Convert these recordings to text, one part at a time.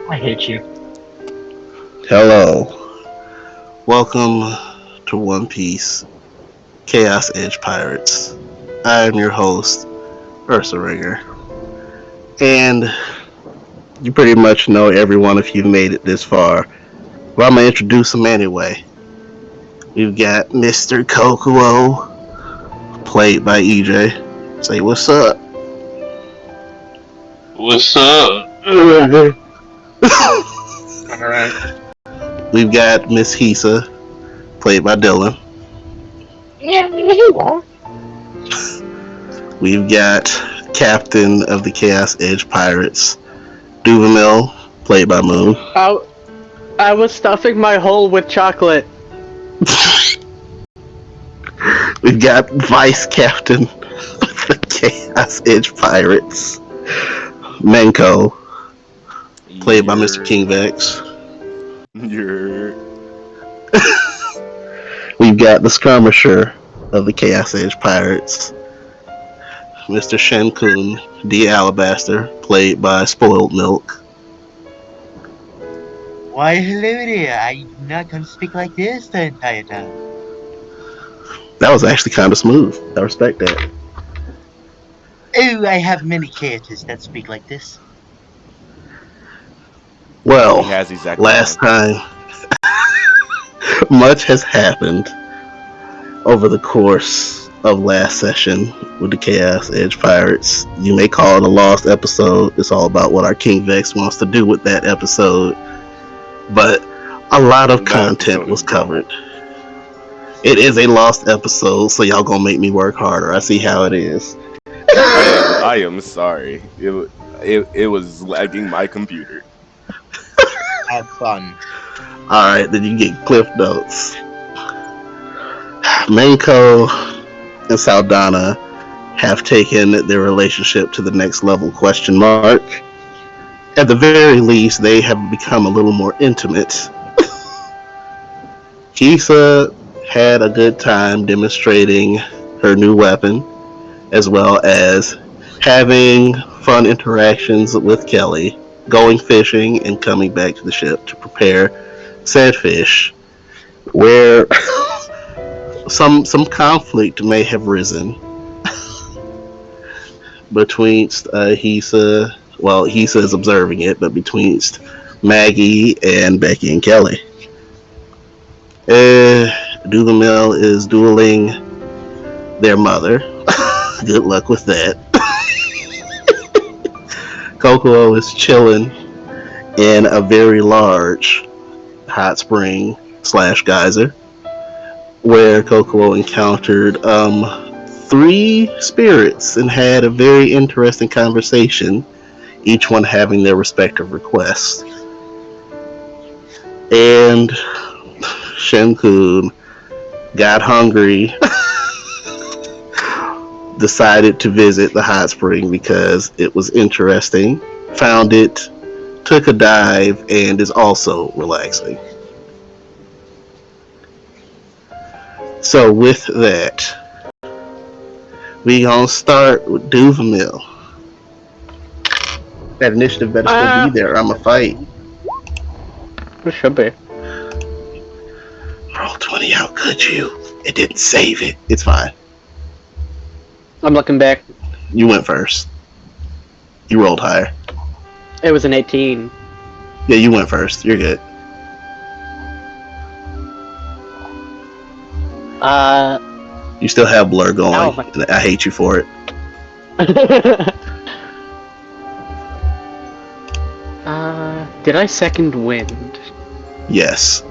I hate you. Hello. Welcome to One Piece Chaos Edge Pirates. I am your host, Ursa Ringer. And you pretty much know everyone if you've made it this far. But I'm going to introduce them anyway. We've got Mr. Kokuo, played by EJ. Say what's up. What's up? Alright. We've got Miss Hisa, played by Dylan. Yeah, you are. We've got Captain of the Chaos Edge Pirates, Duvamil, played by Moon. I was stuffing my hole with chocolate. We've got Vice Captain of the Chaos Edge Pirates, Menko, played by Mr. Kingvex. We've got the Skirmisher of the Chaos Edge Pirates, Mr. Shenkun D. Alabaster, played by Spoiled Milk. Why, hello there. I'm not going to speak like this the entire time. That was actually kind of smooth. I respect that. Oh, I have many characters that speak like this. Well, He has exact last line. time, much has happened over the course of last session with the Chaos Edge Pirates. You may call it a lost episode. It's all about what our King Vex wants to do with that episode. But a lot of content was covered. It is a lost episode, so y'all gonna make me work harder. I see how it is. I am sorry. It was lagging my computer. Have fun. Alright, then you get cliff notes. Menko and Saldana have taken their relationship to the next level, ? At the very least, they have become a little more intimate. Kisa had a good time demonstrating her new weapon, as well as having fun interactions with Kelly, going fishing and coming back to the ship to prepare said fish, where some conflict may have risen between Hisa. Well, Hisa is observing it, but between Maggie and Becky and Kelly. Duvamil is dueling their mother. Good luck with that. Kokuo is chilling in a very large hot spring / geyser, where Kokuo encountered 3 spirits and had a very interesting conversation, each one having their respective requests. And Shenkun got hungry, decided to visit the hot spring because it was interesting, found it, took a dive, and is also relaxing. So with that, we gonna start with Duvamil. That initiative better still be there. I'm a fight. It should be. Roll 20 out, could you? It didn't save it. It's fine. I'm looking back. You went first. You rolled higher. It was an 18. Yeah, you went first. You're good. You still have blur going, and I hate you for it. Did I second wind? Yes.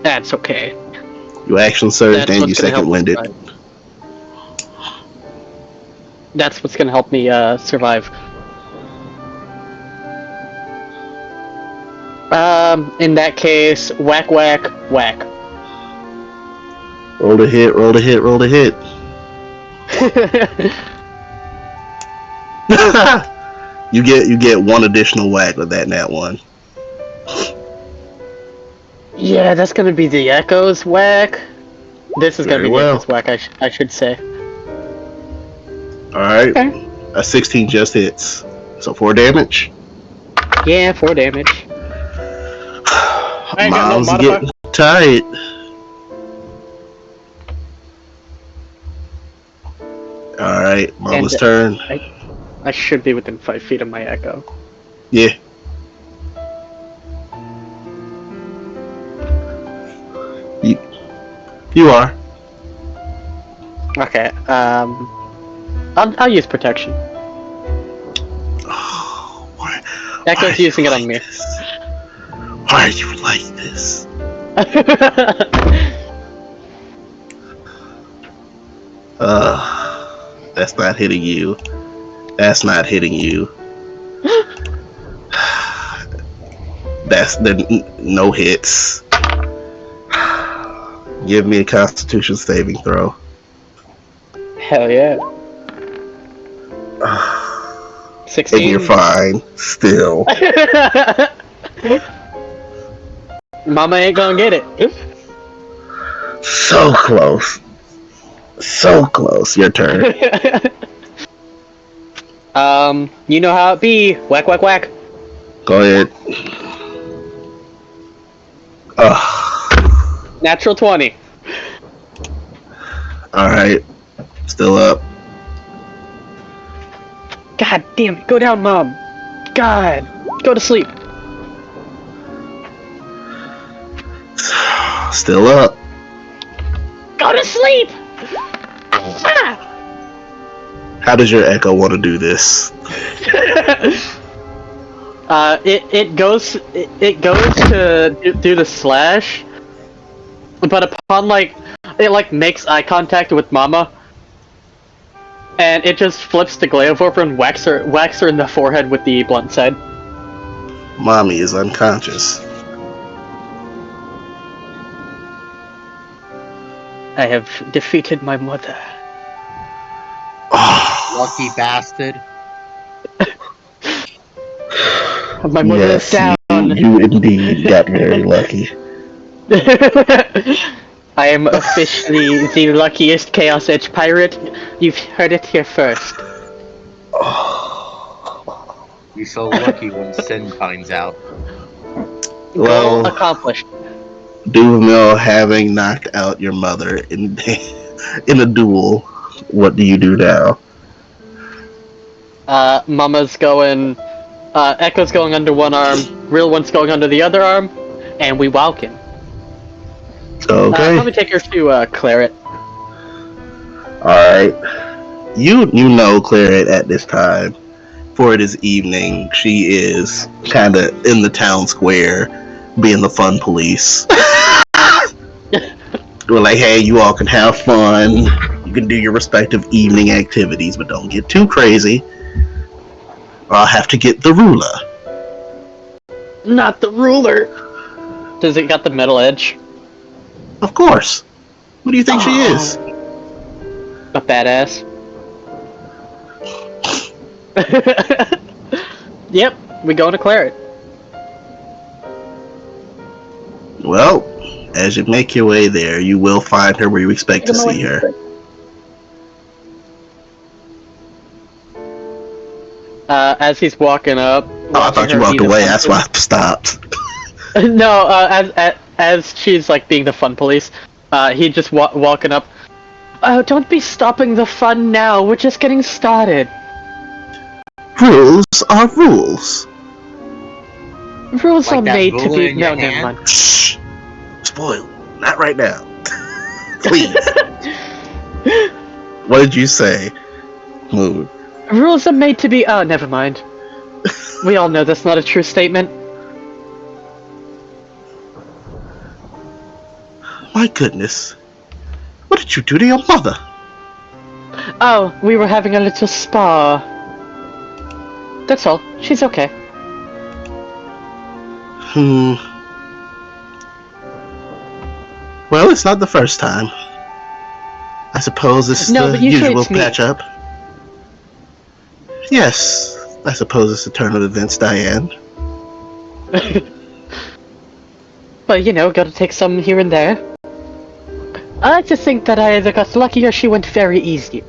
That's okay. You action surged and you second winded. That's what's gonna help me survive. In that case, whack, whack, whack. Roll the hit, roll the hit, roll the hit. You get 1 additional whack with that nat 1. Yeah, that's gonna be the Echo's whack. This is gonna be the Echo's whack, I should say. Alright. Okay. A 16 just hits. So 4 damage. Yeah, 4 damage. I got no Mom's modifier. getting tight. Alright, Mama's And- turn. I should be within 5 feet of my echo. Yeah. You are. Okay, I'll use protection. Oh, why Echo's are you using it on like me. this? Why are you like this? That's not hitting you. That's not hitting you. That's the no hits. Give me a Constitution saving throw. Hell yeah. 16. And you're fine. Still. Mama ain't gonna get it. So close. So close. Your turn. You know how it be. Whack, whack, whack. Go ahead. Natural 20. Alright. Still up. God damn it. Go down, Mom. God. Go to sleep. Still up. Go to sleep! Ah! How does your echo want to do this? It goes to do the slash, but upon it makes eye contact with Mama, and it just flips to Gleovorp and whacks her in the forehead with the blunt side. Mommy is unconscious. I have defeated my mother. Oh, Lucky bastard. My mother is yes, down. you indeed got very lucky. I am officially the luckiest Chaos Edge pirate. You've heard it here first. You're so lucky when Sin finds out. Goal Well, accomplished. Duvamil having knocked out your mother in a duel, what do you do now? Mama's going, Echo's going under one arm, Real One's going under the other arm, and we walking. Okay. Let me take her to, Claret. Alright. You know Claret at this time. For it is evening. She is kinda in the town square being the fun police. We're like, hey, you all can have fun. You can do your respective evening activities, but don't get too crazy. Or I'll have to get the ruler. Not the ruler! Does it got the metal edge? Of course. What do you think she is? A badass. Yep, we going to Claret. Well, as you make your way there, you will find her where you expect to see her. As he's walking up. Oh, I thought you walked away. That's why I stopped. No, as she's like being the fun police, he just walking up. Oh, don't be stopping the fun now. We're just getting started. Rules are rules. Rules Like are that made to ruler be. in your No, never hand? mind. Shh. Spoil. Not right now. Please. What did you say? Move. Rules are made to be. Oh, never mind. We all know that's not a true statement. My goodness. What did you do to your mother? Oh, we were having a little spa. That's all. She's okay. Well, it's not the first time. I suppose this is No, the but usually usual it's me. patch-up. Yes, I suppose it's the turn of events, Diane. But you know, gotta take some here and there. I like to think that I either got lucky or she went very easy.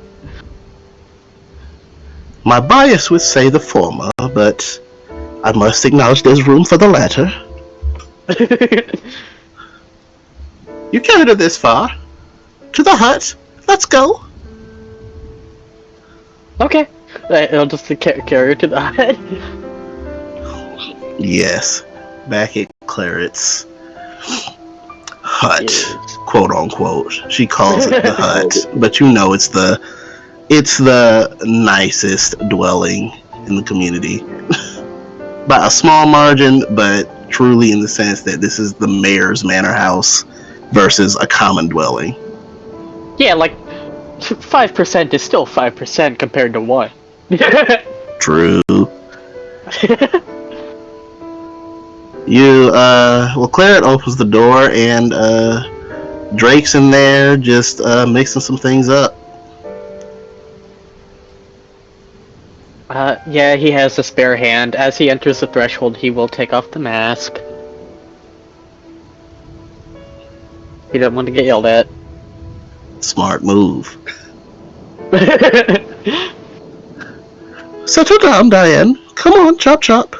My bias would say the former, but I must acknowledge there's room for the latter. You carried her this far. To the hut. Let's go. Okay. I'll just carry her to the hut. Yes. Back at Claret's hut, Yes. quote unquote. She calls it the hut, but you know it's the nicest dwelling in the community. By a small margin, but truly in the sense that this is the mayor's manor house versus a common dwelling. Yeah, like 5% is still 5% compared to 1. True. Claret opens the door and Drake's in there just mixing some things up. Yeah, he has a spare hand. As he enters the threshold, he will take off the mask. He doesn't want to get yelled at. Smart move. Settle down, Diane. Come on, chop chop.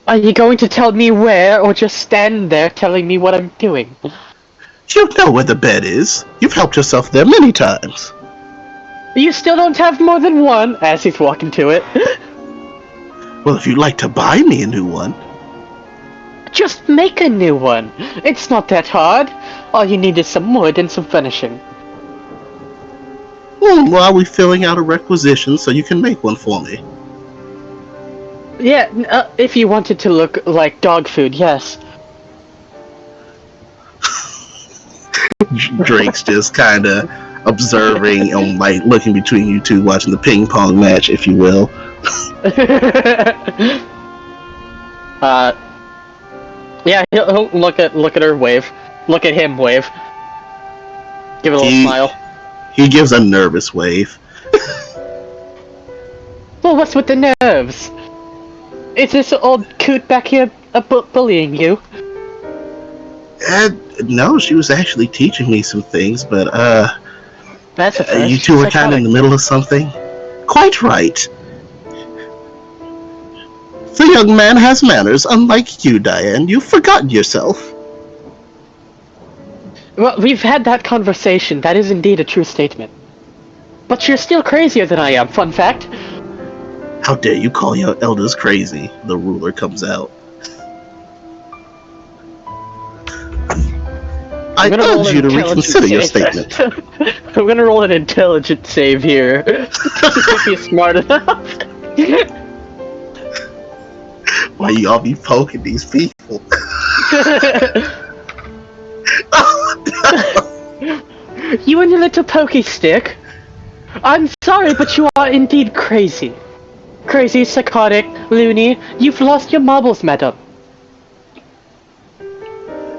Are you going to tell me where, or just stand there telling me what I'm doing? You know where the bed is. You've helped yourself there many times. You still don't have more than one, as he's walking to it. Well, if you'd like to buy me a new one. Just make a new one. It's not that hard. All you need is some wood and some finishing. Well, are we filling out a requisition so you can make one for me? Yeah, if you wanted to look like dog food, yes. Drake's just kind of observing and like looking between you two, watching the ping pong match, if you will. Yeah, he'll look at her, wave. Look at him, wave. Give it a little smile. He gives a nervous wave. Well, what's with the nerves? Is this old coot back here bullying you? No, she was actually teaching me some things, but That's a first. you two were kind of in the middle of something. Quite right. The young man has manners, unlike you, Diane. You've forgotten yourself. Well, we've had that conversation. That is indeed a true statement. But you're still crazier than I am, fun fact. How dare you call your elders crazy? The ruler comes out. I urge you to reconsider your statement. I'm gonna roll an intelligence save here. If he's smart enough. Why y'all be poking these people? You and your little pokey stick. I'm sorry, but you are indeed crazy. Crazy, psychotic, loony. You've lost your marbles, madam.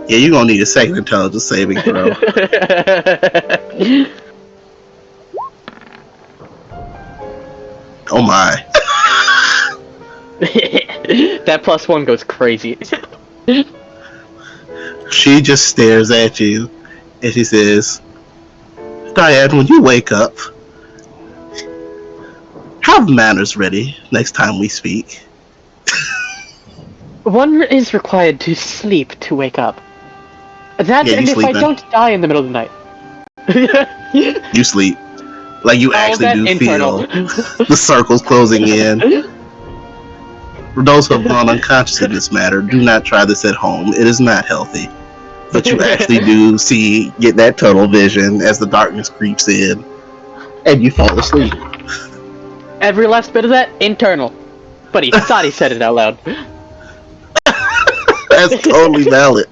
Yeah, you're gonna need a second intelligence saving throw. Oh my. That +1 goes crazy. She just stares at you and she says, Diane, when you wake up, have manners ready next time we speak. One is required to sleep to wake up. That, Yeah, and if I sleeping. don't die in the middle of the night. You sleep. Like you actually that do internal. feel the circles closing in. For those who have gone unconscious in this matter, do not try this at home. It is not healthy. But you actually do get that tunnel vision as the darkness creeps in, and you fall asleep. Every last bit of that, internal. But he thought he said it out loud. That's totally valid.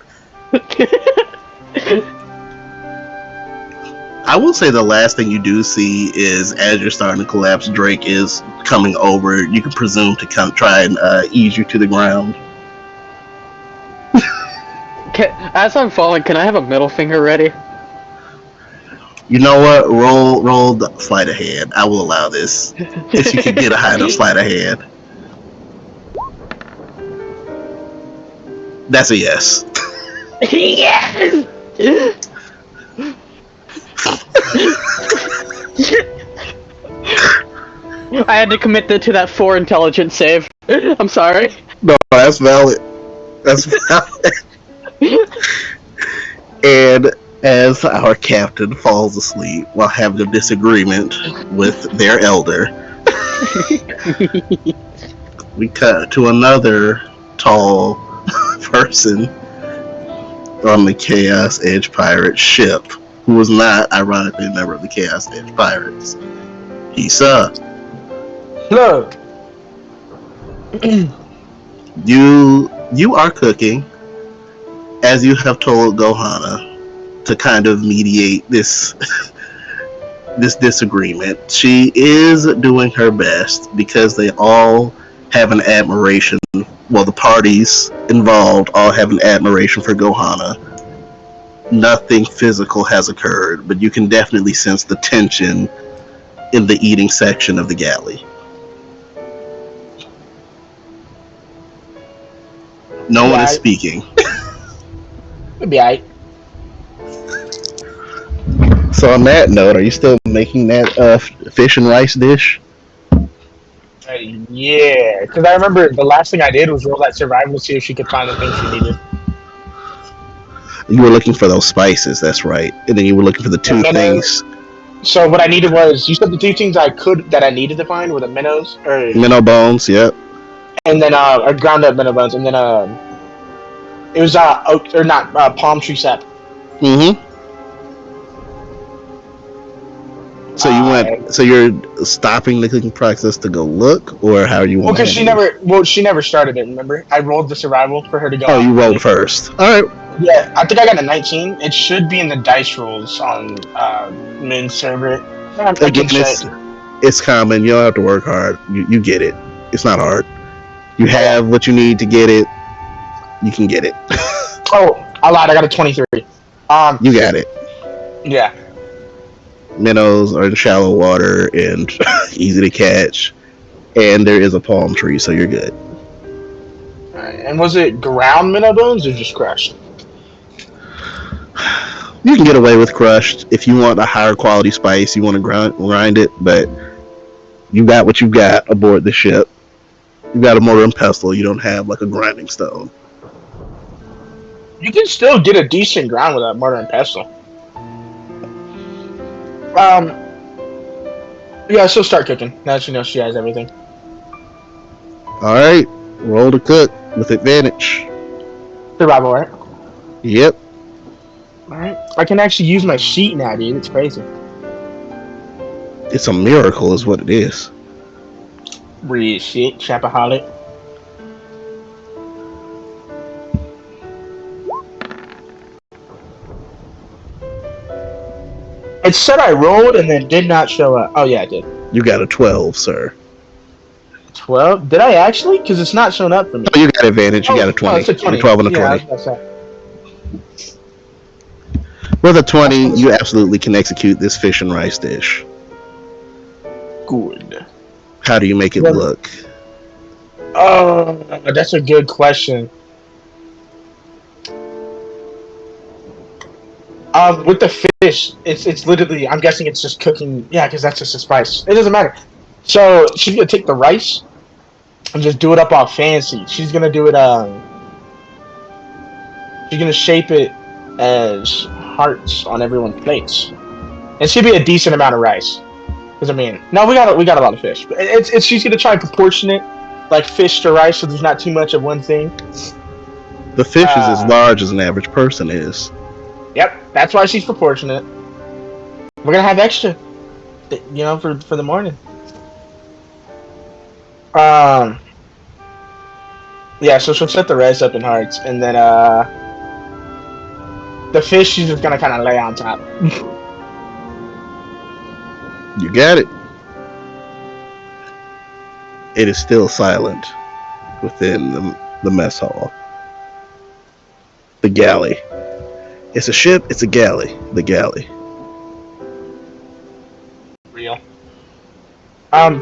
I will say the last thing you do see is as you're starting to collapse, Drake is coming over. You can presume to try and ease you to the ground. As I'm falling, can I have a middle finger ready? You know what? Roll the sleight of hand. I will allow this. If you can get a high enough sleight of hand. That's a yes. Yes! I had to commit to that 4 intelligence save. I'm sorry. No, that's valid. That's valid. And as our captain falls asleep while having a disagreement with their elder, we cut to another tall person on the Chaos Edge Pirate ship, who was not, ironically, a member of the Chaos Edge Pirates. Hisa, Look, you are cooking, as you have told Gohana, to kind of mediate this this disagreement. She is doing her best because they all have an admiration. Well, the parties involved all have an admiration for Gohana. Nothing physical has occurred, but you can definitely sense the tension in the eating section of the galley. No one is speaking. it'll be alright. So on that note, are you still making that fish and rice dish? Yeah, because I remember the last thing I did was roll that survival to see if she could find the things she needed. You were looking for those spices, that's right. And then you were looking for the two things. So what I needed was, you said the 2 things that I needed to find were the minnows, or Minnow bones, yep. and then ground up minnow bones, and then it was oak or not palm tree sap. Mm-hmm. So you went. So you're stopping the cooking process to go look, or how you want? Well, because she never started it. Remember, I rolled the survival for her to go. Oh, you rolled first. All right. Yeah, I think I got a 19. It should be in the dice rolls on Moon server. Again, it's common. You don't have to work hard. You get it. It's not hard. You have what you need to get it. You can get it. Oh, I lied. I got a 23. You got it. Yeah. Minnows are in shallow water and easy to catch, and there is a palm tree, so you're good. Alright, and was it ground minnow bones or just crushed? You can get away with crushed if you want a higher quality spice. You want to grind it, but you got what you got aboard the ship. You got a mortar and pestle. You don't have like a grinding stone. You can still get a decent ground with that mortar and pestle. Yeah, she'll start cooking now that she knows she has everything. All right, roll to cook with advantage. Survival, right? Yep. Alright. I can actually use my sheet now, dude. It's crazy. It's a miracle, is what it is. Breathe shit, Chapaholic. It said I rolled and then did not show up. Oh yeah, I did. You got a 12, sir. 12? Did I actually? Because it's not showing up for me. Oh, you got advantage. You got a 20. Oh, it's a 20. A 12 and a Yeah, 20. With a 20, you absolutely can execute this fish and rice dish. Good. How do you make it look? Oh, that's a good question. With the fish, it's literally, I'm guessing it's just cooking. Yeah, because that's just a spice. It doesn't matter. So she's gonna take the rice and just do it up all fancy. She's gonna do it. She's gonna shape it as hearts on everyone's plates. It should be a decent amount of rice. Because I mean, no, we got a lot of fish. But it's she's gonna try and proportion it like fish to rice, so there's not too much of one thing. The fish is as large as an average person is. Yep, that's why she's proportionate. We're gonna have extra, you know, for the morning. Yeah, so she'll set the rice up in hearts, and then the fish she's just gonna kind of lay on top. You got it. It is still silent within the mess hall. The galley. It's a ship, it's a galley. The galley. Real.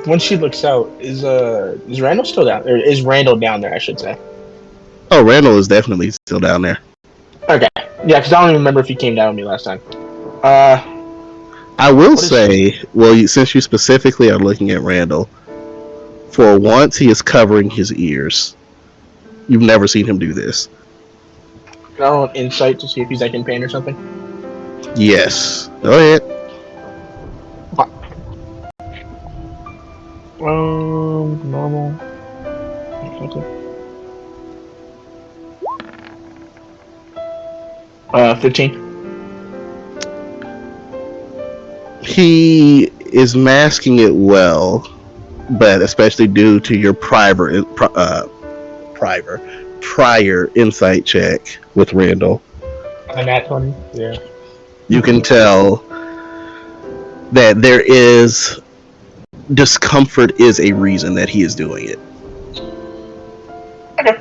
When she looks out, is Randall still down? Or is Randall down there, I should say. Oh, Randall is definitely still down there. Okay. Yeah, because I don't even remember if he came down with me last time. I will say, well, since you specifically are looking at Randall, For once, he is covering his ears. You've never seen him do this. Can I roll an insight to see if he's like in pain or something? Yes. Go ahead. Normal. 15. He is masking it well, but especially due to your prior insight check with Randall, A nat 20. Yeah. you can tell that there is discomfort is a reason that he is doing it. Okay.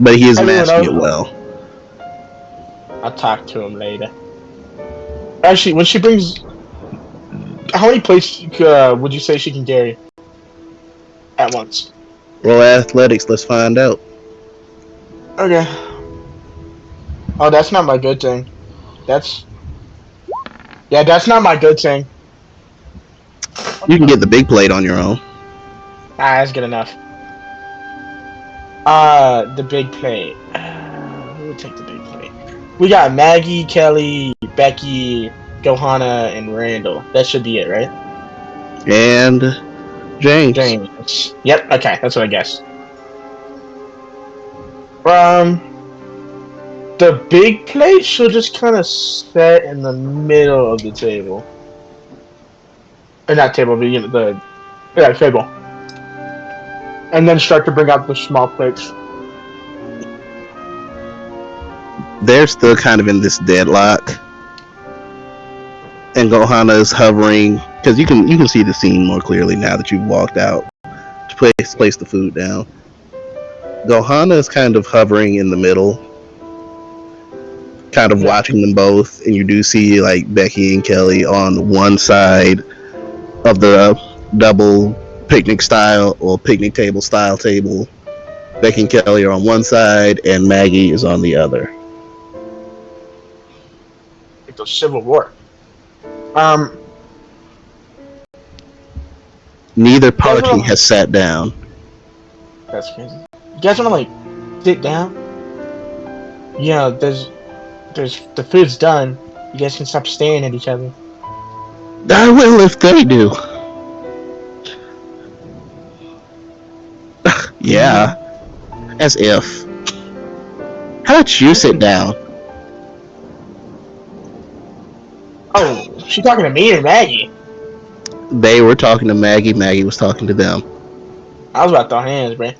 But he is Everyone masking else- it well. I'll talk to him later. Actually, when she brings, how many plates would you say she can carry at once? Roll athletics, let's find out. Okay. Oh, that's not my good thing. That's not my good thing. You can get the big plate on your own. That's good enough. The big plate. Who would take the big plate? We got Maggie, Kelly, Becky, Johanna, and Randall. That should be it, right? And James. James. Yep. Okay, that's what I guessed. The big plate should just kind of set in the middle of the table. Or not table, but the table. And then start to bring out the small plates. They're still kind of in this deadlock. And Gohana is hovering, because you can see the scene more clearly now that you've walked out to place the food down. Gohana is kind of hovering in the middle, kind of watching them both, and you do see like Becky and Kelly on one side of the double picnic style or picnic table style table. Becky and Kelly are on one side, and Maggie is on the other. Like the Civil War. Neither party has sat down. That's crazy. You guys wanna like sit down? Yeah, there's the food's done. You guys can stop staring at each other. I will if they do. Yeah. As if. How about you sit down? Oh, she talking to me or Maggie? They were talking to Maggie. Maggie was talking to them. I was about to throw hands, bro.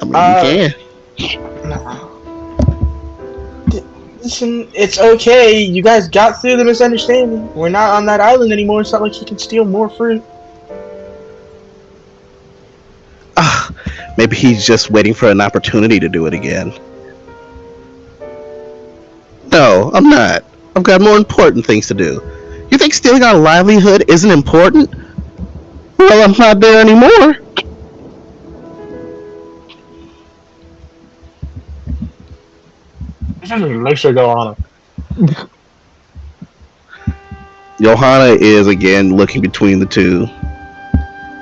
I mean, you can. Nah. Listen, it's okay. You guys got through the misunderstanding. We're not on that island anymore. It's not like you can steal more fruit. Maybe he's just waiting for an opportunity to do it again. No, I'm not. I've got more important things to do. You think stealing our livelihood isn't important? Well, I'm not there anymore. This doesn't make sure go on. Johanna is again looking between the two.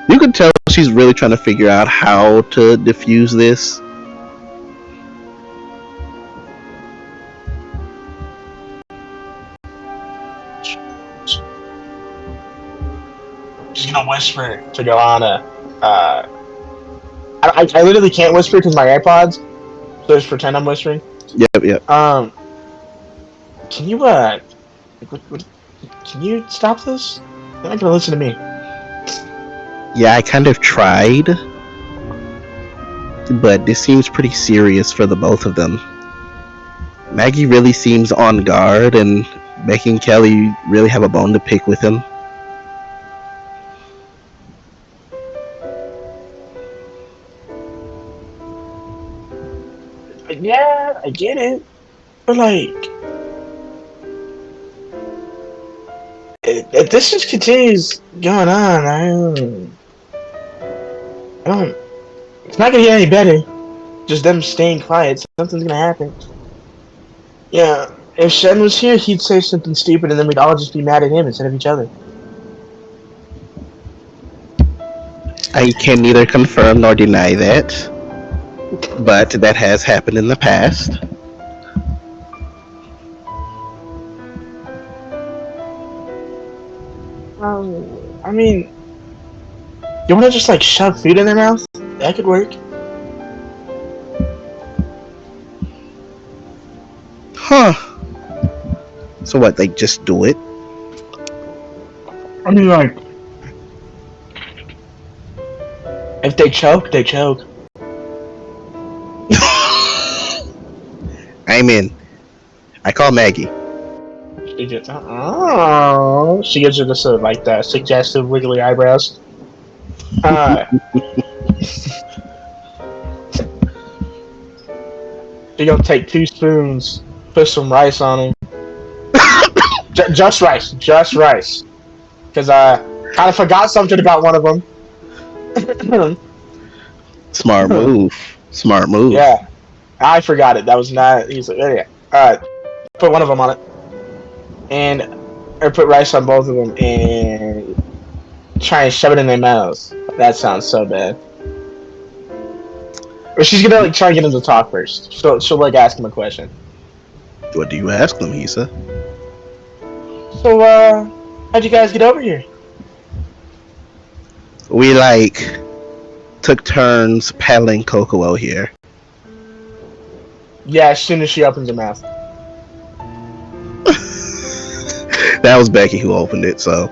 You can tell she's really trying to figure out how to diffuse this. She's gonna whisper to Joanna. I literally can't whisper because my AirPods. So just pretend I'm whispering. Yep. Can you can you stop this? They're not gonna listen to me. Yeah, I kind of tried. But this seems pretty serious for the both of them. Maggie really seems on guard, and Becky and Kelly really have a bone to pick with him. Yeah, I get it, but like, if this just continues going on, I don't. It's not gonna get any better. Just them staying quiet. Something's gonna happen. Yeah, if Shen was here, he'd say something stupid, and then we'd all just be mad at him instead of each other. I can neither confirm nor deny that, but that has happened in the past. I mean, you want to just like shove food in their mouth? That could work. Huh. So what, they just do it? I mean, like, if they choke, they choke. I'm in. I call Maggie. She gets, oh, she gives you this like the suggestive wiggly eyebrows. She gonna take 2 spoons, put some rice on them. Just rice, because I kind of forgot something about one of them. Smart move. Smart move. Yeah, I forgot it. That was not. He's like, oh, yeah. All right, put one of them on it, and or put rice on both of them, and try and shove it in their mouths. That sounds so bad. Or she's gonna like try and get him to talk first. She'll like ask him a question. What do you ask them, Hisa? So, how'd you guys get over here? We like took turns paddling Kokomo here. Yeah, as soon as she opens her mouth. That was Becky who opened it, so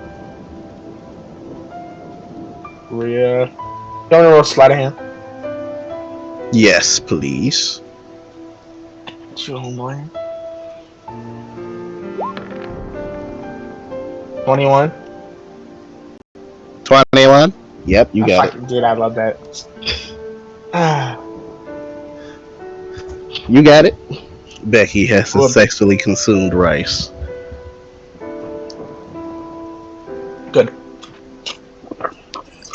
Rhea. Don't roll sleight of hand. yes, please. You homeboy. 21. 21? Yep, you got it. Fucking dude, I love that. You got it. Becky has Good. successfully consumed rice. Good.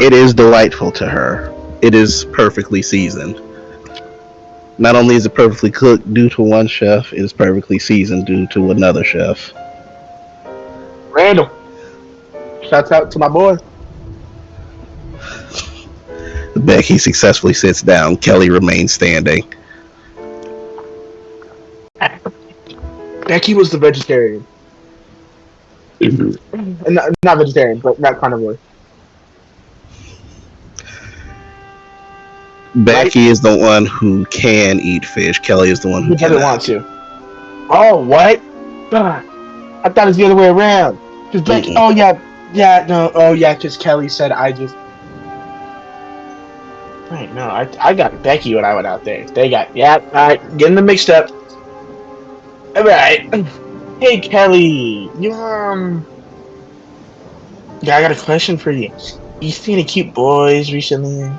It is delightful to her. It is perfectly seasoned. Not only is it perfectly cooked due to one chef, it is perfectly seasoned due to another chef. Randall. Shouts out to my boy. Becky successfully sits down. Kelly remains standing. Becky was the vegetarian. Not vegetarian, but not carnivore. Becky is the one who can eat fish. Kelly is the one who Who doesn't cannot. want to? Oh, what? God. I thought it was the other way around. Because Becky, oh yeah, because Kelly said I just. Wait, no, I got Becky when I went out there. They got, alright, getting them mixed up. Alright. Hey, Kelly, you, yeah, I got a question for you. You seen any cute boys recently?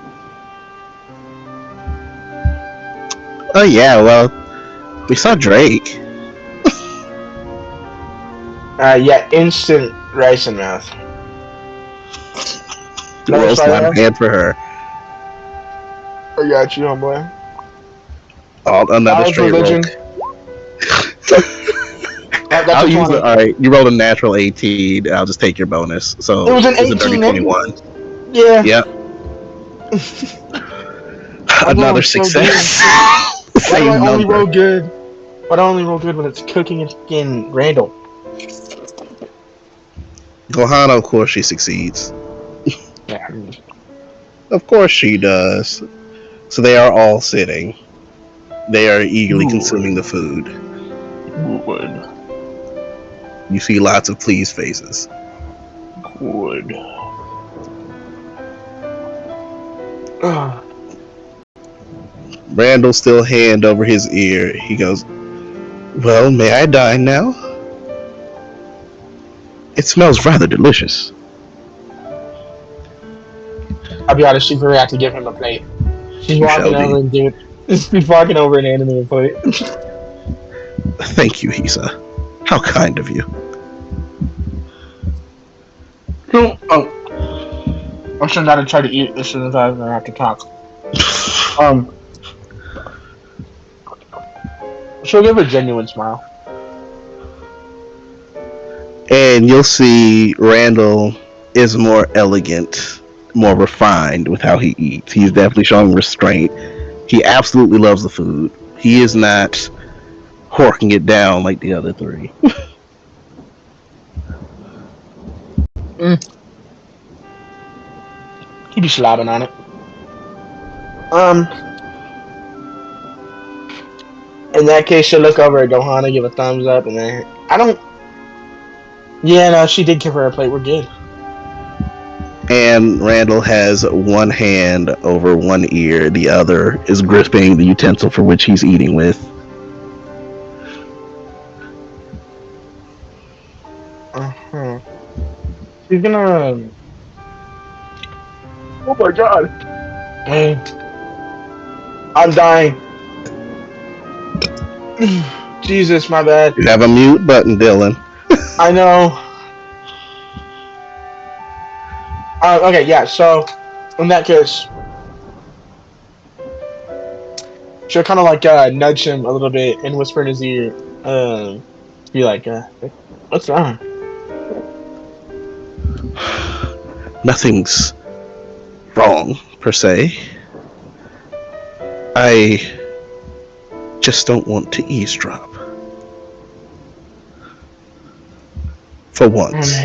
Oh yeah, well, we saw Drake. Yeah, instant rice in mouth. Another Roll sleight sleight of of hand for her. I got you, homeboy. Another Knowledge, straight religion. roll. That's I'll a use 20. it. All right, you rolled a natural 18. I'll just take your bonus. So It was an it's a dirty 18, 21. Yeah. Yep. Another so success. Why do Same I only number. roll good? Why do I only roll good when it's cooking and fucking Randall? Gohana, of course, she succeeds. Yeah. Of course, she does. So they are all sitting. They are eagerly consuming the food. Good. You see lots of pleased faces. Good. Randall still hand over his ear. He goes, "Well, may I dine now? It smells rather delicious." I'll be honest, she's gonna have to give him a plate. She's You walking shall be. over and dude. She's walking over and handing me a plate. Thank you, Hisa. How kind of you. Oh. I should not have tried to eat as soon as I was gonna have to talk. She'll give a genuine smile. And you'll see Randall is more elegant more refined with how he eats. He's definitely showing restraint. He absolutely loves the food. He is not horking it down like the other three. He be slobbing on it. In that case, she'll look over at Gohana, give a thumbs up, and then I don't. Yeah, no, she did give her a plate. We're good. And Randall has one hand over one ear, the other is gripping the utensil for which he's eating with. Uh-huh. She's gonna. Oh my god. Hey. I'm dying. Jesus, my bad. You have a mute button, Dylan. I know. Okay, yeah, so, in that case, she'll kind of like nudge him a little bit and whisper in his ear, be like, what's wrong? Nothing's wrong, per se. I just don't want to eavesdrop. For once.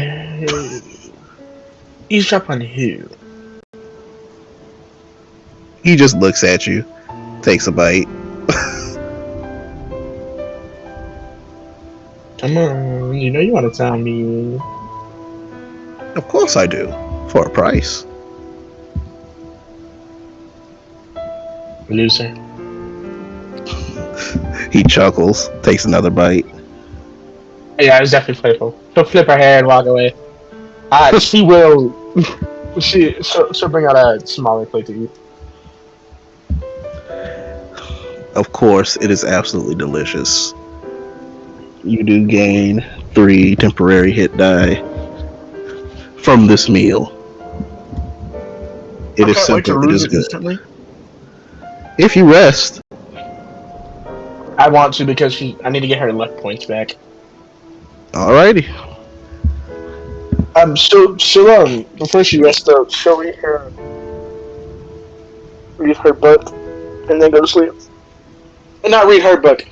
Eavesdrop on who? He just looks at you, takes a bite. Come on, you know you want to tell me. Of course I do. For a price. Loser. He chuckles, takes another bite. Yeah, it was definitely playful. She'll flip her hair and walk away. She will. She'll bring out a smaller plate to eat. Of course, it is absolutely delicious. You do gain 3 temporary hit die from this meal. It is simple. It is good. Instantly. If you rest, I want to because I need to get her luck points back. alrighty. She'll before she rests up, she'll read her book, and then go to sleep. And not read her book.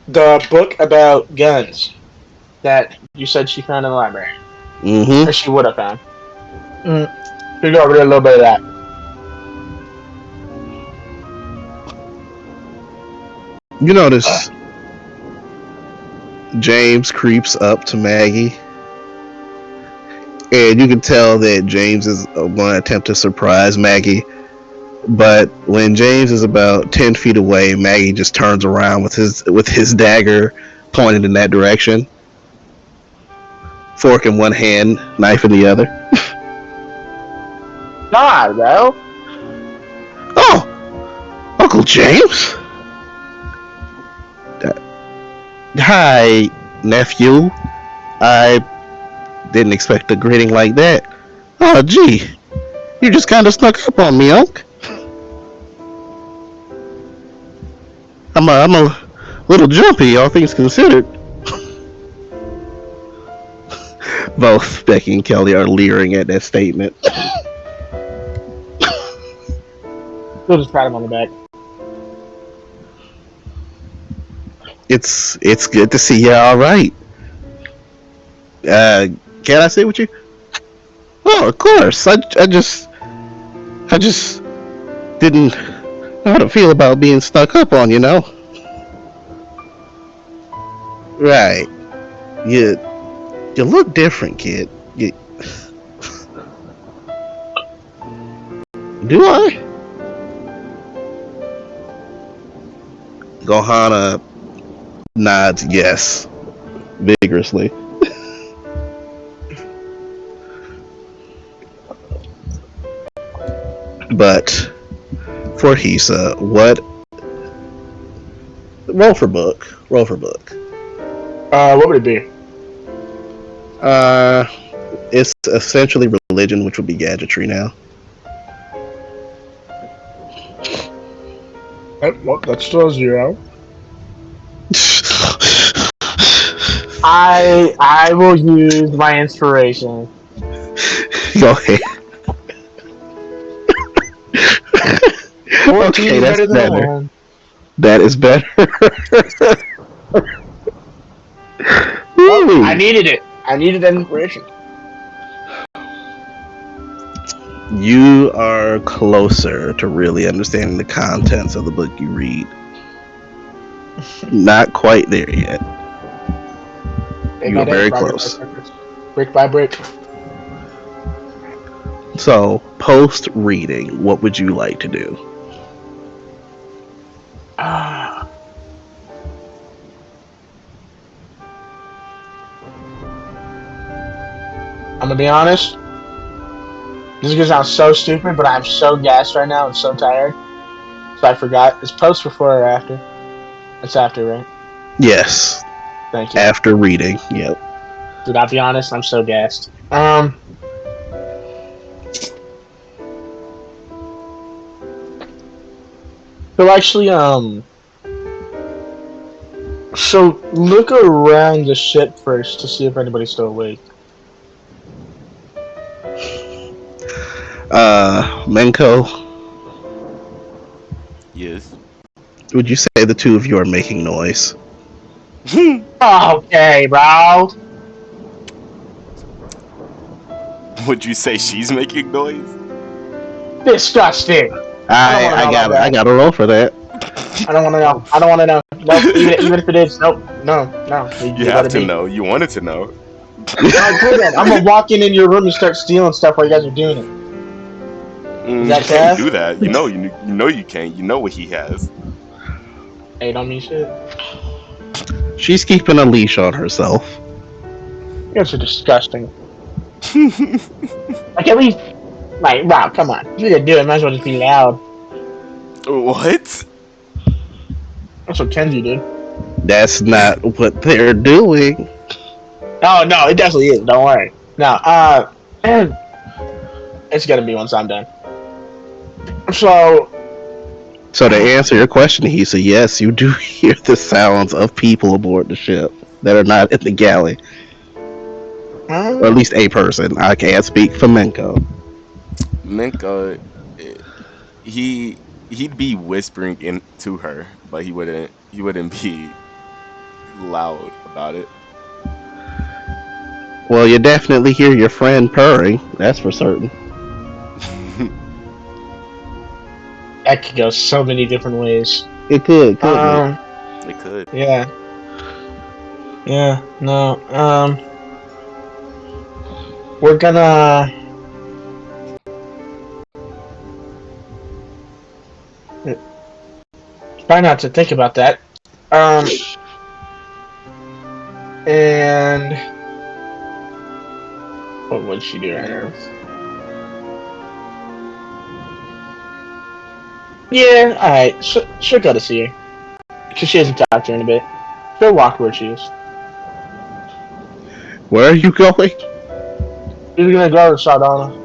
The book about guns that you said she found in the library, Mm-hmm. or she would have found. She'll go over there a little bit of that. You notice James creeps up to Maggie, and you can tell that James is going to attempt to surprise Maggie. But when James is about 10 feet away, Maggie just turns around with his dagger pointed in that direction. Fork in one hand, knife in the other. Nah, bro. Oh, Uncle James. Hi, nephew. I didn't expect a greeting like that. Oh, gee. You just kind of snuck up on me, Unc. I'm a little jumpy, all things considered. Both Becky and Kelly are leering at that statement. We'll just pat him on the back. It's good to see you all right. Can I sit with you? Oh, of course. I just didn't know how to feel about being stuck up on, you know? Right. You look different, kid. Do I? Gohana nods yes, vigorously. But for Hisa, what? Roll for book. What would it be? It's essentially religion, which would be gadgetry now. Well, that's still 0. I will use my inspiration. Go ahead. 14 Okay, is that's better than a better. 1. That is better. Well, Woo. I needed it. I needed that inspiration. You are closer to really understanding the contents of the book you read. Not quite there yet. Day You by are day, very progress close. by progress. Brick by brick. So, post reading, what would you like to do? Ah. I'm gonna be honest. This is gonna sound so stupid, but I'm so gassed right now and so tired. So I forgot. It's post before or after? It's after, right? Yes, Thank you. after reading. Yep. Dude, I'll be honest, I'm so gassed. So actually, so look around the ship first to see if anybody's still awake. Menko, Yes. would you say the two of you are making noise? Okay, bro. Would you say she's making noise? Disgusting. I don't want to know about I that. got a roll for that. I don't want to know. I don't want to know. Nope. Even if it is, nope. No. You You have better to be. know. You wanted to know. Alright, cool then. I'm gonna walk in your room and start stealing stuff while you guys are doing it. Is that You can't Cass? do that. You know you can't. You know what he has. Hey, don't mean shit. She's keeping a leash on herself. You guys are disgusting. Like at least, like, Rob, come on. If you're gonna do it, might as well just be loud. What? That's what Kenji did. That's not what they're doing. Oh no, it definitely is. Don't worry. No, it's gonna be once I'm done. So, So to answer your question, he said, yes, you do hear the sounds of people aboard the ship that are not in the galley. Or at least a person. I can't speak for Menko. Minka, he'd be whispering into her, but he wouldn't be loud about it. Well, you definitely hear your friend purring. That's for certain. that could go so many different ways. It could, couldn't It could. Yeah. Yeah. No. We're gonna. Try not to think about that. And what would she do right now? Yeah, alright. She'll go to see her. Because she hasn't talked to her in a bit. She'll walk where she is. Where are you going? She's gonna go to Sardana.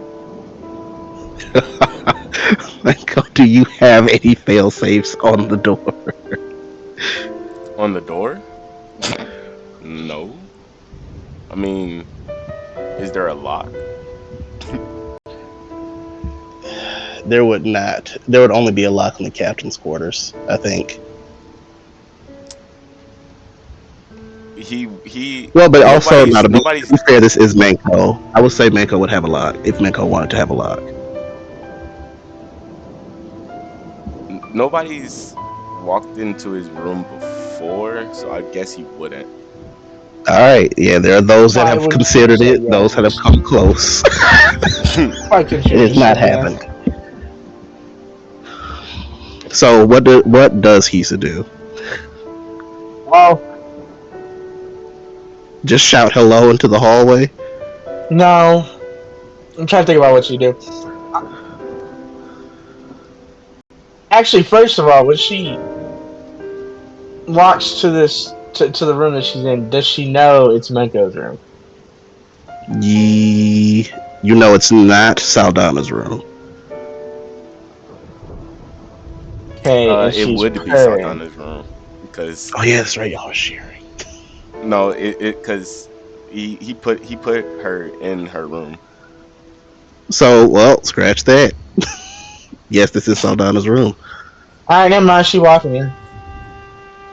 Menko, do you have any fail safes on the door? On the door? No. I mean, is there a lock? There would not. There would only be a lock on the captain's quarters, I think. He. Well, but also, now to be Nobody's. fair, this is Menko. I would say Menko would have a lock if Menko wanted to have a lock. Nobody's walked into his room before, so I guess he wouldn't. All right, yeah, there are those that Why have would considered you say it, those that have yes? come close. Why couldn't you It has just not say yes? happened. So what does Hisa do? Well, Just shout hello into the hallway? no. I'm trying to think about what she do. Actually, first of all, when she walks to this to the room that she's in, does she know it's Menko's room? You know it's not Saldana's room. Okay, and It she's would be purring. Saldana's room because Oh yeah, that's right, y'all are sharing. no, it because he put her in her room. So, well, scratch that. Yes, this is Saldana's room. Alright, never mind. She walking in.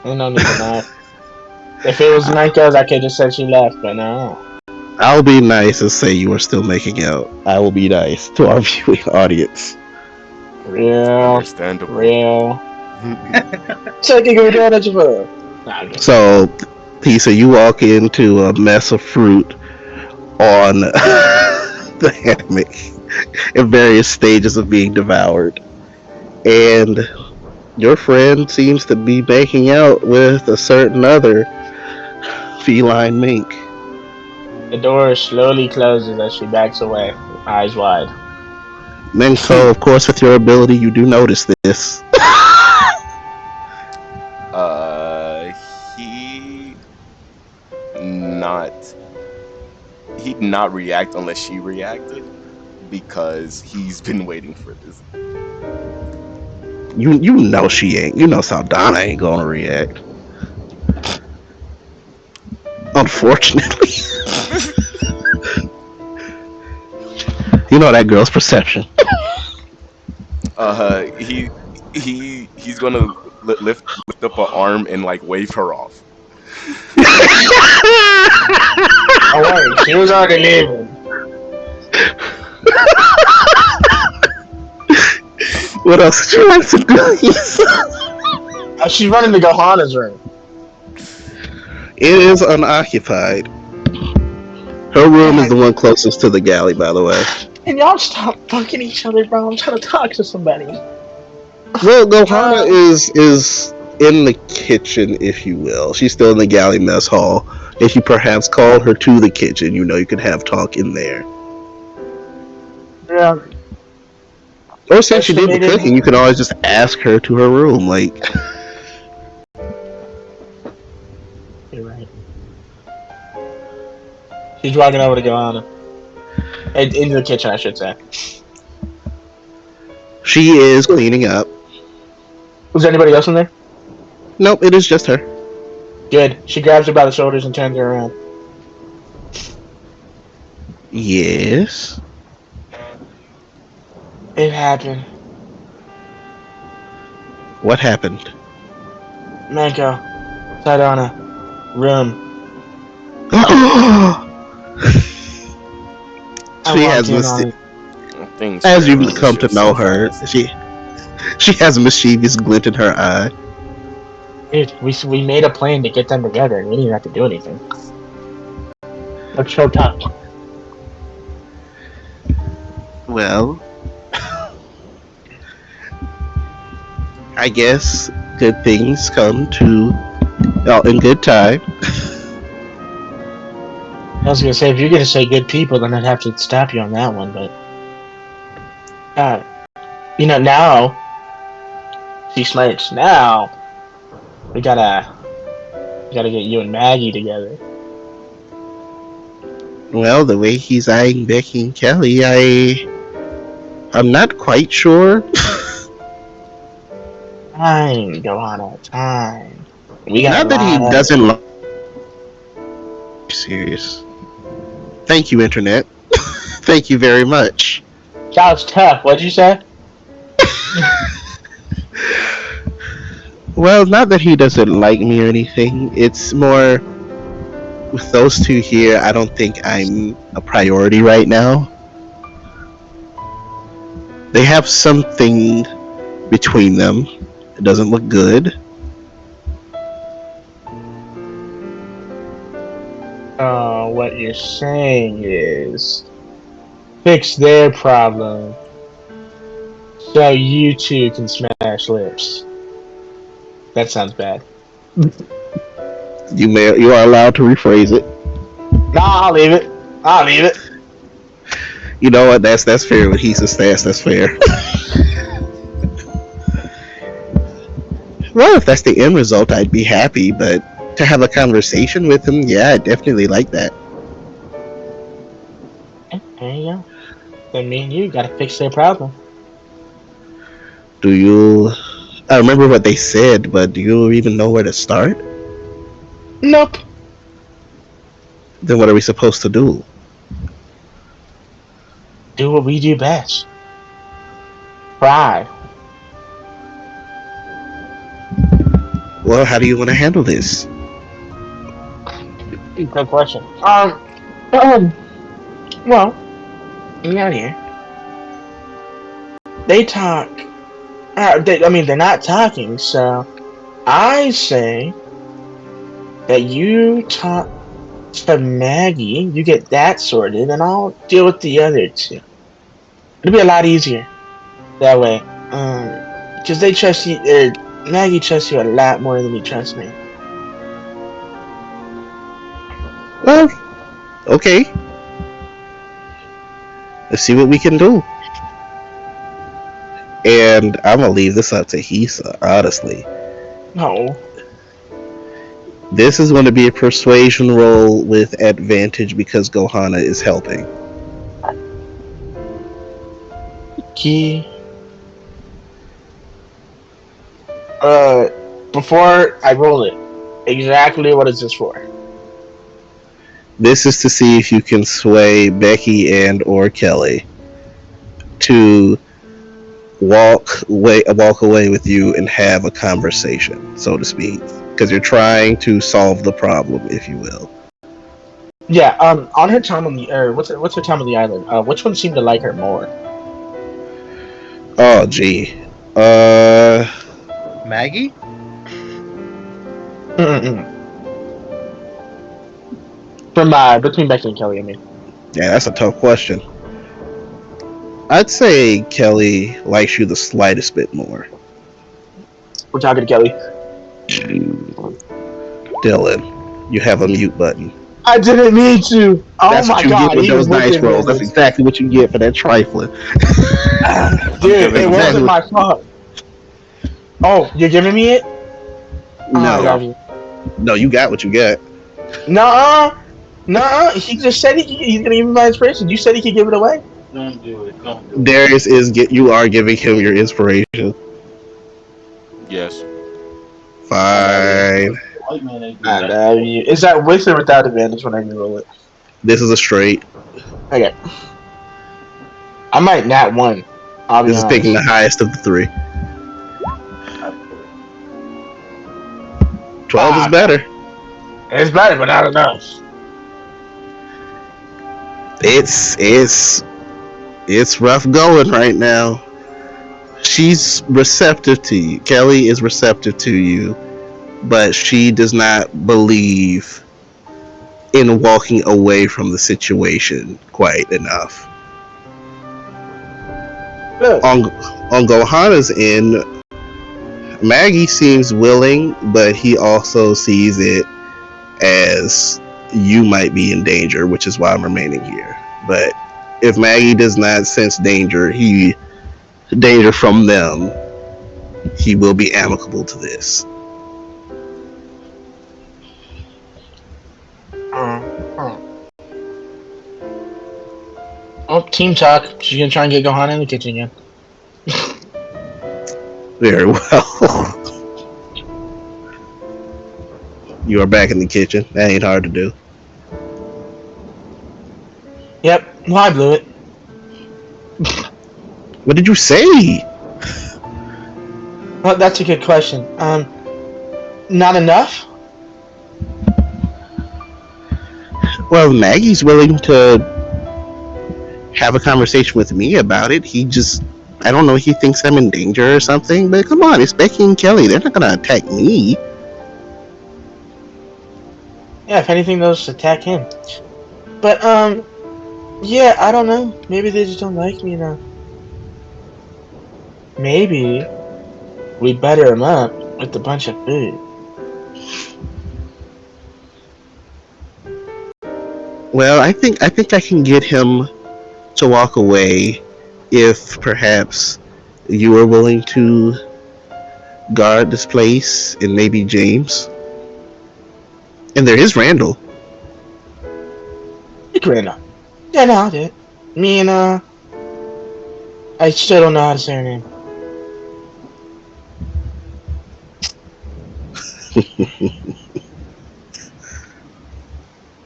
Ain't no need to know. If it was Nico's, I could just said she left, but no. I'll be nice and say you are still making out. I will be nice to our viewing audience. Real. Understandable. Real. Taking advantage of her. Nah, I'm just- So, Pisa, you walk into a mess of fruit on the hammock in various stages of being devoured. And your friend seems to be making out with a certain other feline mink. The door slowly closes as she backs away, eyes wide. Minko, of course, with your ability, you do notice this. He not he'd not react unless she reacted because he's been waiting for this. You know she ain't. You know Saldana ain't gonna react. Unfortunately. You know that girl's perception. He's gonna lift up an arm and like wave her off. Oh wait, she was already leaving. What else would you like to do? She's running to Gohana's room. It is unoccupied. Her room is the one closest to the galley, by the way. And y'all stop fucking each other, bro. I'm trying to talk to somebody. Well, Gohana is in the kitchen, if you will. She's still in the galley mess hall. If you perhaps called her to the kitchen, you know you could have talk in there. Yeah. Or since she did the cooking, you could always just ask her to her room. Like, You're right. She's walking over to Gohana. Into the kitchen, I should say. she is cleaning up. Was there anybody else in there? Nope, it is just her. Good. She grabs her by the shoulders and turns her around. Yes. It happened. What happened? Manko. Saldana. Room. She has Things as you transition come to know so her, fast. she has a mischievous glint in her eye. Dude, we made a plan to get them together, and we didn't have to do anything. Let's show tough. Well, I guess good things come to in good time. I was gonna say, if you're gonna say good people, then I'd have to stop you on that one, but... now... She smirks. Now... We gotta get you and Maggie together. Well, the way he's eyeing Becky and Kelly, I'm not quite sure. Time, Johanna, time. We got Not that he doesn't like. Serious. Thank you, Internet. Thank you very much. That was tough. What'd you say? Well, not that he doesn't like me or anything. It's more with those two here, I don't think I'm a priority right now. They have something between them. It doesn't look good. What you're saying is fix their problem so you two can smash lips. That sounds bad. You are allowed to rephrase it. Nah, I'll leave it. I'll leave it. You know what? That's fair. With he's a stance, that's fair. Well, if that's the end result, I'd be happy. But to have a conversation with him, yeah, I definitely like that. There you go. Then me and you gotta fix their problem. Do you? I remember what they said, but do you even know where to start? Nope. Then what are we supposed to do? do what we do best. Cry. Well, how do you want to handle this? Good question. Well, yeah, here. They talk. They're not talking. So, I say that you talk to Maggie. You get that sorted, and I'll deal with the other two. It'll be a lot easier that way. Because they trust you. Maggie trusts you a lot more than he trusts me. Well, okay. Let's see what we can do. And I'm gonna leave this up to Hisa, honestly. No. This is going to be a persuasion roll with advantage because Gohana is helping. Key. Before I roll it, exactly what is this for? This is to see if you can sway Becky and or Kelly to walk away with you and have a conversation, so to speak, because you're trying to solve the problem, if you will. Yeah. On her time on the what's her time on the island? Which one seemed to like her more? Oh, gee. Maggie? From between Becky and Kelly, I mean. Yeah, that's a tough question. I'd say Kelly likes you the slightest bit more. We're talking to Kelly. Dylan, you have a mute button. I didn't mean to. Oh That's my what you god, get with he those was dice looking rolls. That's at exactly what you get for that trifling. Dude, it Exactly wasn't my fault. Oh, you're giving me it? Oh, I love No, you. no, you got what you got. Nuh-uh. Nuh-uh. He just said he's gonna give me my inspiration. You said he could give it away? Don't do it. Don't do it. Darius you are giving him your inspiration. Yes. Fine. White man ain't I doing love you. Is that with or without advantage when I roll it? This is a straight. Okay. I might nat one. I'll be This is honest. picking the highest of the three. 12 is better. It's better, but not enough. It's rough going right now. She's receptive to you. Kelly is receptive to you, but she does not believe in walking away from the situation quite enough. Look, On Gohana's end, Maggie seems willing, but he also sees it as you might be in danger, which is why I'm remaining here. But if Maggie does not sense danger from them, he will be amicable to this. Oh, team talk. She's gonna try and get Gohan in the kitchen again. Very well. You are back in the kitchen. That ain't hard to do. Yep. Well, I blew it. What did you say? Well, that's a good question. Not enough? Well, Maggie's willing to have a conversation with me about it. I don't know, he thinks I'm in danger or something, but come on, it's Becky and Kelly. They're not gonna attack me. Yeah, if anything, they'll just attack him. But, yeah, I don't know. Maybe they just don't like me enough. Maybe we butter him up with a bunch of food. Well, I think I can get him to walk away if perhaps you are willing to guard this place and maybe James. And there is Randall. You can enough. Yeah, no, I did. Me and, I still don't know how to say her name.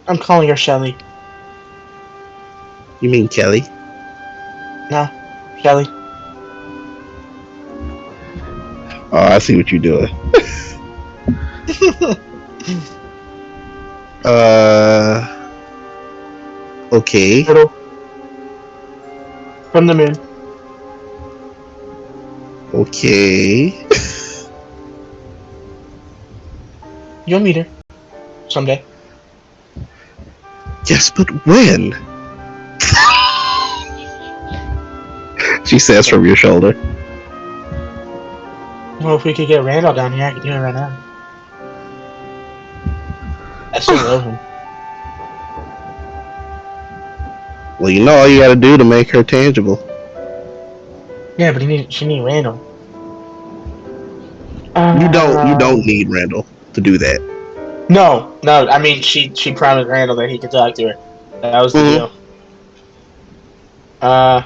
I'm calling her Shelly. You mean Kelly? No, Shelly. Oh, I see what you're doing. Okay. Turtle. From the moon. Okay. You'll meet her someday. Yes, but when? She says from your shoulder. Well, if we could get Randall down here, I could do it right now. I still love him. Well, you know all you gotta do to make her tangible. Yeah, but she need Randall. You don't need Randall to do that. No. I mean, she promised Randall that he could talk to her. That was the Mhm. deal.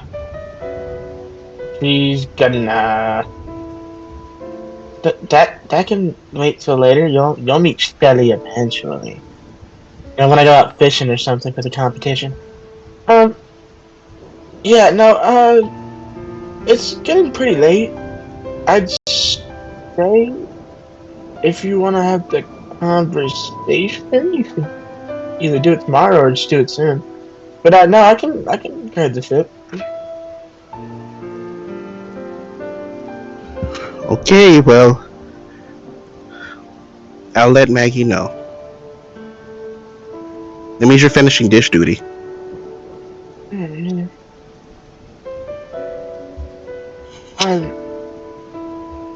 She's gonna. That can wait till later. You'll meet Shelly eventually. You know, when I go out fishing or something for the competition. Yeah, no, it's getting pretty late. I'd say if you want to have the conversation, you can either do it tomorrow or just do it soon. But no, I can grab the ship. Okay, well, I'll let Maggie know. That means you're finishing dish duty.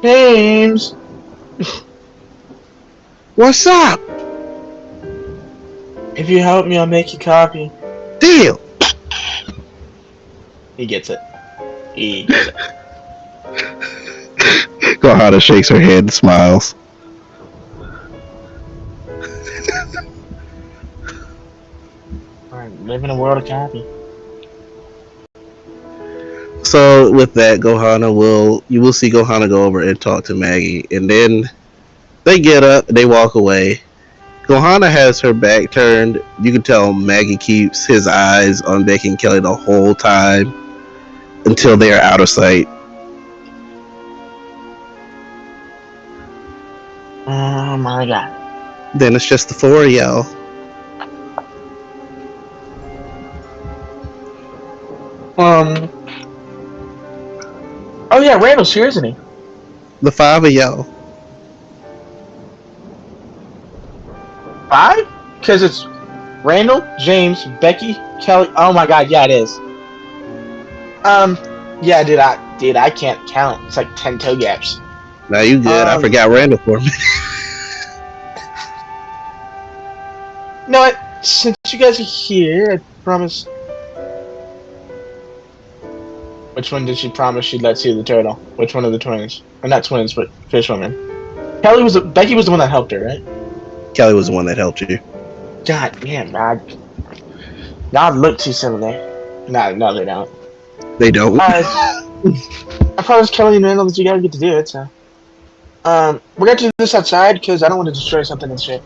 James, What's up? if you help me, I'll make you coffee. Deal. He gets it. He gets it. Gohara shakes her head and smiles. I live in a world of coffee. So with that, you will see Gohana go over and talk to Maggie, and then they get up, they walk away. Gohana has her back turned. You can tell Maggie keeps his eyes on Becky and Kelly the whole time until they are out of sight. Oh my god. Then it's just the four of y'all. Oh yeah, Randall's here, isn't he? The five of y'all. 5? Because it's Randall, James, Becky, Kelly. Oh my god, yeah, it is. Yeah, dude, I can't count. It's like 10 toe gaps. Now you good. I forgot Randall for me. You know what? Since you guys are here, I promise. Which one did she promise she'd let see the turtle? Which one of the twins? Or not twins, but fish women. Becky was the one that helped her, right? Kelly was the one that helped you. God damn, y'all look too similar. No, they don't. They don't. I promised Kelly and Randall that you guys get to do it, so. We're gonna do this outside because I don't want to destroy something in the ship.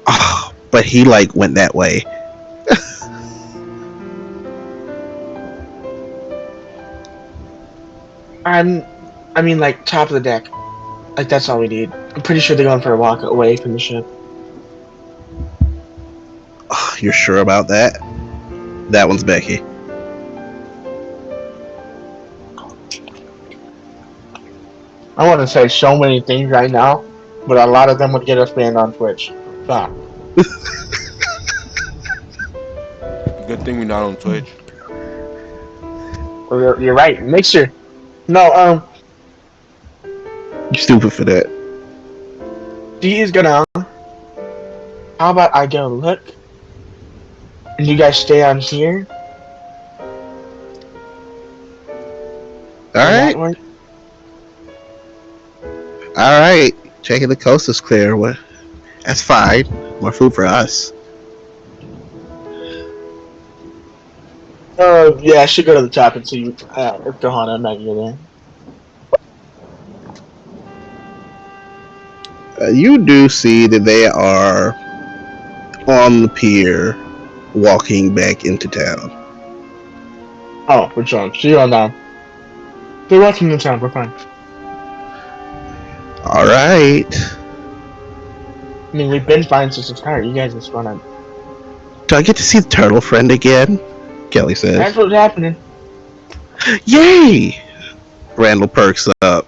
Oh, but he went that way. I mean, like top of the deck. Like that's all we need. I'm pretty sure they're going for a walk away from the ship. Oh, you're sure about that? That one's Becky. I want to say so many things right now, but a lot of them would get us banned on Twitch. So. Good thing we're not on Twitch. Well, you're right. Mixer. No, You're stupid for that. she is gonna. How about I go look, and you guys stay on here? Alright. Alright. Checking the coast is clear. What? That's fine. More food for us. Yeah, I should go to the top and see if Johanna and Maggie are there. You do see that they are on the pier walking back into town. Oh, we're chilling. See you on down. They're watching the town. We're fine. All right. I mean, we've been fine since the start. You guys just wanna. Do I get to see the turtle friend again? Kelly says. That's what's happening. Yay! Randall perks up.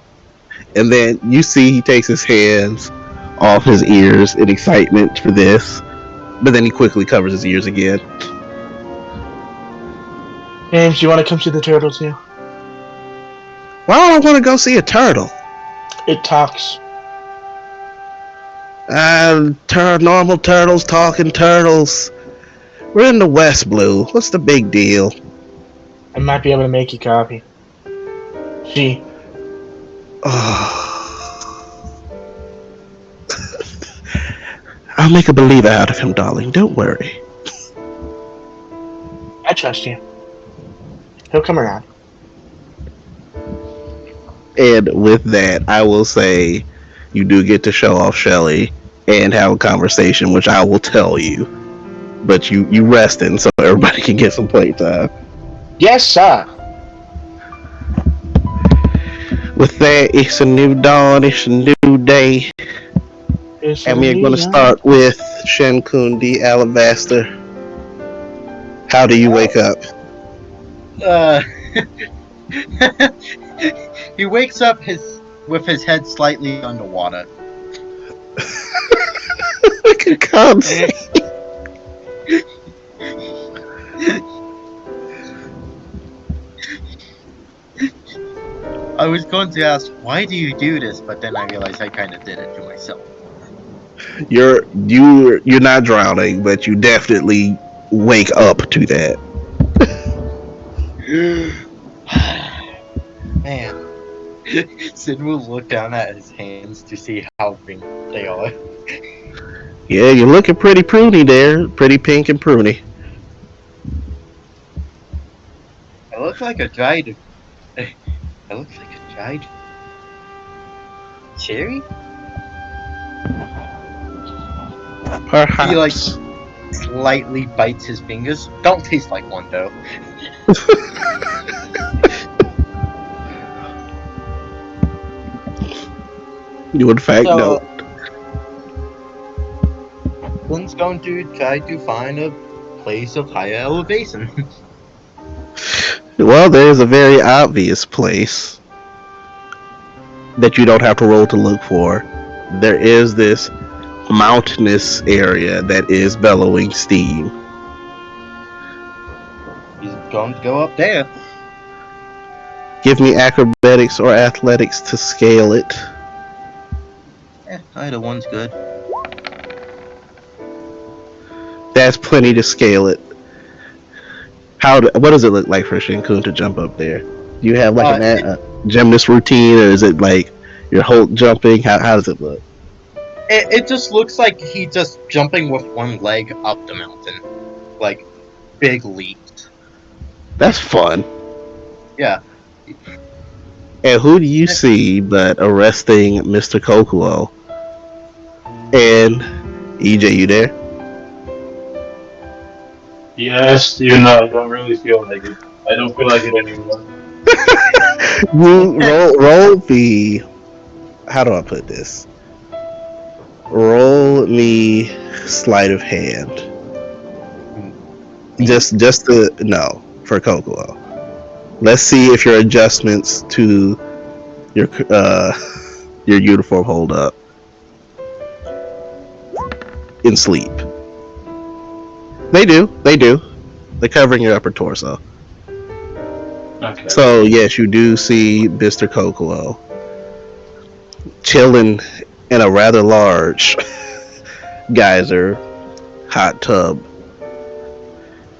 And then you see he takes his hands off his ears in excitement for this. But then he quickly covers his ears again. James, you want to come see the turtles here? Why would I want to go see a turtle? It talks. Normal turtles talking turtles. We're in the West Blue. What's the big deal? I might be able to make you coffee. See. I'll make a believer out of him, darling. Don't worry. I trust you. He'll come around. And with that, I will say you do get to show off Shelly and have a conversation, which I will tell you. But you resting so everybody can get some playtime. Yes, sir. With that, it's a new dawn, it's a new day. And we're going to start with Shenkundi Alabaster. How do you wake up? He wakes up with his head slightly underwater. I can come see. I was going to ask, why do you do this? But then I realized I kind of did it to myself. You're not drowning, but you definitely wake up to that. Man. Sid will look down at his hands to see how pink they are. Yeah, you're looking pretty pruny there. Pretty pink and pruny. I look like a dried... I look like a dried... cherry? Perhaps. He, like, slightly bites his fingers. Don't taste like one, though. You in fact know. One's going to try to find a place of higher elevation. Well, there's a very obvious place that you don't have to roll to look for. There is this mountainous area that is bellowing steam. He's going to go up there. Give me acrobatics or athletics to scale it. Either one's good. That's plenty to scale it. What does it look like for Shinkun to jump up there? Do you have like a gymnast routine, or is it like your whole jumping? How does it look? It just looks like he's just jumping with one leg up the mountain. Like, big leaps. That's fun. Yeah. And who do you see but arresting Mr. Kokuo? And EJ, you there? Yes, even though I don't really feel like it. I don't feel like it anymore. You roll the. How do I put this? Roll me sleight of hand. Just to no for Kokuo. Let's see if your adjustments to your uniform hold up in sleep. They do. They're covering your upper torso. Okay. So yes, you do see Mr. Kokuo chilling in a rather large geyser hot tub.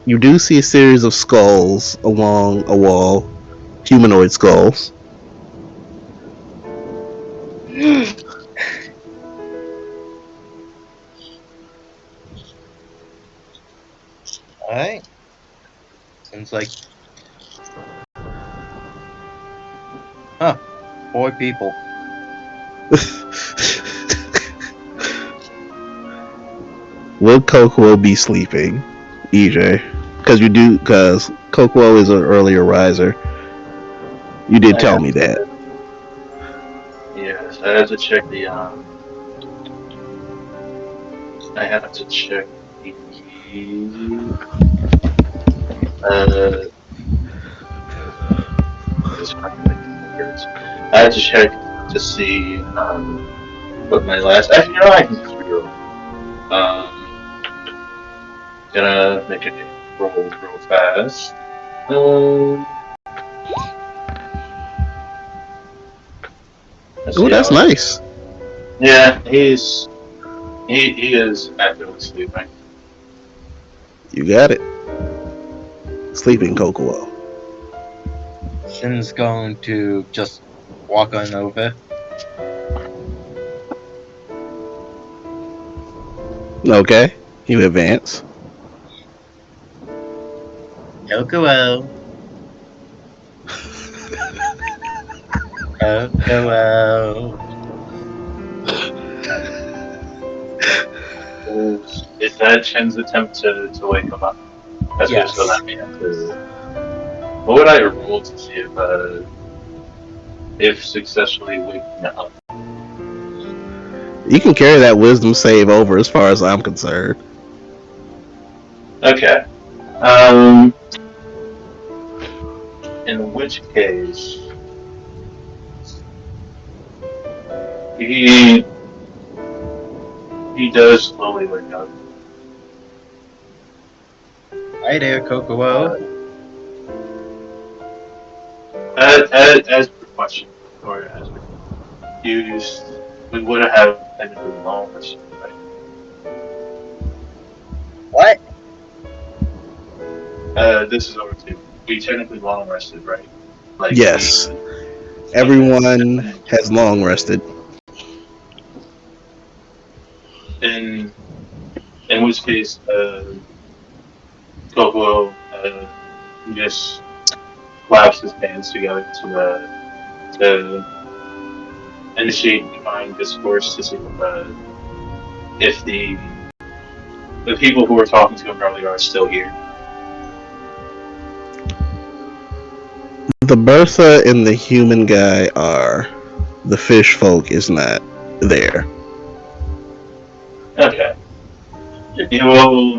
You do see a series of skulls along a wall, humanoid skulls. Alright. Seems like... Huh. 4 people. Will Kokuo be sleeping? EJ. because Kokuo is an earlier riser. You did tell me that. Yes, I have to check the I have to check the it's fine, like, I have to check to see what my last. Actually, you know, I can just reroll. Gonna make it roll real fast. Let's Oh, see that's how- nice. Yeah, he is actively sleeping. You got it. Sleeping Kokuo. Shin's going to just walk on over. Okay. You advance. Kokuo. Kokuo. Is that Chen's attempt to wake him up? That's Yes. just let me have to. What would I roll to see if successfully waking up? You can carry that wisdom save over as far as I'm concerned. Okay. In which case, he does slowly wake up. Hi there, Kokuo. As per question, or as we would have technically long rest, right? What? This is over too. We technically long rested, right? Like Yes. Everyone has long rested. In which case, Kokuo just claps his hands together to initiate divine discourse to see if the people who were talking to him earlier are still here. The Bertha and the human guy are. The fish folk is not there. Okay. He will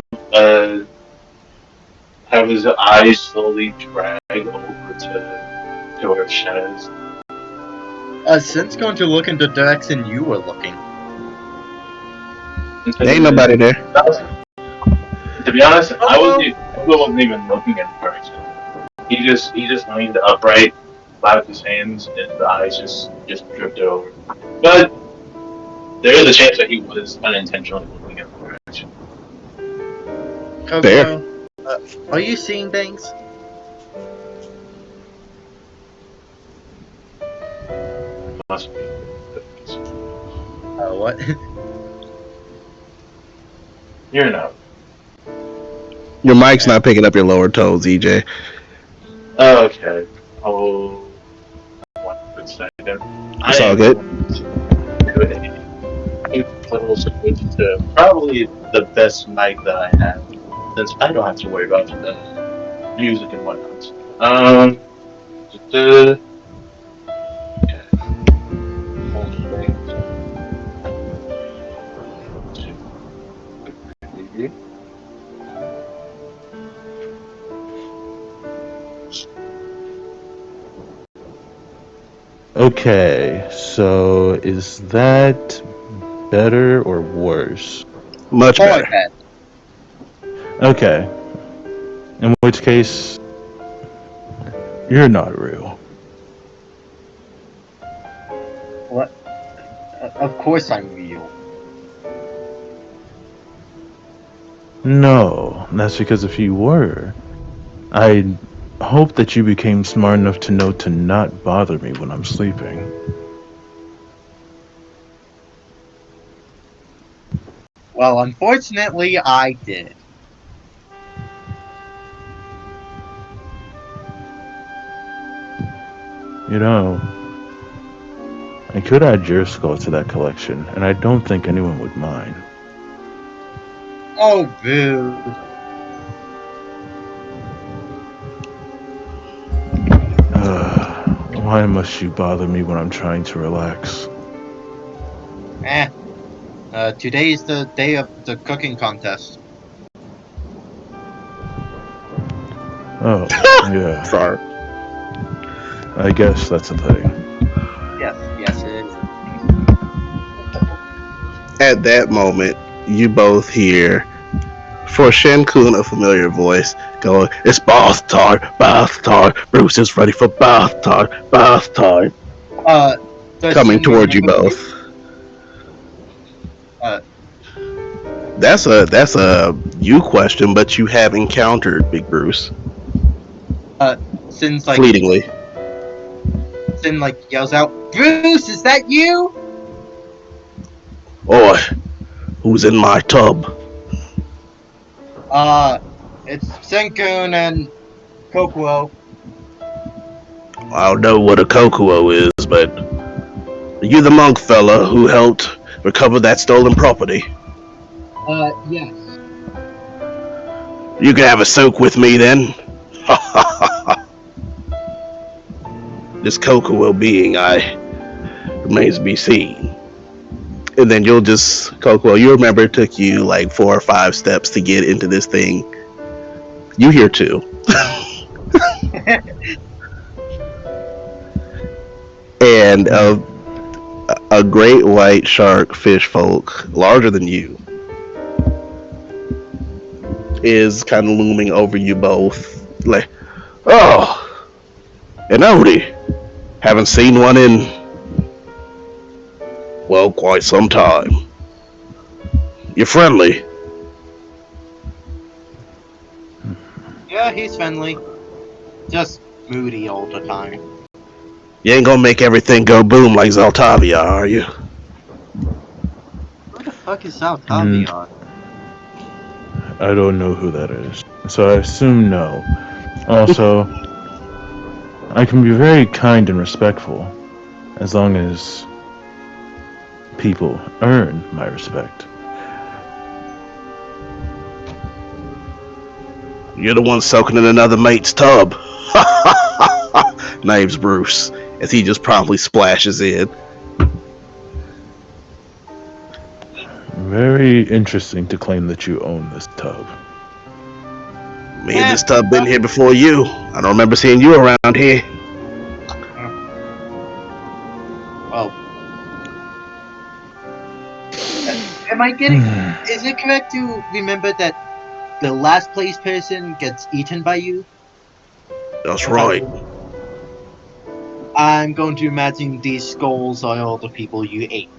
have his eyes slowly drag over to where Shen is. Shin's going to look in the direction you were looking. There ain't nobody there. To be honest, I wasn't even looking in the direction. He just leaned upright, clapped his hands, and the eyes just drifted over. But there is a chance that he was unintentionally looking in the direction. Kokuo, are you seeing things? Must be. What? You're not. Your mic's not picking up your lower tones, EJ. Okay. Oh, 1 quick second. It's all good. Little switch to probably the best mic that I have, since I don't have to worry about the music and whatnot. Okay. Okay, so is that better or worse? Much More better. like that. Okay. In which case, you're not real. What? Of course I'm real. No, that's because if you were, I hope that you became smart enough to know to not bother me when I'm sleeping. Well, unfortunately, I did. You know, I could add your skull to that collection, and I don't think anyone would mind. Oh, boo. Why must you bother me when I'm trying to relax? Today is the day of the cooking contest. Oh, yeah. Sorry. I guess that's a thing. Yes, it is. At that moment, you both hear, for Shankun, a familiar voice going, "It's bath time, bath time. Bruce is ready for bath time, bath time." Does Coming she towards you remember both. Uh, That's a you question, but you have encountered Big Bruce Since like fleetingly. Sin like yells out, "Bruce, is that you?" Oi, who's in my tub? It's Senkun and Kokuo. I don't know what a Kokuo is, but are you the monk fella who helped recover that stolen property? Yes. You can have a soak with me then. This Kokuo being remains to be seen. And then you'll just, Kokuo, you remember it took you like 4 or 5 steps to get into this thing. You here too. And a great white shark fish folk, larger than you, is kind of looming over you both. Like, oh, an Odie. Haven't seen one in, well, quite some time. You're friendly. Yeah, he's friendly. Just moody all the time. You ain't gonna make everything go boom like Zaltavia, are you? Who the fuck is Zaltavia? I don't know who that is, so I assume no. Also, I can be very kind and respectful, as long as people earn my respect. You're the one soaking in another mate's tub. Name's Bruce, as he just promptly splashes in. Very interesting to claim that you own this tub. Me and this tub been here before you. I don't remember seeing you around here. Oh. Am I getting... Is it correct to remember that the last place person gets eaten by you? That's right. I'm going to imagine these skulls are all the people you ate.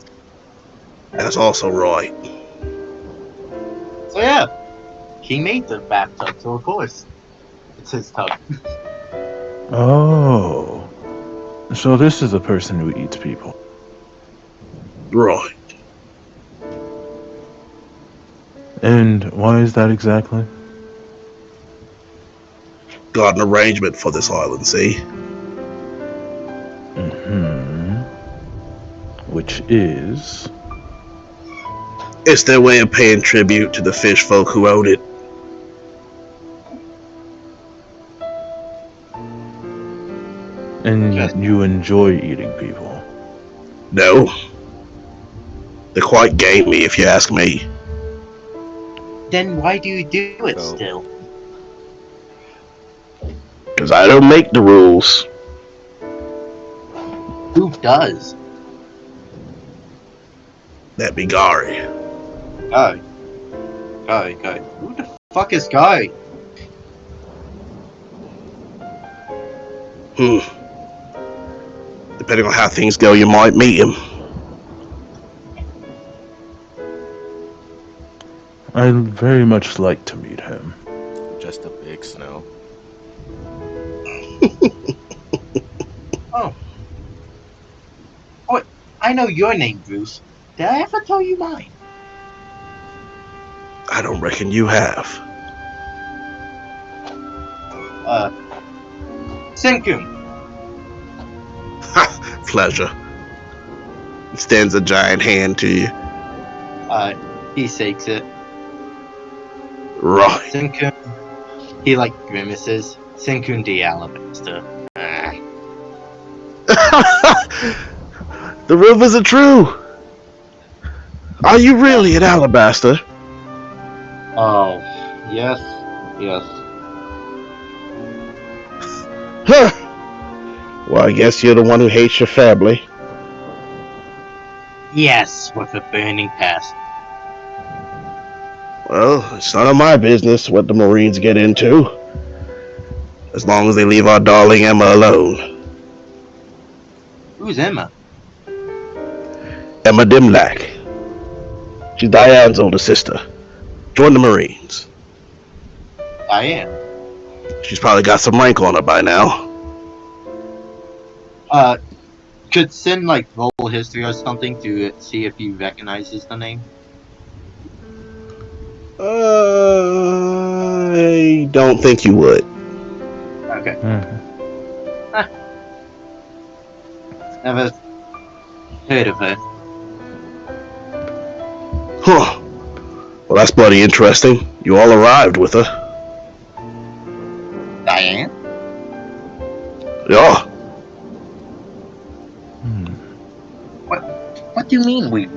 That's also right. So yeah, he made the bathtub, so of course, it's his tub. Oh, so this is a person who eats people. Right. And why is that exactly? Got an arrangement for this island, see? Which is... It's their way of paying tribute to the fish folk who owned it. And you enjoy eating people. No. They're quite gamey, if you ask me. Then why do you do it So- still? Because I don't make the rules. Who does? That be Gary. Guy. Who the fuck is Guy? Depending on how things go, you might meet him. I'd very much like to meet him. Just a big snow. Oh. Wait, I know your name, Bruce. Did I ever tell you mine? I don't reckon you have. Senkun. Pleasure. Extends a giant hand to you. He shakes it. Right. Senkun. He grimaces. Senkun the alabaster. The roof isn't true. Are you really an alabaster? Oh, yes, yes. Huh. Well, I guess you're the one who hates your family. Yes, with a burning past. Well, it's none of my business what the Marines get into. As long as they leave our darling Emma alone. Who's Emma? Emma Dimlack. She's Diane's older sister. Joined the Marines. Diane. She's probably got some rank on her by now. Could Sin roll history or something to see if he recognizes the name? I don't think you would. Okay. Hmm. Never heard of her. Huh. Well, that's bloody interesting. You all arrived with her. Diane? Yeah. Hmm. What do you mean we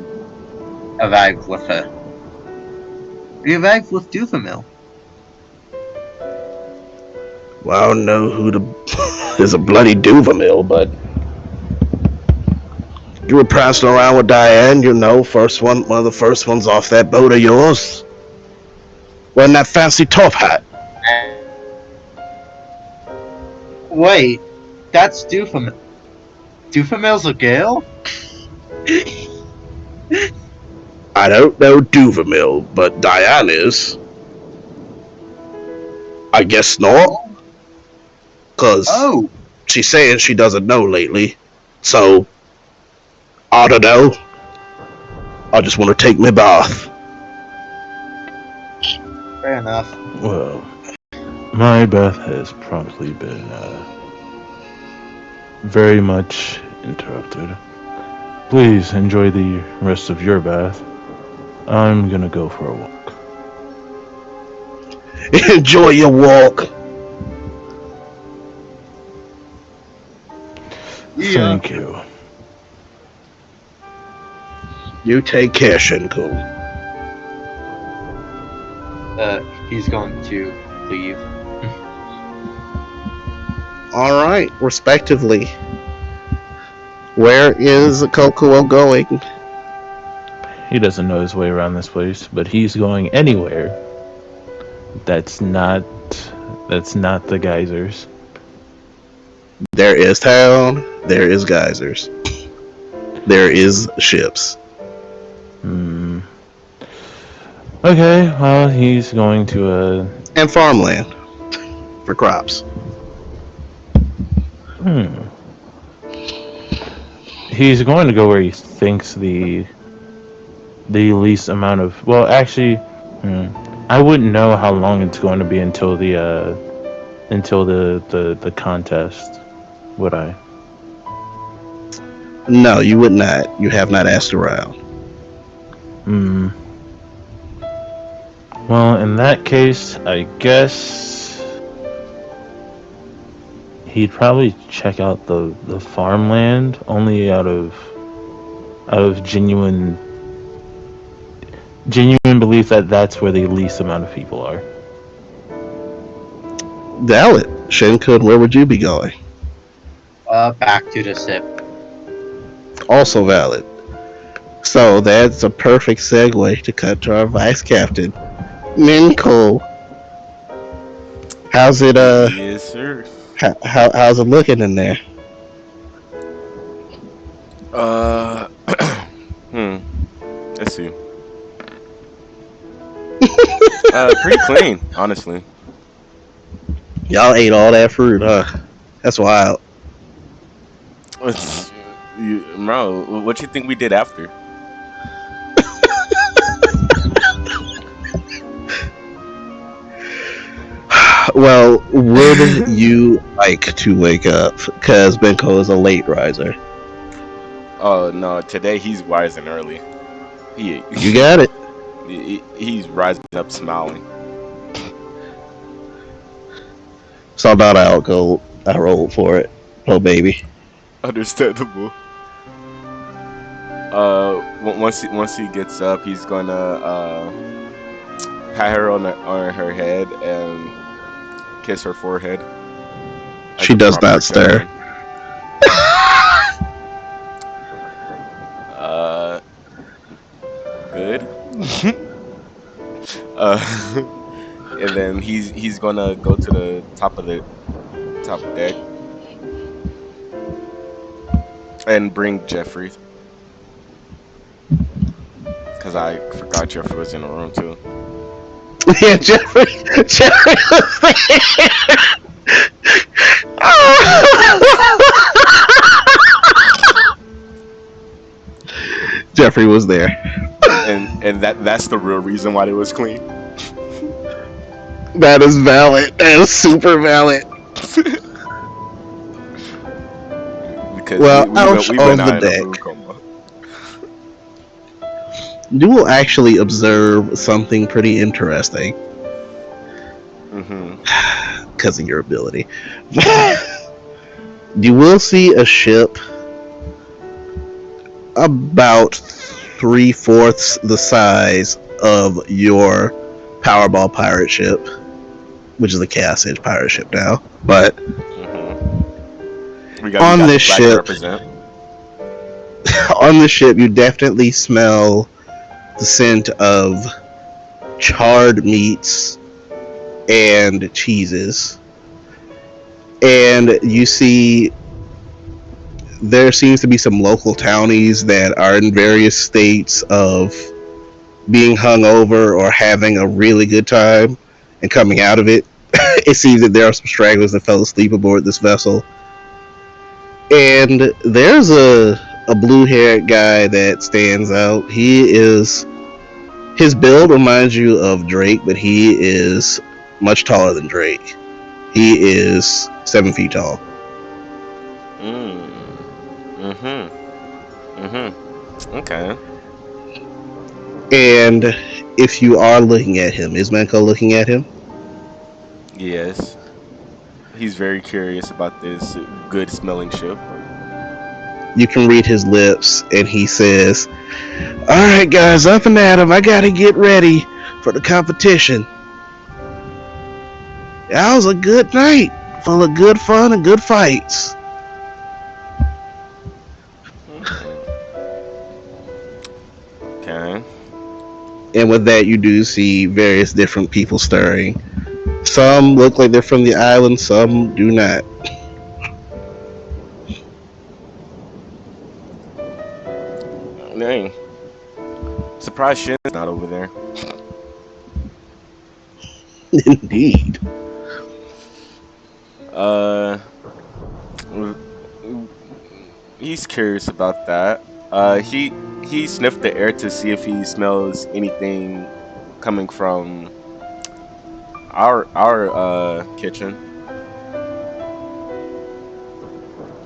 arrived with her? We arrived with Duvamil. Well, I don't know who is a bloody Duvamil, but you were prancing around with Diane, one of the first ones off that boat of yours. Wearing that fancy top hat. Wait, that's Duvamil. Duvamil's a girl? I don't know Duvamil, but Diane is. I guess not. Because she's saying she doesn't know lately. So, I don't know. I just want to take my bath. Fair enough. Well, my bath has promptly been very much interrupted. Please enjoy the rest of your bath. I'm gonna go for a walk. Enjoy your walk. Thank you. You take care, Shinkun. He's going to leave. Alright, respectively. Where is Kokuo going? He doesn't know his way around this place, but he's going anywhere. That's not the geysers. There is town, there is geysers. There is ships. Hmm. Okay, well, he's going to And farmland. For crops. He's going to go where he thinks the least amount of. Well, actually, I wouldn't know how long it's going to be until the contest, would I? No, you would not. You have not asked around. Well, in that case, I guess he'd probably check out the farmland only out of genuine belief that that's where the least amount of people are. Valid. Shinkun, where would you be going? Back to the ship. Also valid. So that's a perfect segue to cut to our vice captain, Minko. How's it Yes, sir. how's it looking in there? Let's see. Pretty clean, honestly. Y'all ate all that fruit, huh? That's wild. Bro, what you think we did after? Well, would you like to wake up? Because Benko is a late riser. Oh no, today he's rising early. You got it. He's rising up smiling. So I thought I rolled for it. Oh baby. Understandable. Once he gets up, he's gonna pat her on her head and kiss her forehead. As She a does proper not stir. gentleman. Good. And then he's gonna go to the top deck and bring Jeffrey, because I forgot Jeffrey was in the room too. Yeah, Jeffrey was there. Jeffrey was there. And that's the real reason why it was clean. That is valid. That is super valid. Because Well, we out went of out the in a deck. food coma. You will actually observe something pretty interesting because of your ability. You will see a ship about 3/4 the size of your Powerball pirate ship, which is a Chaos Edge pirate ship now. But we got on the this flag to ship, represent. on the ship, you definitely smell the scent of charred meats and cheeses, and you see there seems to be some local townies that are in various states of being hungover or having a really good time and coming out of it. It seems that there are some stragglers that fell asleep aboard this vessel, and there's a blue-haired guy that stands out. His build reminds you of Drake, but he is much taller than Drake. He is 7 feet tall. Okay. And if you are looking at him, is Manko looking at him? Yes. He's very curious about this good smelling ship. You can read his lips, and he says, "Alright guys, up and at 'em. I gotta get ready for the competition. That was a good night, full of good fun and good fights." Okay. And with that, you do see various different people stirring. Some look like they're from the island, some do not. Dang. Surprised Shin's not over there. Indeed. He's curious about that. He sniffed the air to see if he smells anything coming from our kitchen.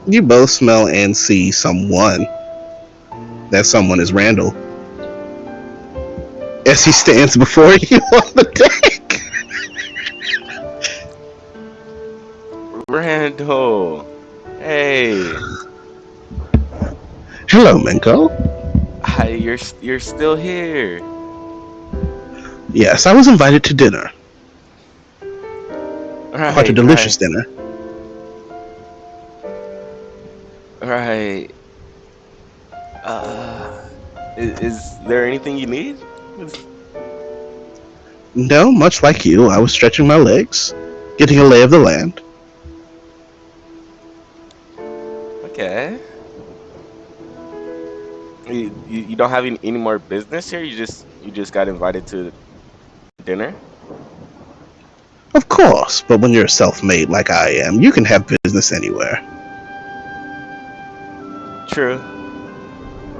You both smell and see someone. That someone is Randall, as he stands before you on the deck. Randall, hey. Hello, Manko. Hi, you're still here. Yes, I was invited to dinner. Quite a delicious dinner. Right. Is there anything you need? No, much like you, I was stretching my legs, getting a lay of the land. Okay. You don't have any more business here? You just got invited to dinner? Of course, but when you're self-made like I am, you can have business anywhere. True.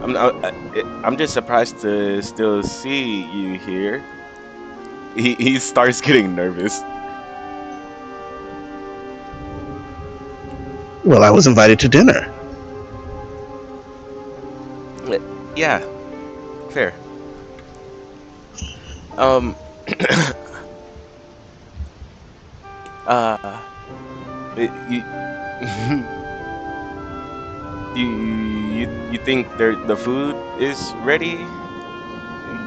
I'm just surprised to still see you here. He starts getting nervous. Well, I was invited to dinner. Yeah, fair. uh, You think the food is ready?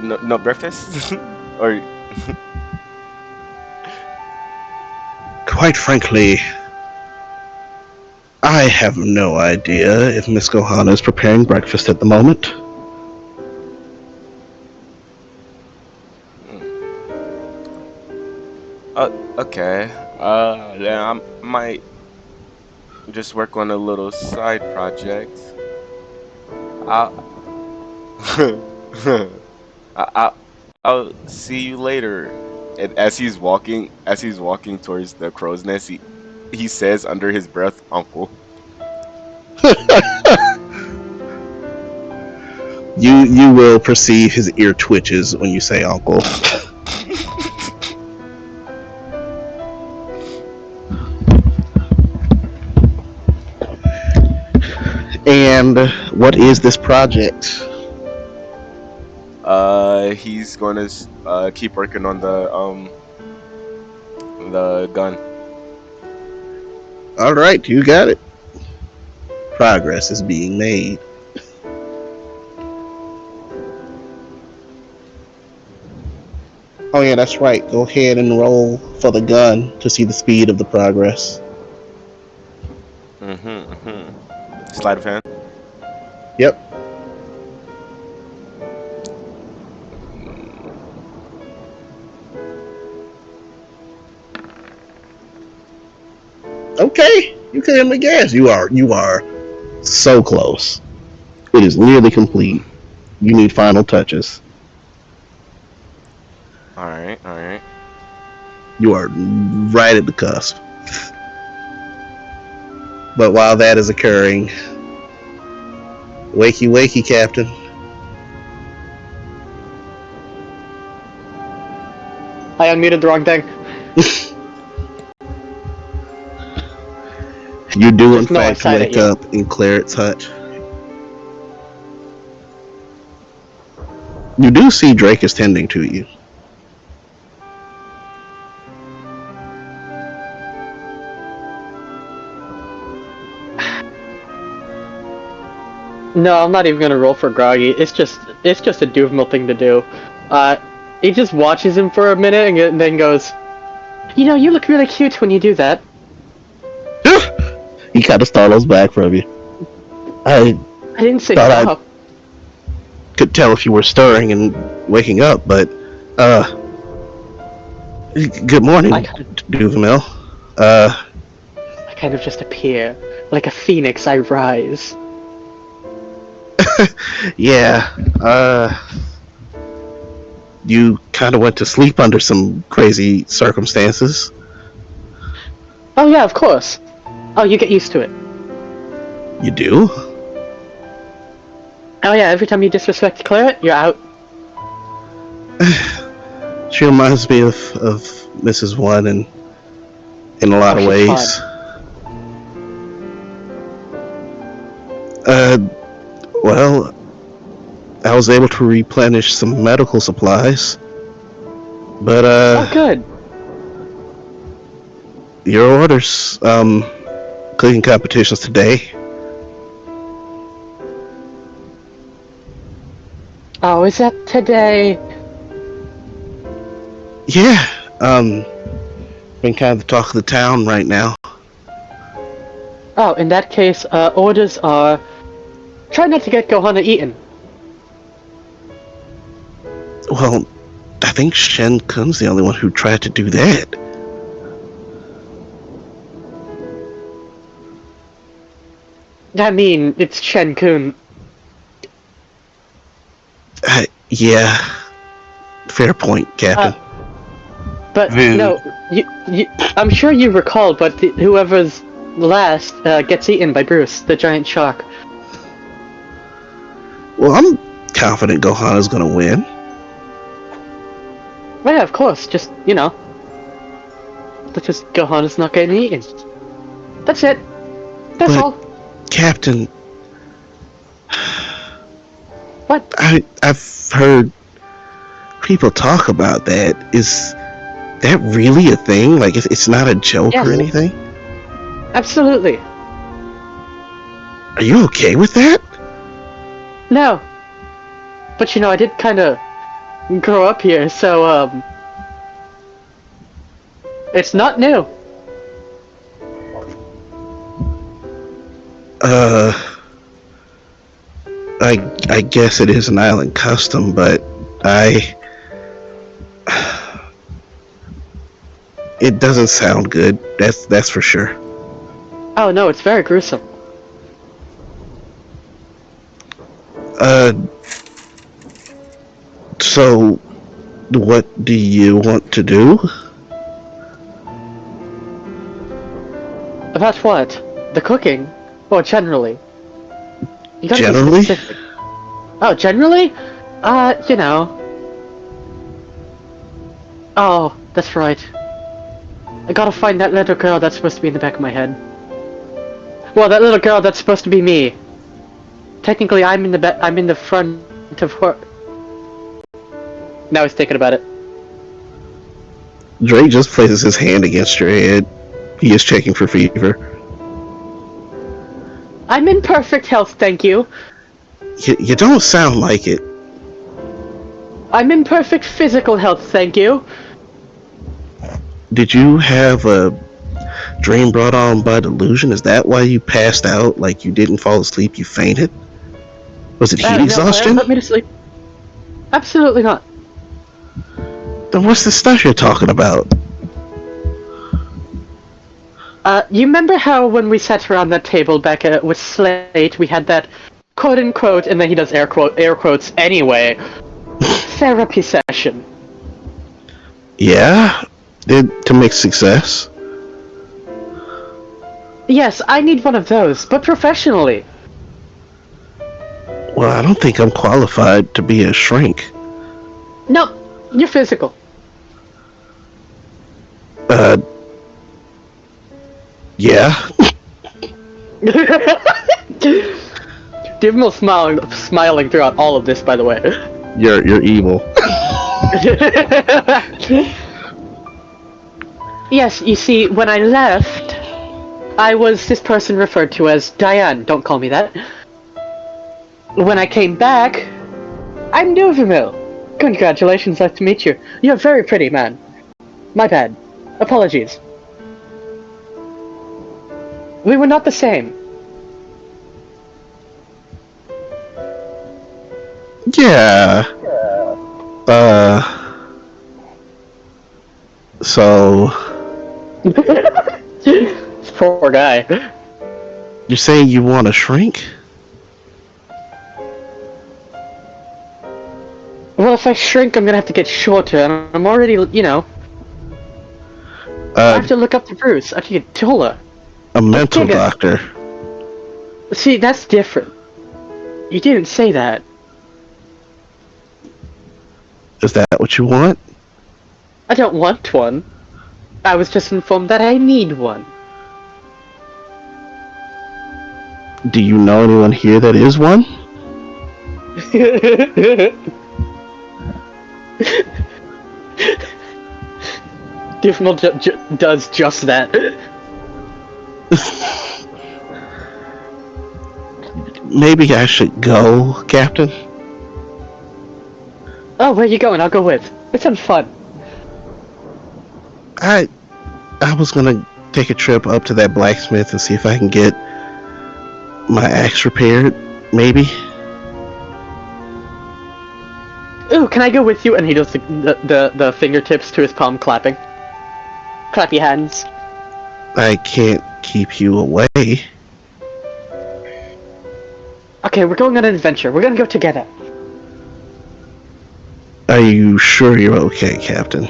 No breakfast, or Quite frankly, I have no idea if Miss Gohana is preparing breakfast at the moment. okay. Then I might just work on a little side project. I'll I, I'll see you later. And as he's walking towards the crow's nest, he says under his breath, "Uncle." You will perceive his ear twitches when you say uncle. And what is this project? He's gonna keep working on the gun. All right, you got it. Progress is being made. Oh yeah, that's right. Go ahead and roll for the gun to see the speed of the progress. Sleight of hand. Yep. Okay, you couldn't guess. You are so close. It is nearly complete. You need final touches. All right. You are right at the cusp. But while that is occurring, wakey wakey, Captain. I unmuted the wrong thing. You do in There's no fact outside at wake you. up in Claret's hut. You do see Drake is tending to you. No, I'm not even gonna roll for Groggy. It's just a Duvemal thing to do. He just watches him for a minute and then goes, "You know, you look really cute when you do that." He kind of startles back from you. I I didn't say Thought I'd- stop. could tell if you were stirring and waking up, but good morning, I kind Duvermel. I kind of just appear like a phoenix. I rise. Yeah, you kind of went to sleep under some crazy circumstances. Oh yeah, of course. Oh, you get used to it. You do? Oh yeah, every time you disrespect Claret, you're out. She reminds me of Mrs. One in a lot of she's ways. Well, I was able to replenish some medical supplies, but Oh good. your orders, cooking competitions today. Oh, is that today? Yeah, been kind of the talk of the town right now. Oh, in that case, orders are try not to get Gohana eaten. Well, I think Shen Kun's the only one who tried to do that. I mean, it's Shen Kun. Yeah, fair point, Captain. But Rude. no, you, I'm sure you recall, but whoever's last gets eaten by Bruce, the giant shark. Well, I'm confident Gohana's gonna win. Well, yeah, of course. Just that's just Gohana's not getting eaten. That's it. That's But- all. Captain, What? I've heard people talk about that. Is that really a thing? Like, it's not a joke Yes. or anything? Absolutely. Are you okay with that? No. But I did kind of grow up here, so, it's not new. I guess it is an island custom, but it doesn't sound good. That's for sure. Oh no, it's very gruesome. So what do you want to do? About what? The cooking? Or generally? You gotta be Generally? specific. Oh, generally? Oh, that's right. I gotta find that little girl that's supposed to be in the back of my head. Well, that little girl that's supposed to be me. Technically, I'm in the front of her. Now he's thinking about it. Drake just places his hand against your head. He is checking for fever. I'm in perfect health, thank you. You don't sound like it. I'm in perfect physical health, thank you. Did you have a dream brought on by delusion? Is that why you passed out? Like you didn't fall asleep, you fainted? Was it heat exhaustion? No, put me to sleep. Absolutely not. Then what's the stuff you're talking about? You remember how when we sat around that table back with Slate, we had that quote-unquote, and then he does air quotes anyway, therapy session? Yeah? To make success? Yes, I need one of those, but professionally. Well, I don't think I'm qualified to be a shrink. No, you're physical. Yeah. Divmal smiling throughout all of this, by the way. You're evil. Yes, you see, when I left, I was this person referred to as Diane. Don't call me that. When I came back, I'm Duvamil. Congratulations, nice to meet you. You're very pretty, man. My bad. Apologies. We were not the same. Yeah. So Poor guy. you're saying you want to shrink? Well, if I shrink, I'm gonna have to get shorter, and I'm already, I have to look up to Bruce. I have to get taller. A mental bigger. doctor. See, that's different. You didn't say that. Is that what you want? I don't want one. I was just informed that I need one. Do you know anyone here that is one? Diffmal does just that. Maybe I should go, Captain? Oh, where you going? I'll go with. It sounds fun. I was gonna take a trip up to that blacksmith and see if I can get my axe repaired, maybe. Ooh, can I go with you? And he does the fingertips to his palm clapping. Clappy hands. I can't keep you away. Okay, we're going on an adventure. We're gonna go together. Are you sure you're okay, Captain?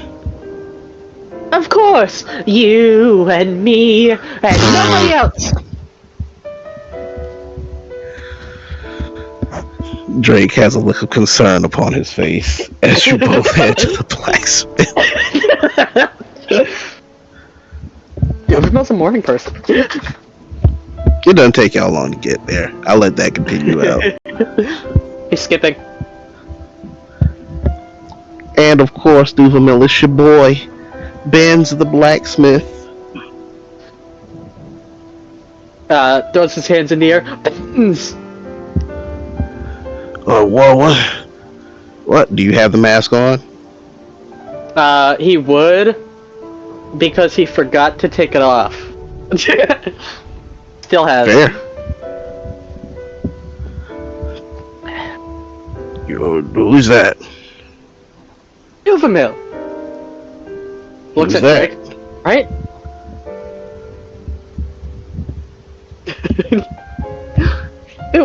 Of course! You and me and nobody else! Drake has a look of concern upon his face as you both head to the blacksmith. Duvamil's a morning person. It doesn't take y'all long to get there. I'll let that continue out. He's skipping. And of course, Duvamil is your boy, Benz the blacksmith. throws his hands in the air. Buttons! Oh, whoa, what? What? Do you have the mask on? He would, because he forgot to take it off. Still has. Fair. Who's that? Silvermill. Looks Who's at that? Drake. Right?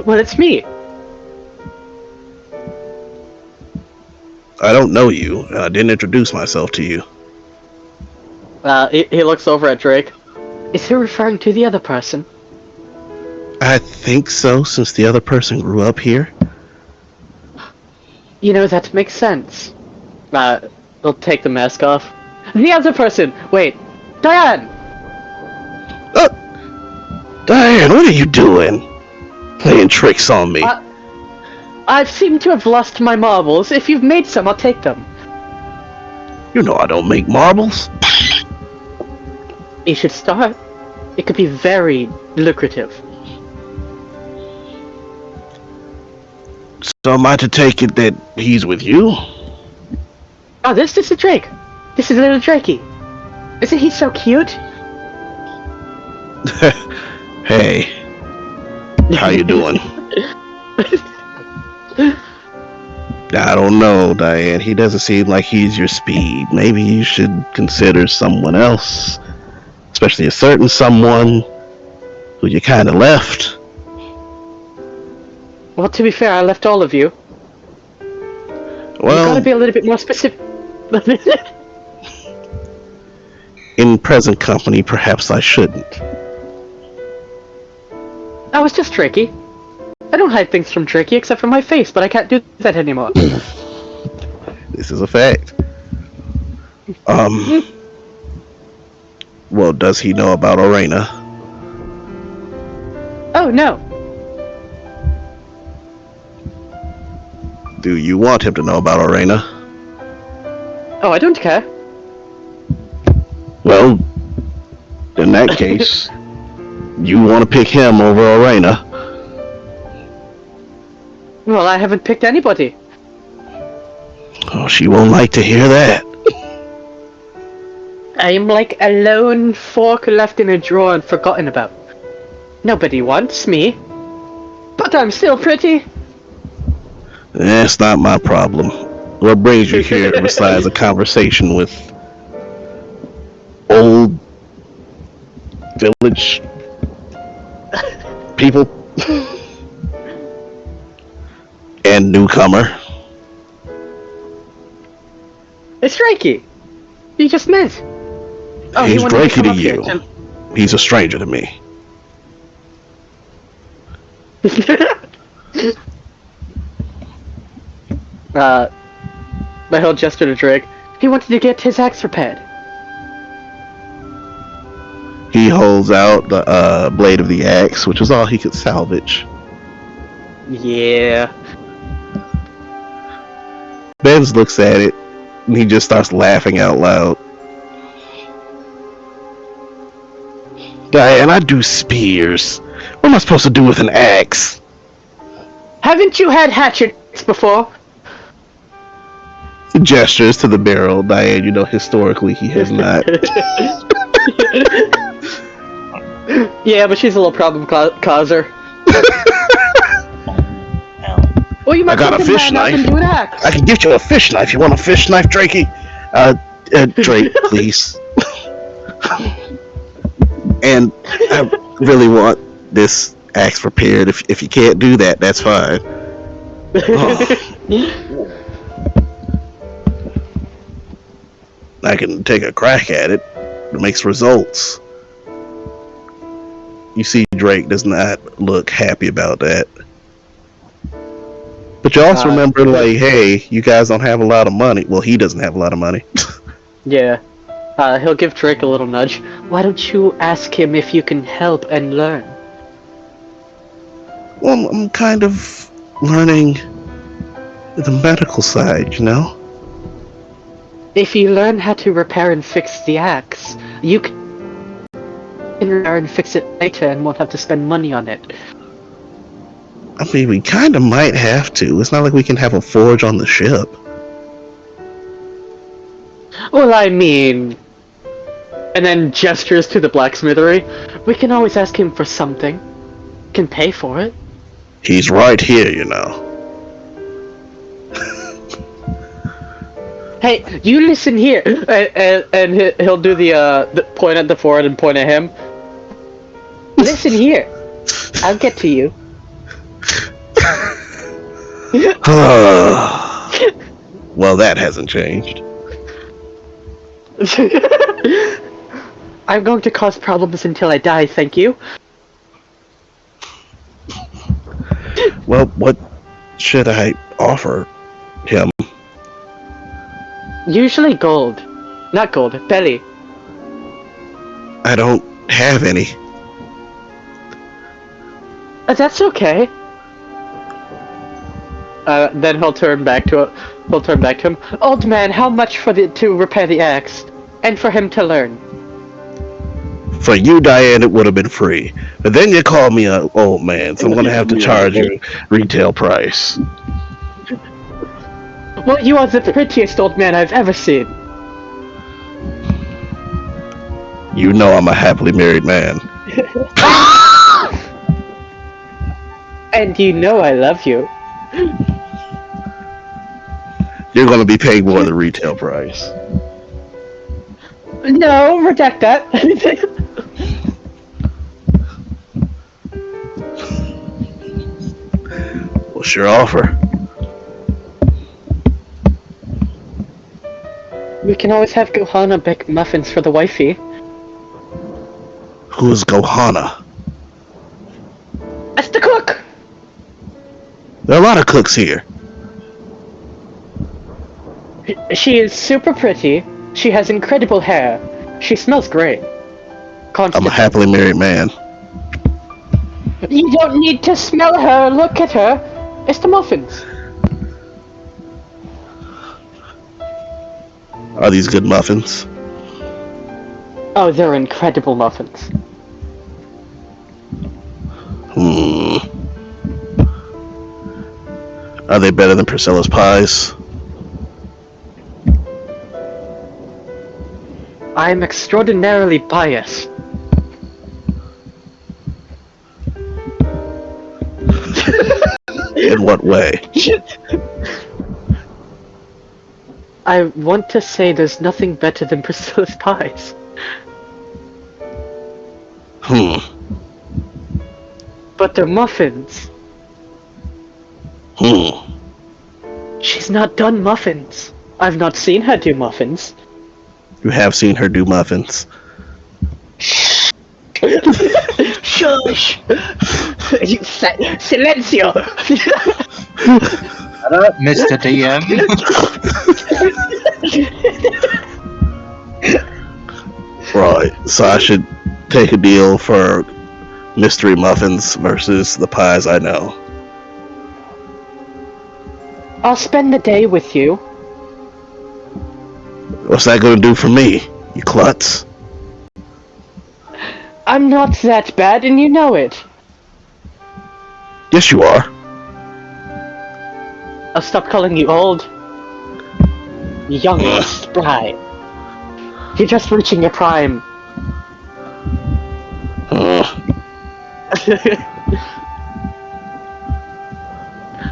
Well, it's me. I don't know you, and I didn't introduce myself to you. He looks over at Drake. Is he referring to the other person? I think so, since the other person grew up here. You know, that makes sense. He'll take the mask off. The other person! Wait! Diane! Diane, what are you doing? Playing tricks on me. I seem to have lost my marbles. If you've made some, I'll take them. You know I don't make marbles. You should start. It could be very lucrative. So am I to take it that he's with you? Oh, this is Drake. This is little Drakey. Isn't he so cute? Hey, how you doing? I don't know, Diane. He doesn't seem like he's your speed. Maybe you should consider someone else. Especially a certain someone who you kind of left. Well, to be fair, I left all of you. You Well, gotta be a little bit more specific. in present company, perhaps I shouldn't. I was just Drakey. I don't hide things from Drakey except for my face, but I can't do that anymore. This is a fact. Well, does he know about Orena? Oh, no. Do you want him to know about Orena? Oh, I don't care. Well, in that case, you want to pick him over Orena. Well, I haven't picked anybody. Oh, she won't like to hear that. I'm like a lone fork left in a drawer and forgotten about. Nobody wants me. But I'm still pretty. That's not my problem. What brings you here besides a conversation with old village people and newcomer? It's Drakey. You just met. Oh, he He's wanted Drakey come to up here you. He's a stranger to me. But he'll gesture to Drake. He wanted to get his axe repaired. He holds out the blade of the axe, which was all he could salvage. Yeah. Benz looks at it, and he just starts laughing out loud. Diane, I do spears. What am I supposed to do with an axe? Haven't you had hatchets before? He gestures to the barrel. Diane, you know, historically he has not. Yeah, but she's a little problem causer. Well, you might I got take a the fish man up knife. and do an axe. I can get you a fish knife. You want a fish knife, Drakey? Drake, please. And I really want this axe repaired. If you can't do that, that's fine. Oh. I can take a crack at it. It makes results. You see, Drake does not look happy about that. But you also remember, like, hey, you guys don't have a lot of money. Well, he doesn't have a lot of money. Yeah. He'll give Drake a little nudge. Why don't you ask him if you can help and learn? Well, I'm kind of learning the medical side, you know? If you learn how to repair and fix the axe, you can can repair and fix it later and won't have to spend money on it. I mean, we kind of might have to. It's not like we can have a forge on the ship. Well, I mean... And then gestures to the blacksmithery. We can always ask him for something. Can pay for it. He's right here, you know. Hey, you listen here! And he'll do the point at the forward and point at him. Listen here! I'll get to you. Well, that hasn't changed. I'm going to cause problems until I die, thank you. Well, what should I offer him? Usually gold. Not gold, belly. I don't have any. That's okay. Then he'll turn back to him. Old man, how much to repair the axe? And for him to learn? For you, Diane, it would have been free. But then you called me an old man, so I'm gonna have to charge you retail price. Well, you are the prettiest old man I've ever seen. You know I'm a happily married man. And you know I love you. You're gonna be paying more than retail price. No, reject that. What's your offer? We can always have Gohana bake muffins for the wifey. Who's Gohana? That's the cook! There are a lot of cooks here. She is super pretty. She has incredible hair. She smells great. I'm a happily married man. You don't need to smell her. Look at her. It's the muffins. Are these good muffins? Oh, they're incredible muffins. Are they better than Priscilla's pies? I am extraordinarily biased. In what way? I want to say there's nothing better than Priscilla's pies. But they're muffins. She's not done muffins. I've not seen her do muffins. You have seen her do muffins. Shush! Silencio! Shut up, Mr. DM. Right, so I should take a deal for mystery muffins versus the pies I know. I'll spend the day with you. What's that gonna do for me, you klutz? I'm not that bad and you know it. Yes, you are. I'll stop calling you old. Young and spry. You're just reaching your prime.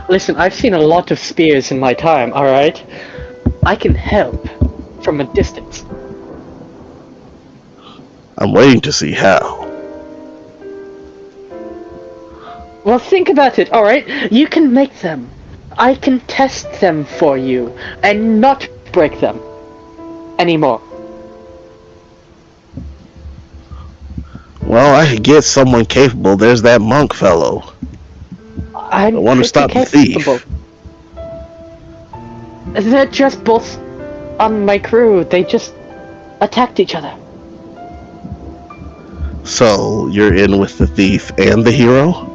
Listen, I've seen a lot of spears in my time, alright? I can help from a distance. I'm waiting to see how. Well, think about it, alright? You can make them. I can test them for you, and not break them. Anymore. Well, I could get someone capable. There's that monk fellow. I want to stop the thief. They're just both on my crew. They just attacked each other. So, you're in with the thief and the hero?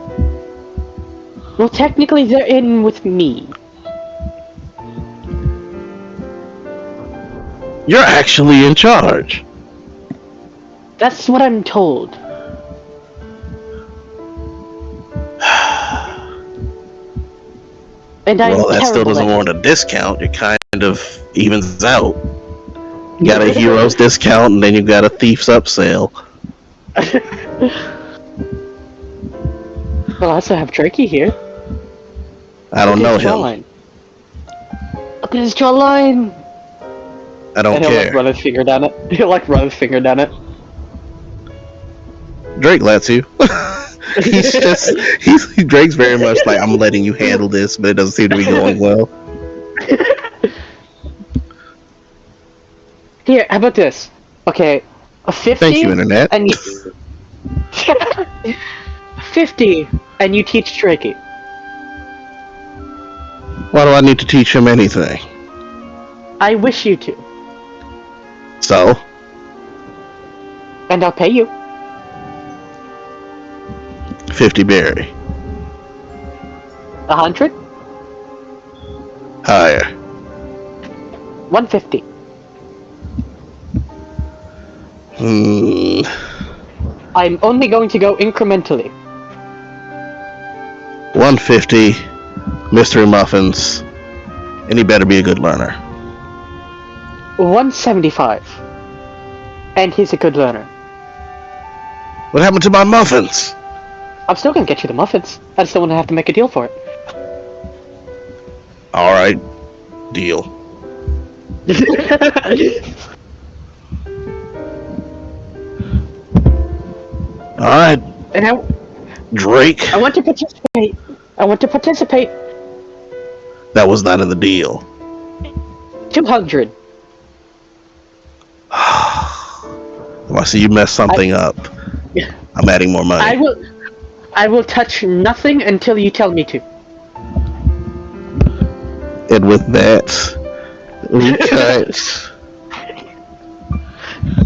Well, technically they're in with me. You're actually in charge. That's what I'm told. And I'm Well, that still terrible doesn't at warrant a discount. It kind of evens out. You got a hero's discount, and then you got a thief's upsell. Well, I also have Drakey here. I don't know him. Jawline. Look at his jawline! I don't And he'll like care. run his finger down it. He'll like run his finger down it. Drake lets you. Drake's very much like, I'm letting you handle this, but it doesn't seem to be going well. Here, how about this? Okay, a 50. Thank you, Internet. And you... 50, and you teach Drakey. Why do I need to teach him anything? I wish you to. So? And I'll pay you. 50 berry. 100? Higher. 150. I'm only going to go incrementally. 150. Mystery muffins. And he better be a good learner. 175. And he's a good learner. What happened to my muffins? I'm still gonna get you the muffins. I just don't want to have to make a deal for it. Alright. Deal. Alright. And Drake. I want to participate. I want to participate. That was not in the deal. 200. I see you messed something up. I'm adding more money. I will touch nothing until you tell me to. And with that, we cut.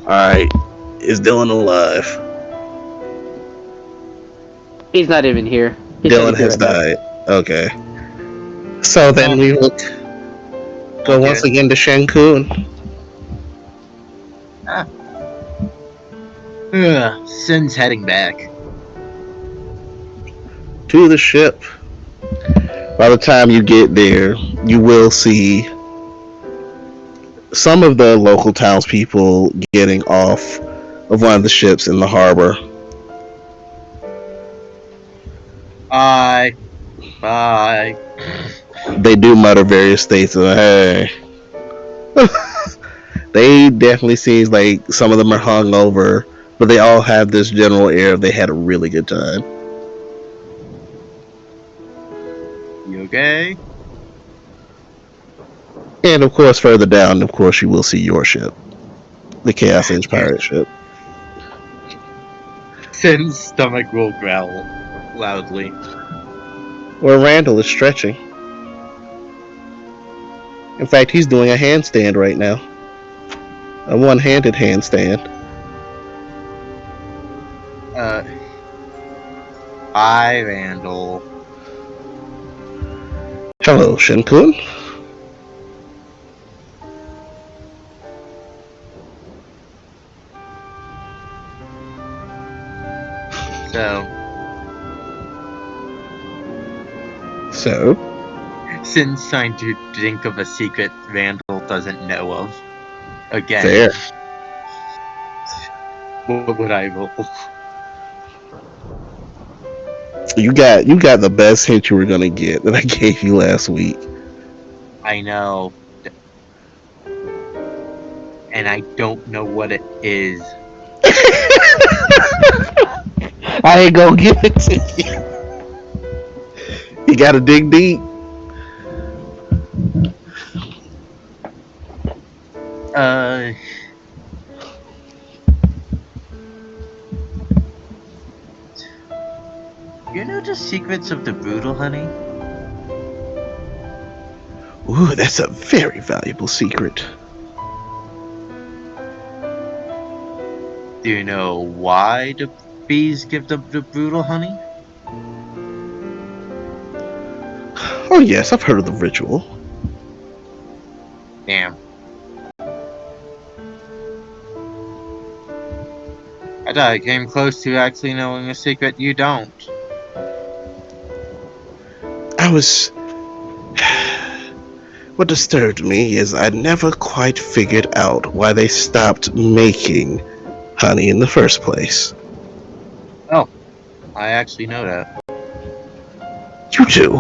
Alright. Is Dylan alive? He's not even here. Dylan has died. Okay. So then we will go once again to Shankun. Sin's heading back. To the ship. By the time you get there, you will see some of the local townspeople getting off of one of the ships in the harbor. Bye. They do mutter various states of, hey. They definitely seems like some of them are hungover, but they all have this general air of they had a really good time. You okay? And of course, further down, of course, you will see your ship, the Chaos Edge pirate ship. Sin's stomach will growl loudly. Where Randall is stretching. In fact, he's doing a handstand right now. A one-handed handstand. Hi, Randall. Hello, Shinkun. So? Sin's trying to think of a secret Randall doesn't know of. Again. Fair. What would I roll? You got the best hint you were gonna get that I gave you last week. I know. And I don't know what it is. I ain't gonna give it to you. You gotta dig deep. You know the secrets of the Brutal Honey? Ooh, that's a very valuable secret. Do you know why the bees give the Brutal Honey? Oh yes, I've heard of the ritual. Damn. I thought I came close to actually knowing a secret you don't. I was What disturbed me is I never quite figured out why they stopped making honey in the first place. I actually know that. You do?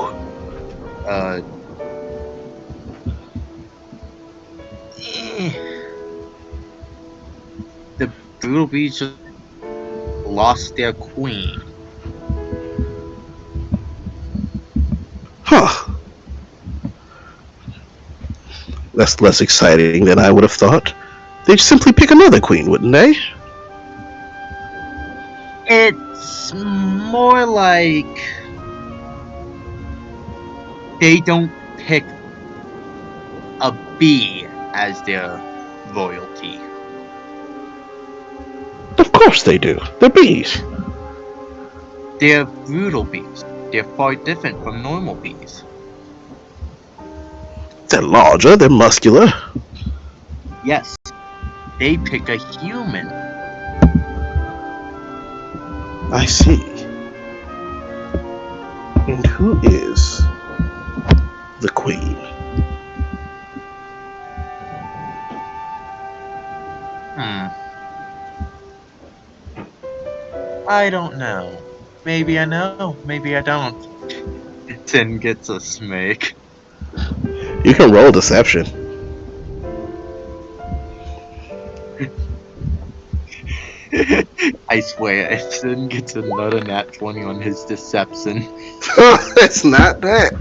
The Brutal Bees just lost their queen. Huh. That's less exciting than I would have thought. They'd simply pick another queen, wouldn't they? It's more like they don't pick a bee as their royalty. Of course they do. They're bees. They're brutal bees. They're far different from normal bees. They're larger, they're muscular. Yes, they pick a human. I see. And who is the queen? I don't know. Maybe I know, maybe I don't. Tin gets a smirk. You can roll deception. I swear, if Tin gets another nat 20 on his deception. It's not that.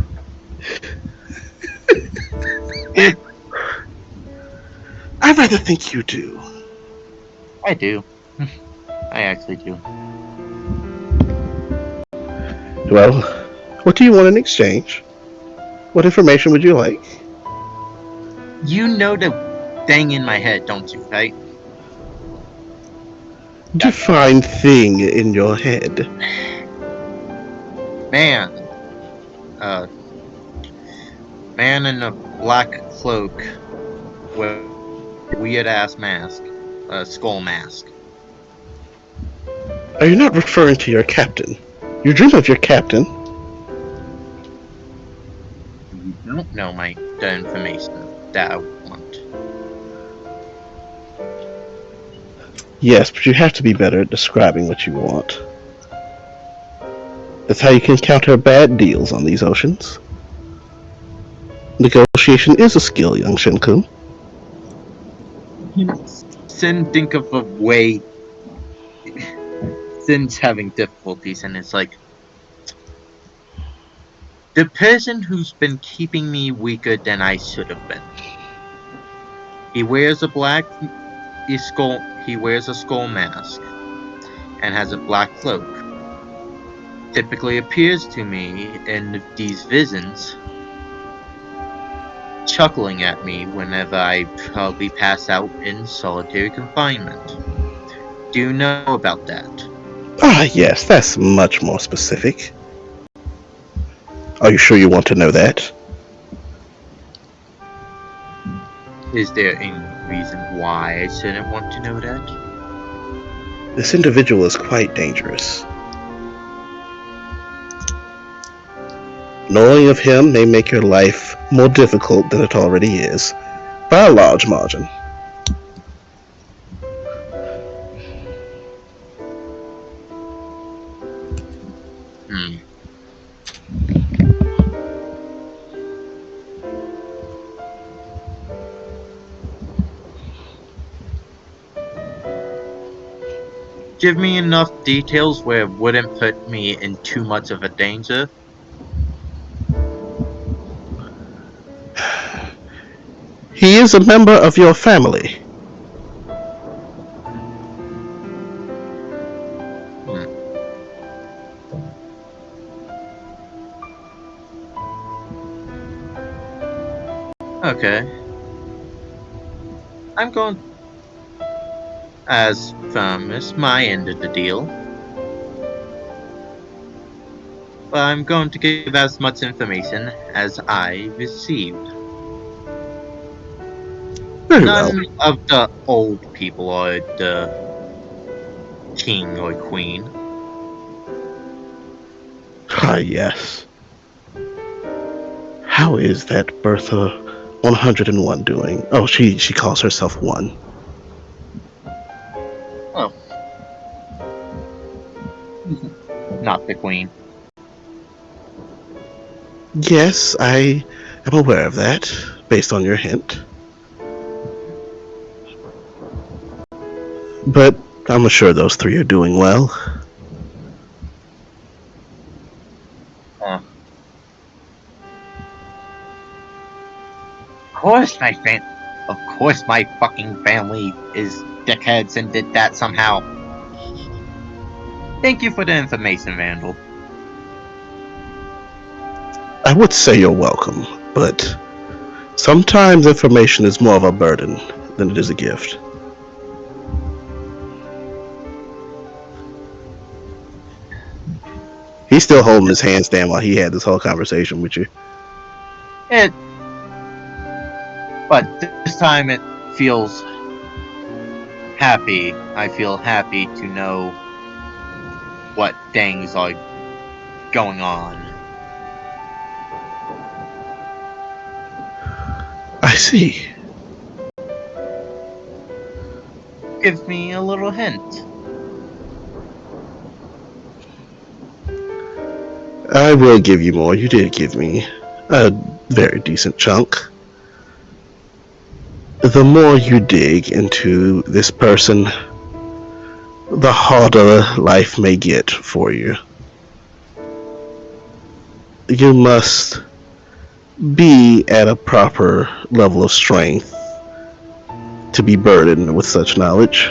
I'd rather think you do. I do. I actually do. Well, what do you want in exchange? What information would you like? You know the thing in my head, don't you, right? Define thing in your head. Man. Man in a black cloak with a weird ass mask. A skull mask. Are you not referring to your captain? You dream of your captain? You don't know the information that I want. Yes, but you have to be better at describing what you want. That's how you can counter bad deals on these oceans. Negotiation is a skill, young Shinkun. Sin think of a way. Sin's having difficulties, and it's like the person who's been keeping me weaker than I should have been. He wears a He wears a skull mask and has a black cloak. Typically appears to me in these visions, chuckling at me whenever I probably pass out in solitary confinement. Do you know about that? Ah, yes, that's much more specific. Are you sure you want to know that? Is there any reason why I shouldn't want to know that? This individual is quite dangerous. Knowing of him may make your life more difficult than it already is, by a large margin. Give me enough details where it wouldn't put me in too much of a danger. He is a member of your family. Okay. I'm going as promised my end of the deal. But I'm going to give as much information as I received. Very None well. of the old people are the king or queen. Ah, yes. How is that Bertha 101 doing? Oh, she calls herself one. Not the queen. Yes, I am aware of that, based on your hint. But I'm sure those three are doing well. Of course my fucking family is dickheads and did that somehow. Thank you for the information, Vandal. I would say you're welcome, but sometimes information is more of a burden than it is a gift. He's still holding his handstand while he had this whole conversation with you. But this time it feels happy. I feel happy to know what things are going on. I see. Give me a little hint. I will give you more. You did give me a very decent chunk. The more you dig into this person, the harder life may get for you. You must be at a proper level of strength to be burdened with such knowledge.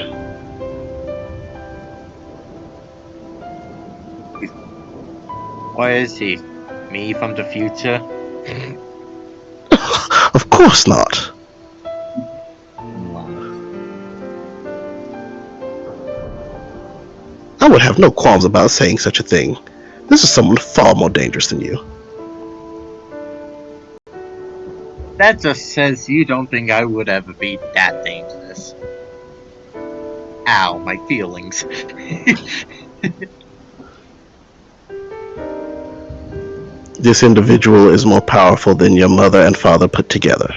What is he? Me from the future? Of course not. I would have no qualms about saying such a thing. This is someone far more dangerous than you. That just says you don't think I would ever be that dangerous. Ow, my feelings. This individual is more powerful than your mother and father put together.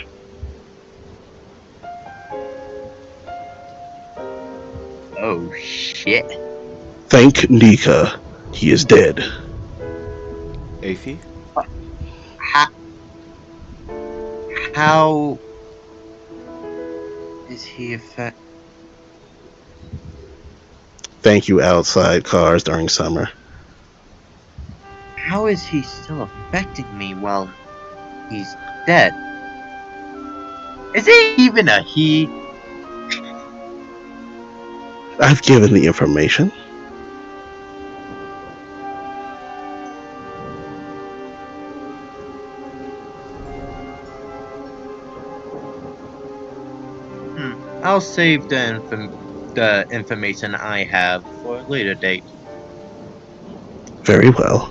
Oh shit. Thank Nika. He is dead. Afi? How is he affected? Thank you, outside cars during summer. How is he still affecting me while he's dead? Is he even a he? I've given the information. I'll save the information I have for a later date. Very well.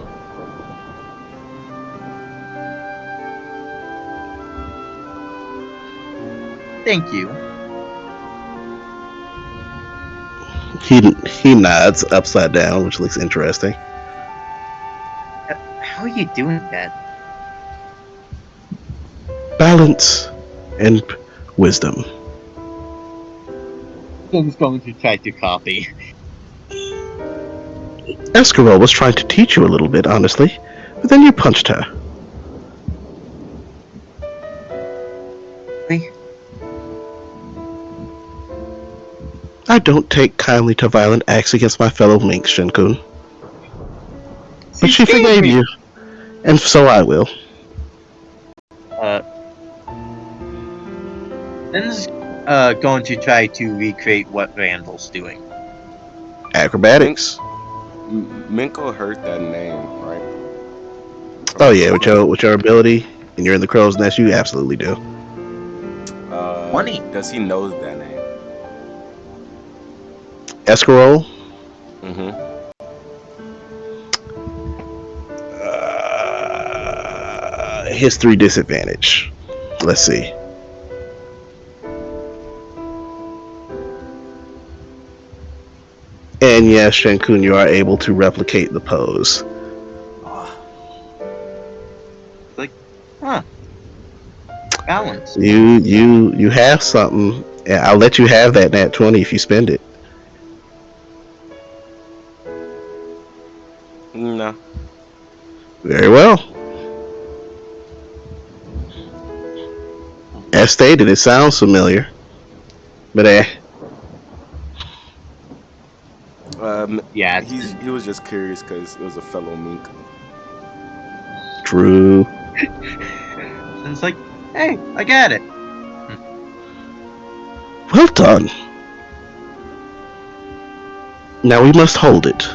Thank you. He nods upside down, which looks interesting. How are you doing that? Balance and wisdom. Tim's going to try to copy. Escarole was trying to teach you a little bit, honestly, but then you punched her. Really? I don't take kindly to violent acts against my fellow minks, Shinkun. But she forgave you, and so I will. Tim's going to try to recreate what Randall's doing. Acrobatics. Minko heard that name, right? Oh yeah, with your ability, and you're in the crow's nest, you absolutely do. 20. Does he know that name? Escarole. Mm-hmm. History disadvantage. Let's see. And yes, Shinkun, you are able to replicate the pose. Huh. balance. You have something. And I'll let you have that nat 20 if you spend it. No. Very well. As stated, it sounds familiar. But Yeah, he was just curious because it was a fellow mink. true. and it's like, hey, I get it. Well done. Now we must hold it.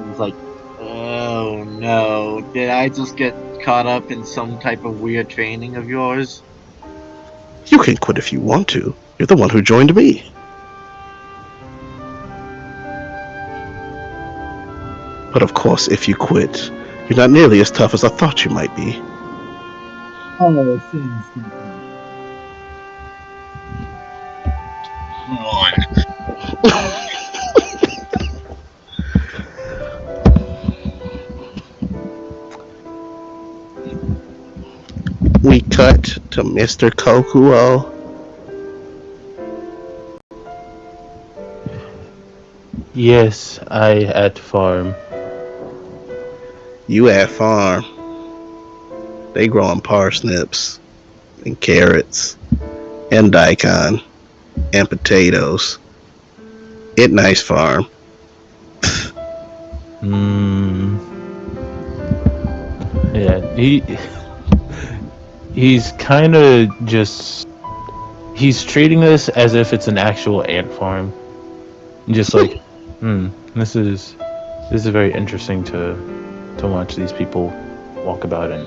It's like, oh no, did I just get caught up in some type of weird training of yours? You can quit if you want to. You're the one who joined me. But of course, if you quit, you're not nearly as tough as I thought you might be. Oh, thanks. We cut to Mr. Kokuo. Yes, I at farm. You at farm. They growing parsnips and carrots and daikon and potatoes. It nice farm. Yeah, he's kind of just he's treating this as if it's an actual ant farm. Just like, this is very interesting to watch these people walk about and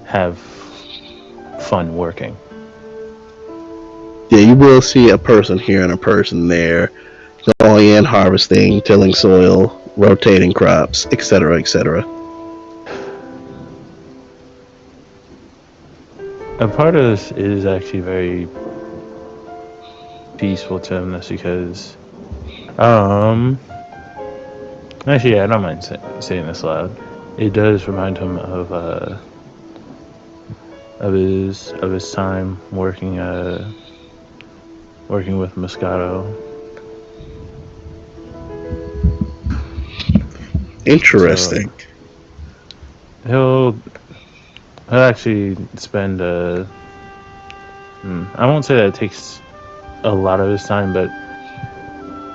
have fun working. Yeah, you will see a person here and a person there, going in, harvesting, tilling soil, rotating crops, etc., etc. A part of this is actually very peaceful to him. That's because, actually, yeah, I don't mind saying this loud. It does remind him of his time working with Moscato. Interesting. So he'll actually spend I won't say that it takes a lot of his time, but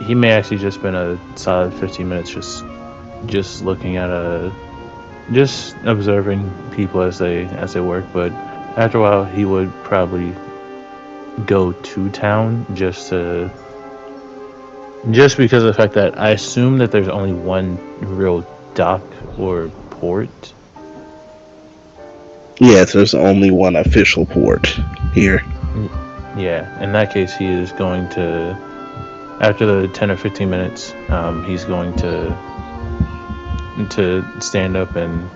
he may actually just spend a solid 15 minutes just looking at just observing people as they work. But after a while, he would probably go to town just because of the fact that I assume that there's only one real dock or port. Yes, there's only one official port here. Yeah, in that case, he is going to, after the 10 or 15 minutes, he's going to stand up, and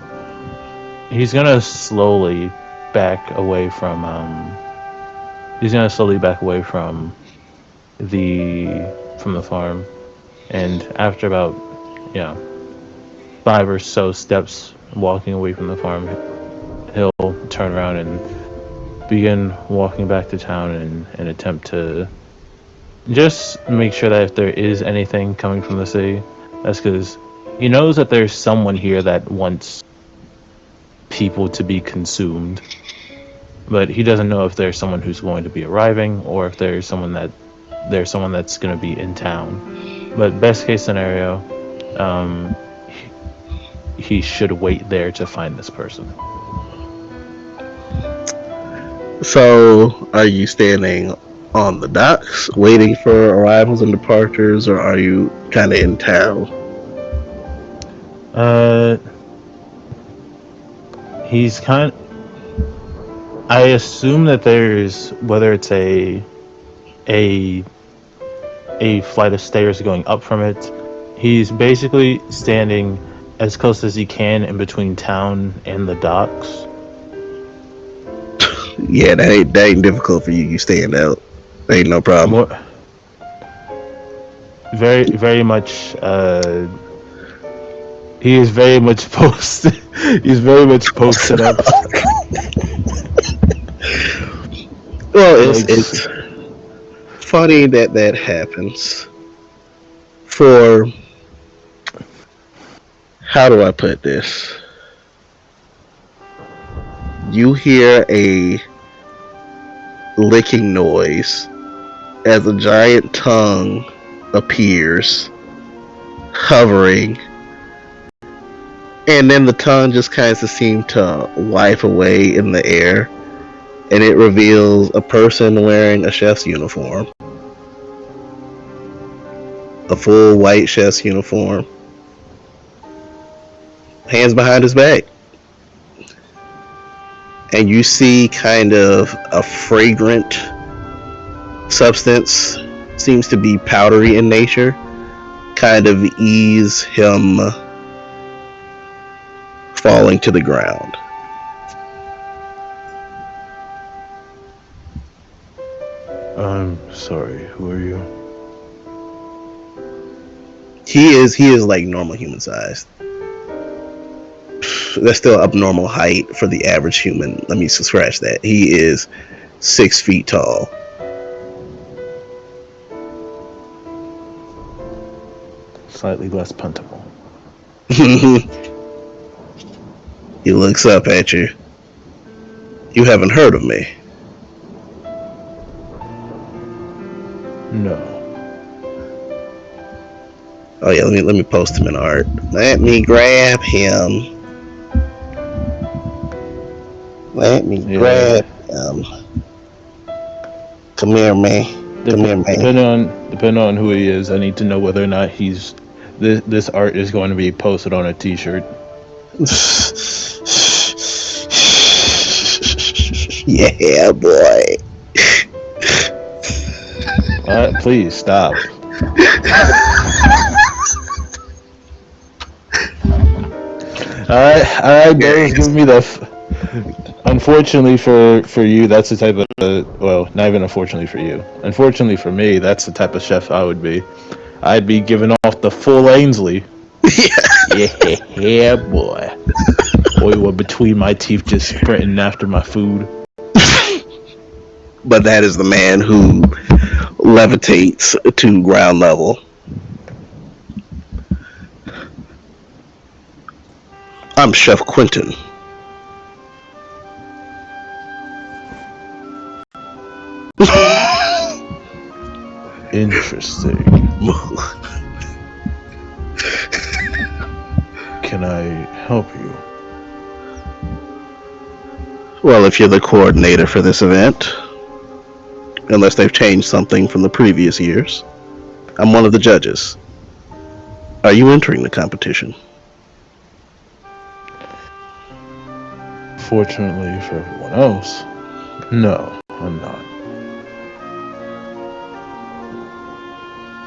he's gonna slowly back away from the farm, and after about 5 or so steps walking away from the farm, he'll turn around and begin walking back to town and attempt to just make sure that if there is anything coming from the city, that's because he knows that there's someone here that wants people to be consumed, but he doesn't know if there's someone who's going to be arriving or if there's someone that's going to be in town. But best case scenario, he should wait there to find this person. So, are you standing on the docks waiting for arrivals and departures, or are you kind of in town? He's kind. I assume that there's, whether it's a flight of stairs going up from it. He's basically standing as close as he can in between town and the docks. Yeah, that ain't difficult for you. You stand out. Ain't no problem. Very, very much He is very much posted. He's very much posted up. Well, Like, it's funny that that happens. For how do I put this? You hear a licking noise as a giant tongue appears, hovering, and then the tongue just kind of seems to wipe away in the air, and it reveals a person wearing a chef's uniform, a full white chef's uniform, hands behind his back. And you see kind of a fragrant substance, seems to be powdery in nature, kind of ease him falling to the ground. I'm sorry. Who are you? He is like normal human sized. That's still abnormal height for the average human. Let me scratch that. He is 6 feet tall. Slightly less puntable. He looks up at you. You haven't heard of me? No. Oh yeah, let me post him in art. Let me grab him. Let me grab him. Come here, man. Come here, man. Depending on who he is, I need to know whether or not he's this art is going to be posted on a T-shirt. Yeah, boy. Please stop. All right, Barry, give me the. Unfortunately for you, that's the type of well, not even unfortunately for you. Unfortunately for me, that's the type of chef I would be. I'd be giving off the full Ainsley. Yeah, boy. Boy, were between my teeth, just sprinting after my food. But that is the man who levitates to ground level. I'm Chef Quentin. Interesting. Can I help you? Well, if you're the coordinator for this event, unless they've changed something from the previous years, I'm one of the judges. Are you entering the competition? Fortunately for everyone else, no, I'm not.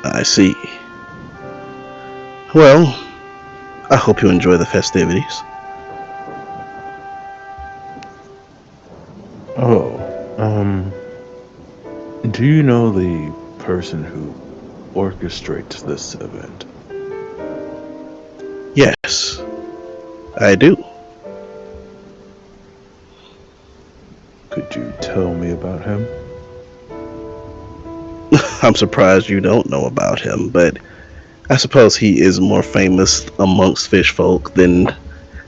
I see. Well, I hope you enjoy the festivities. Oh, do you know the person who orchestrates this event? Yes, I do. Could you tell me about him? I'm surprised you don't know about him, but I suppose he is more famous amongst fish folk than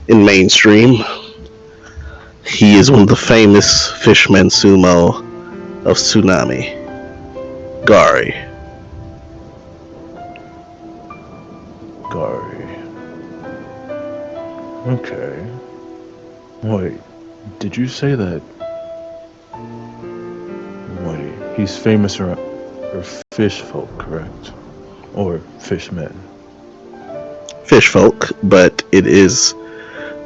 in mainstream. He is one of the famous fishermen sumo of Tsunami, Gari. Gari. Okay. Wait, did you say that? Wait, he's famous for fish folk, correct? Or fishmen? Fish folk, but it is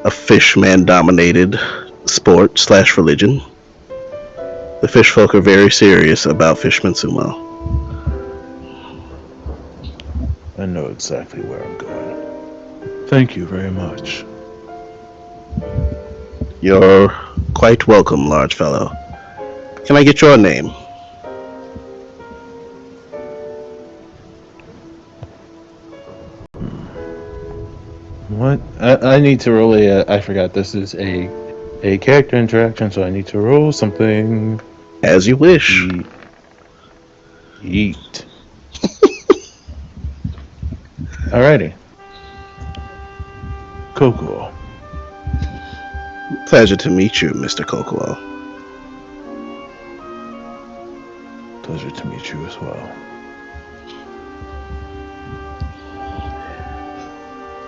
a fishman dominated sport / religion. The fish folk are very serious about fishermen sumo. I know exactly where I'm going. Thank you very much. You're quite welcome, large fellow. Can I get your name? What? I need to roll I forgot this is a character interaction, so I need to roll something. As you wish. Yeet. Alrighty. Coco. Pleasure to meet you, Mr. Kokuo. Pleasure to meet you as well.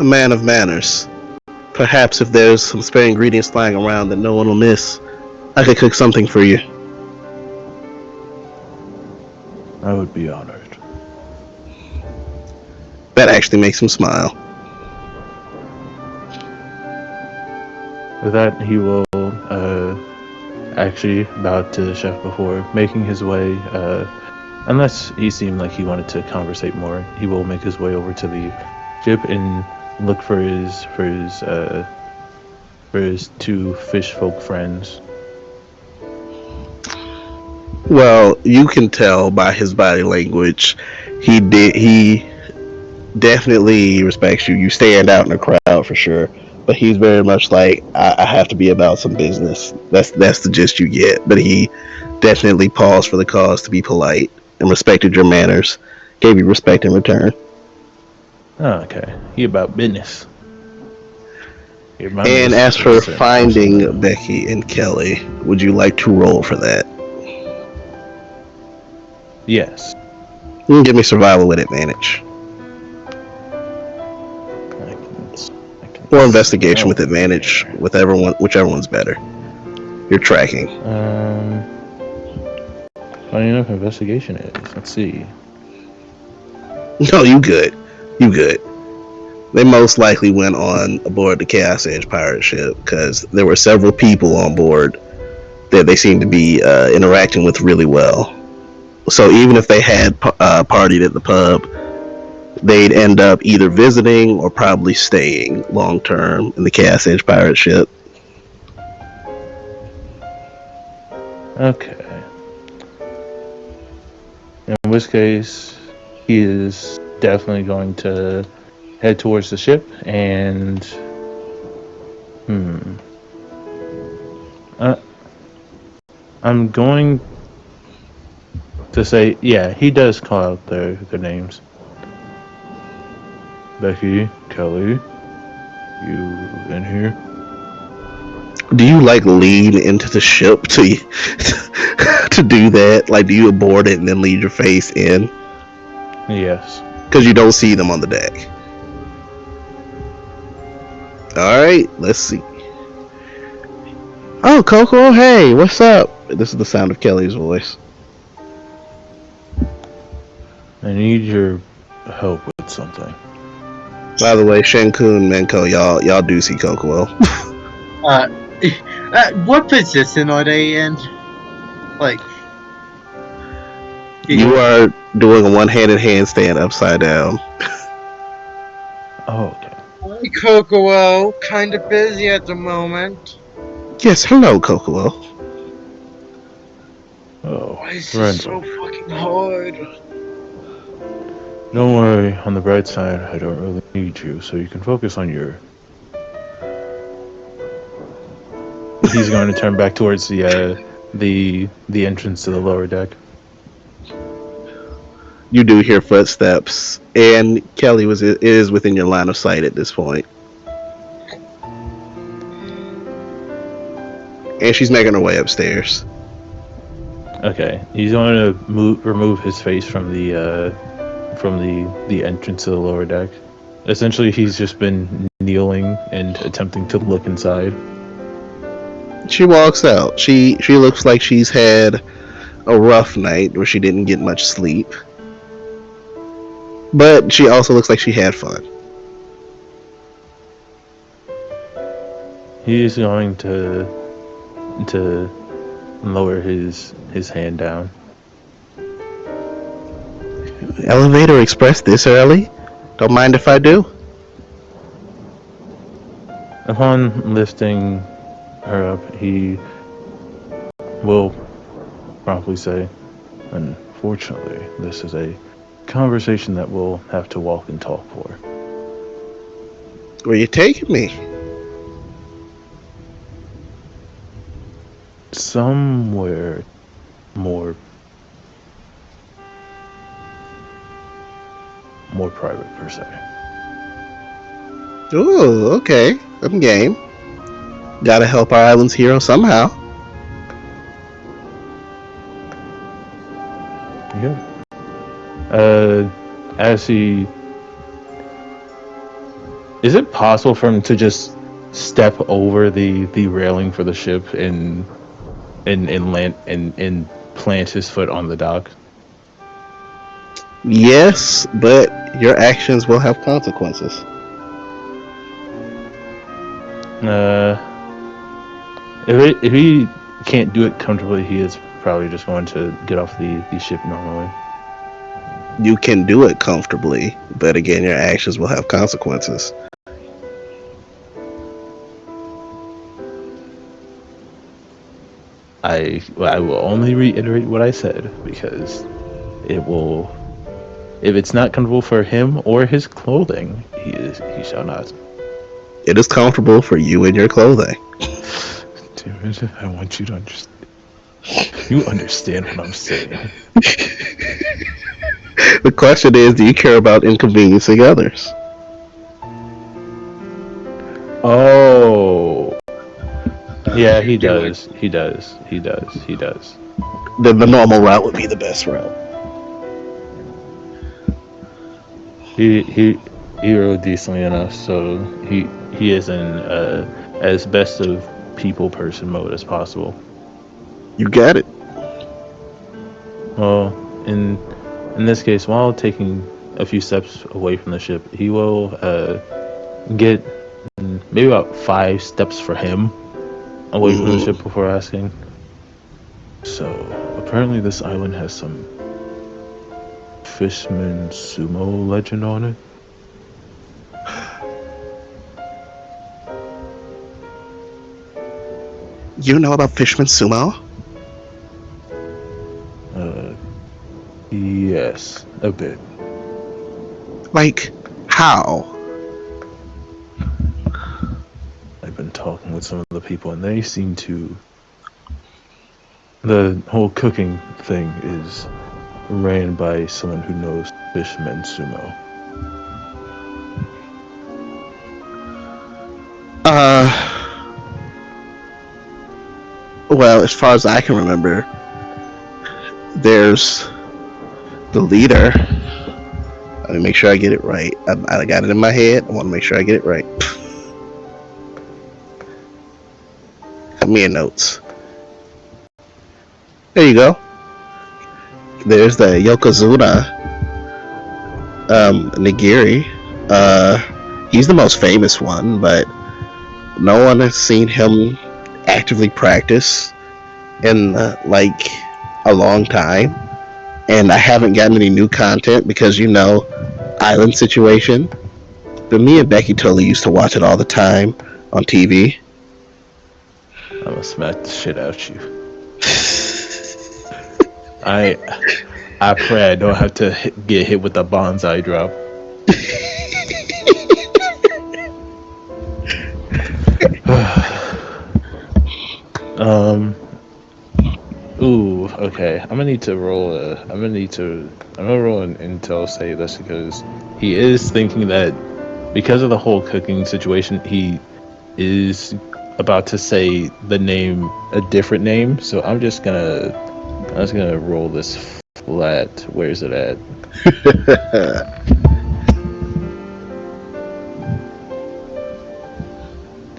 A man of manners. Perhaps if there's some spare ingredients lying around that no one will miss, I could cook something for you. I would be honored. That actually makes him smile. With that, he will actually bow to the chef before making his way. Unless he seemed like he wanted to conversate more, he will make his way over to the ship and look for his two fish folk friends. Well, you can tell by his body language, he definitely respects you. You stand out in the crowd for sure, but he's very much like, I have to be about some business. That's the gist you get. But he definitely paused for the cause to be polite and respected your manners, gave you respect in return. Oh, okay. He about business. And as for finding Becky and Kelly, would you like to roll for that? Yes. You can give me survival with advantage. Or investigation with advantage, whichever one's better. You're tracking. Funny enough, investigation is. Let's see. No, you good. You good. They most likely went on aboard the Chaos Edge pirate ship because there were several people on board that they seemed to be interacting with really well. So even if they had partied at the pub, they'd end up either visiting or probably staying long term in the Chaos Edge pirate ship. Okay. In which case, he is definitely going to head towards the ship and I'm going to say, yeah, he does call out their names. Becky, Kelly, you in here? Do you like lean into the ship to to do that? Like, do you abort it and then lead your face in? Yes. Because you don't see them on the deck. Alright, let's see. Oh, Coco, hey, what's up? This is the sound of Kelly's voice. I need your help with something. By the way, Shenkun, Menko, y'all do see Coco. What position are they in? Like, you are doing a one-handed handstand upside down. Oh, okay. Hi, Kokuo. Kind of busy at the moment. Yes, hello, Coco. Oh, Why is this so fucking hard? Don't worry, on the bright side, I don't really need you, so you can focus on your... He's going to turn back towards the entrance to the lower deck. You do hear footsteps, and Kelly is within your line of sight at this point. And she's making her way upstairs. Okay, he's going to remove his face from the entrance to the lower deck. Essentially, he's just been kneeling and attempting to look inside. She walks out. She looks like she's had a rough night where she didn't get much sleep. But she also looks like she had fun. He's going to lower his hand down. Elevator Express this early? Don't mind if I do. Upon lifting her up, he will promptly say, "Unfortunately, this is a conversation that we'll have to walk and talk for." Where you taking me? Somewhere more private per se. Ooh, okay. I'm game. Gotta help our island's hero somehow. Yeah. As he, is it possible for him to just step over the railing for the ship and land and plant his foot on the dock? Yes, but your actions will have consequences. If he can't do it comfortably, he is probably just going to get off the ship normally. You can do it comfortably, but again, your actions will have consequences. I will only reiterate what I said because it will. If it's not comfortable for him or his clothing, he shall not. It is comfortable for you and your clothing. Damn it, I want you to understand. You understand what I'm saying. The question is, do you care about inconveniencing others? Oh. Yeah, he does. He does. He does. He does. Then the normal route would be the best route. He rolled decently enough, so he is in as best of people person mode as possible. You got it. Well, in this case, while taking a few steps away from the ship, he will get maybe about 5 steps for him away from the ship before asking. So apparently, this island has some Fishman Sumo legend on it. You know about Fishman Sumo? Yes, a bit. Like, how? I've been talking with some of the people, and they seem to. The whole cooking thing is ran by someone who knows Fishman Sumo. Well, as far as I can remember, there's the leader. Let me make sure I get it right. I got it in my head. I want to make sure I get it right. Got me in notes. There you go. There's the Yokozuna Nigiri. He's the most famous one, but no one has seen him actively practice in like a long time. And I haven't gotten any new content because, you know, island situation. But me and Becky totally used to watch it all the time on TV. I'm gonna smack the shit out you. I pray I don't have to get hit with the bonsai drop. Ooh, okay. I'm gonna need to roll I'm gonna roll an intel say this because he is thinking that because of the whole cooking situation, he is about to say the name, a different name. So I'm just gonna roll this flat. Where's it at?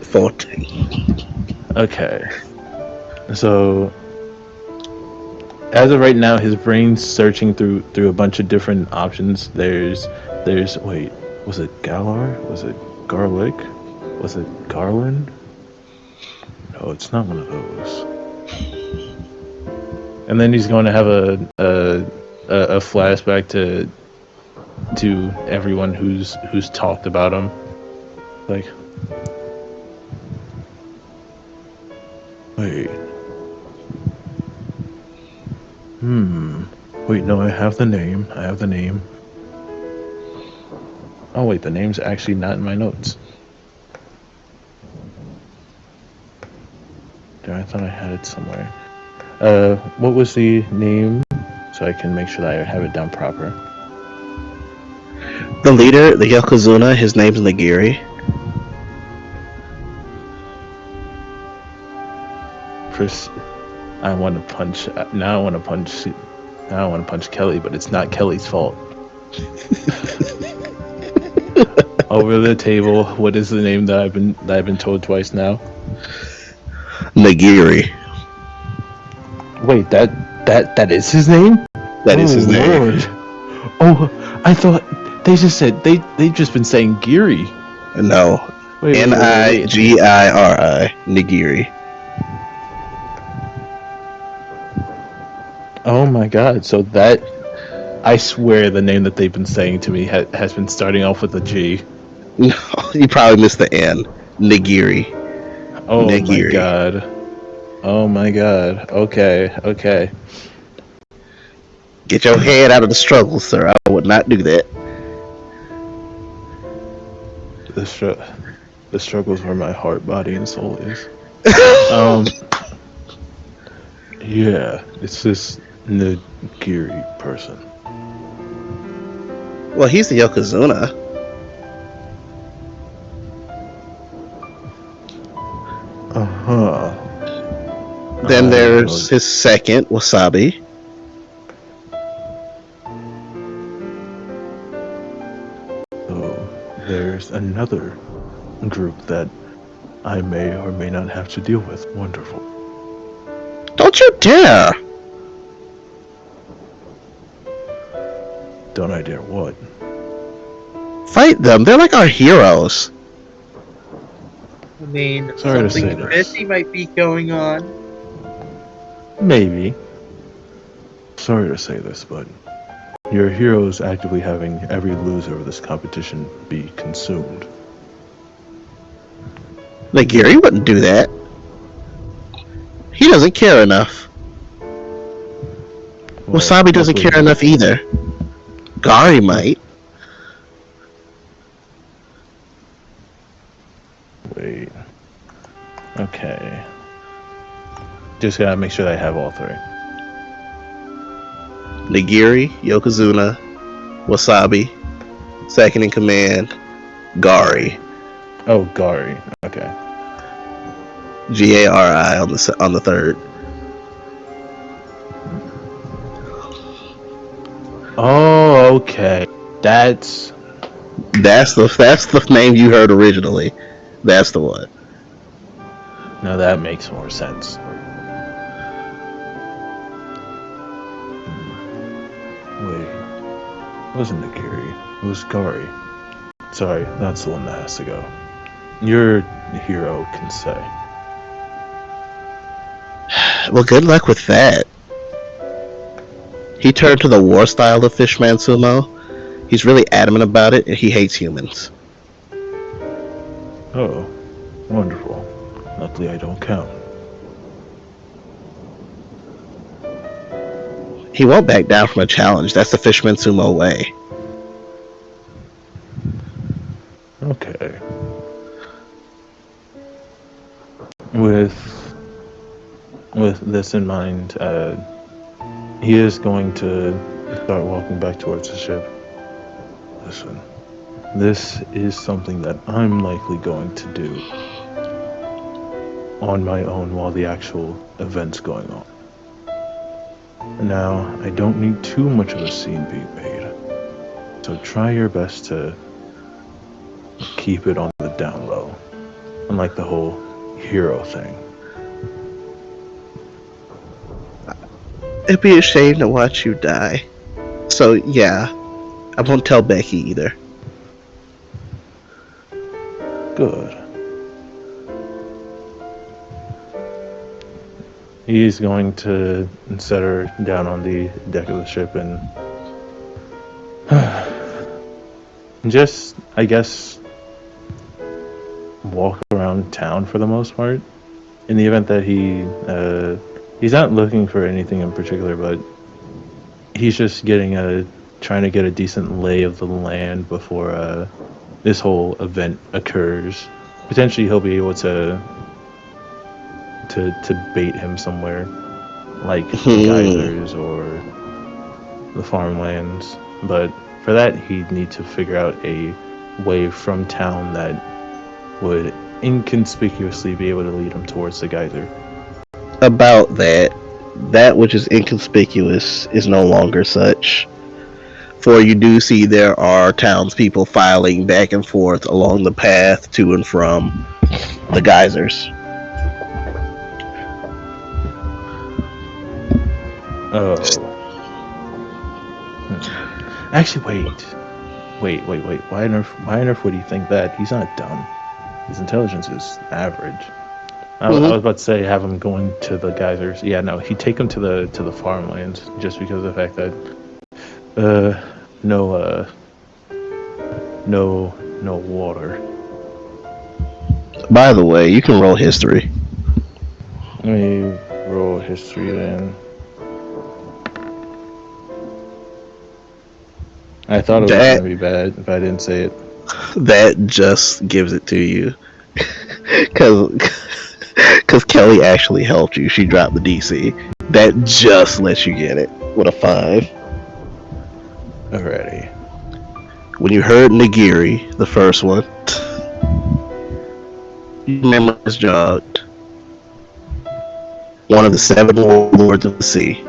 14. Okay. So as of right now, his brain's searching through a bunch of different options. There's wait, was it Galar? Was it Garlic? Was it Garland? No, it's not one of those. And then he's going to have a flashback to everyone who's talked about him. Like, wait. Wait, no, I have the name. Oh wait, the name's actually not in my notes. There, I thought I had it somewhere. What was the name? So I can make sure that I have it down proper. The leader, the Yokozuna, his name's Nagiri. First, I want to punch. Now I want to punch. Now I want to punch Kelly, but it's not Kelly's fault. Over the table. What is the name that I've been told twice now? Nagiri. Wait, that is his name? That is his name. Lord. Oh, I thought they just said they've just been saying Giri. No. Wait, Nigiri. Nagiri. Oh my god, so that... I swear the name that they've been saying to me has been starting off with a G. No, you probably missed the N. Nagiri. Oh Nagiri. my god. Oh my god. Okay. Get your head out of the struggle, sir. I would not do that. The struggle's where my heart, body, and soul is. Yeah, it's this Nagiri person. Well, he's the Yokozuna. Uh-huh. Then there's his second, Wasabi. So there's another group that I may or may not have to deal with. Wonderful. Don't you dare! Don't I dare what? Fight them. They're like our heroes. I mean, Sorry to something say this. fishy might be going on. Maybe. Sorry to say this, but your heroes actively having every loser of this competition be consumed. Nagiri wouldn't do that. He doesn't care enough. Well, Wasabi doesn't hopefully- care enough either. Gari might. Wait. Okay. Just gotta make sure that I have all three. Nagiri, Yokozuna, Wasabi, second in command, Gari. Oh, Gari. Okay. Gari on the third. Oh, okay. That's the name you heard originally. That's the one. now that makes more sense. Wait, it wasn't Nagiri. It was Gari. Sorry, that's the one that has to go. Your hero can say. Well, good luck with that. He turned to the war style of Fishman Sumo. He's really adamant about it, and he hates humans. Oh, wonderful. Luckily I don't count. He won't back down from a challenge. That's the Fishman Sumo way. Okay. With this in mind, he is going to start walking back towards the ship. Listen, this is something that I'm likely going to do on my own while the actual event's going on. Now, I don't need too much of a scene being made, so try your best to keep it on the down low, unlike the whole hero thing. It'd be a shame to watch you die. So, yeah. I won't tell Becky either. Good. He's going to set her down on the deck of the ship and just, I guess, walk around town for the most part. In the event that he's not looking for anything in particular, but he's just trying to get a decent lay of the land before this whole event occurs. Potentially he'll be able to to bait him somewhere, like the geysers or the farmlands. But for that, he'd need to figure out a way from town that would inconspicuously be able to lead him towards the geyser. About that which is inconspicuous is no longer such. For you do see there are townspeople filing back and forth along the path to and from the geysers. Oh. Actually, wait. Why on earth would he think that? He's not dumb. His intelligence is average. I was about to say have him going to the geysers. Yeah, no, he'd take him to the farmlands just because of the fact that no water. By the way, you can roll history. Let me roll history then. I thought it was going to be bad if I didn't say it. That just gives it to you. Because Kelly actually helped you. She dropped the DC. That just lets you get it with a 5. Alrighty. When you heard Nagiri, the first one, your memories jogged. One of the 7 warlords of the sea,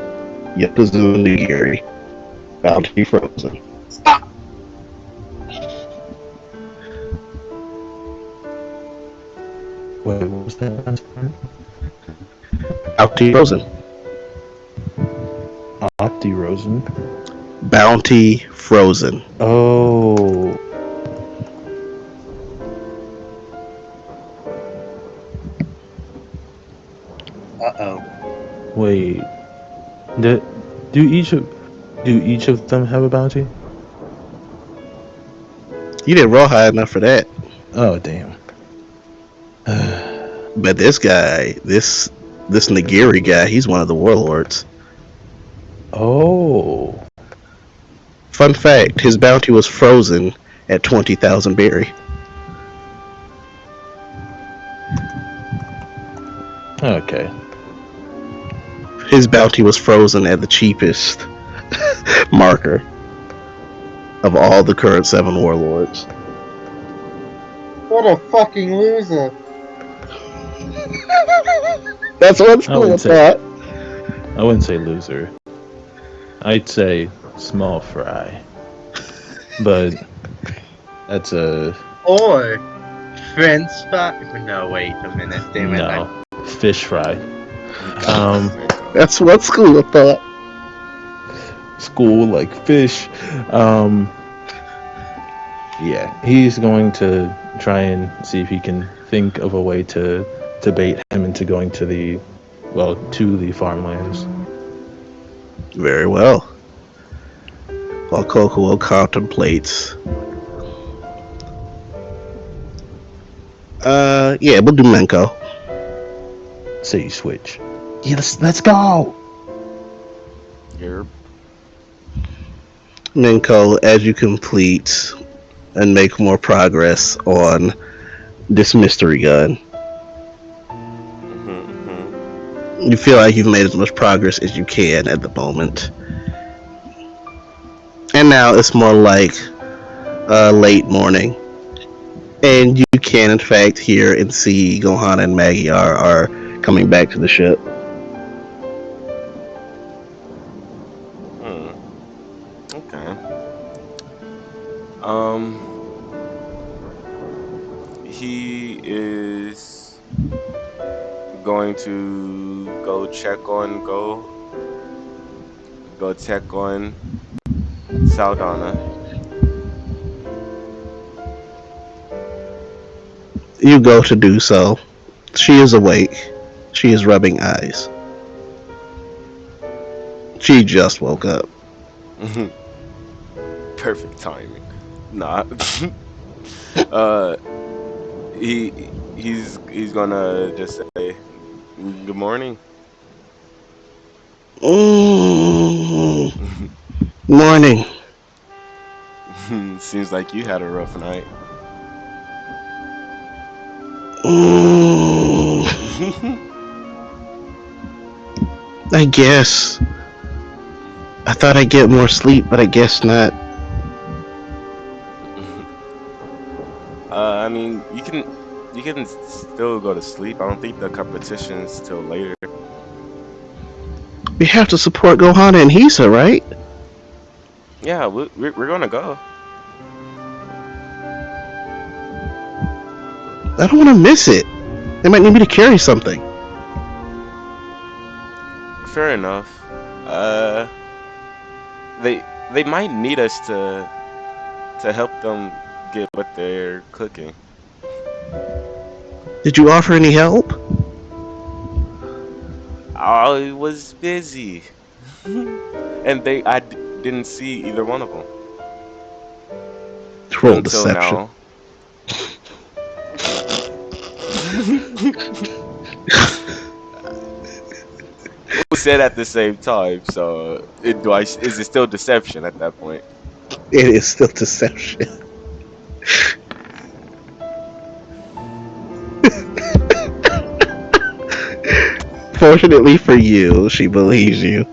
Yokozuna Nagiri, found to be frozen. Wait, what was that last one? Bounty Frozen. Opti Rosen? Bounty Frozen. Oh. Uh-oh. Wait. Do each of them have a bounty? You didn't roll high enough for that. Oh, damn. But this guy, this Nagiri guy, he's one of the warlords. Oh. Fun fact, his bounty was frozen at 20,000 berry. Okay. His bounty was frozen at the cheapest marker of all the current 7 warlords. What a fucking loser. That's what school of thought. I wouldn't say loser. I'd say small fry. But that's a... Or French fry. No, wait a minute. Damn it. No. Fish fry. That's what school of thought. School like fish. Yeah, he's going to try and see if he can think of a way to bait him into going to the farmlands. Very well. While Kokuo contemplates. Yeah, we'll do Menko. Say switch. Yeah, let's go. Here. Menko, as you complete and make more progress on this mystery gun, you feel like you've made as much progress as you can at the moment. And now it's more like late morning. And you can, in fact, hear and see Gohan and Maggie are coming back to the ship. Okay. He is going to go check on Saldana. You go to do so. She is awake. She is rubbing eyes. She just woke up. Perfect timing. Nah. He's gonna just say good morning. Morning. Seems like you had a rough night. I guess. I thought I'd get more sleep, but I guess not. I mean, you can still go to sleep. I don't think the competition's till later. We have to support Gohana and Hisa, right? Yeah, we're gonna go. I don't want to miss it. They might need me to carry something. Fair enough. Uh, they might need us to help them get what they're cooking. Did you offer any help? I was busy, and didn't see either one of them Roll until deception. now. We said at the same time, so is it still deception at that point? It is still deception. Fortunately for you, she believes you.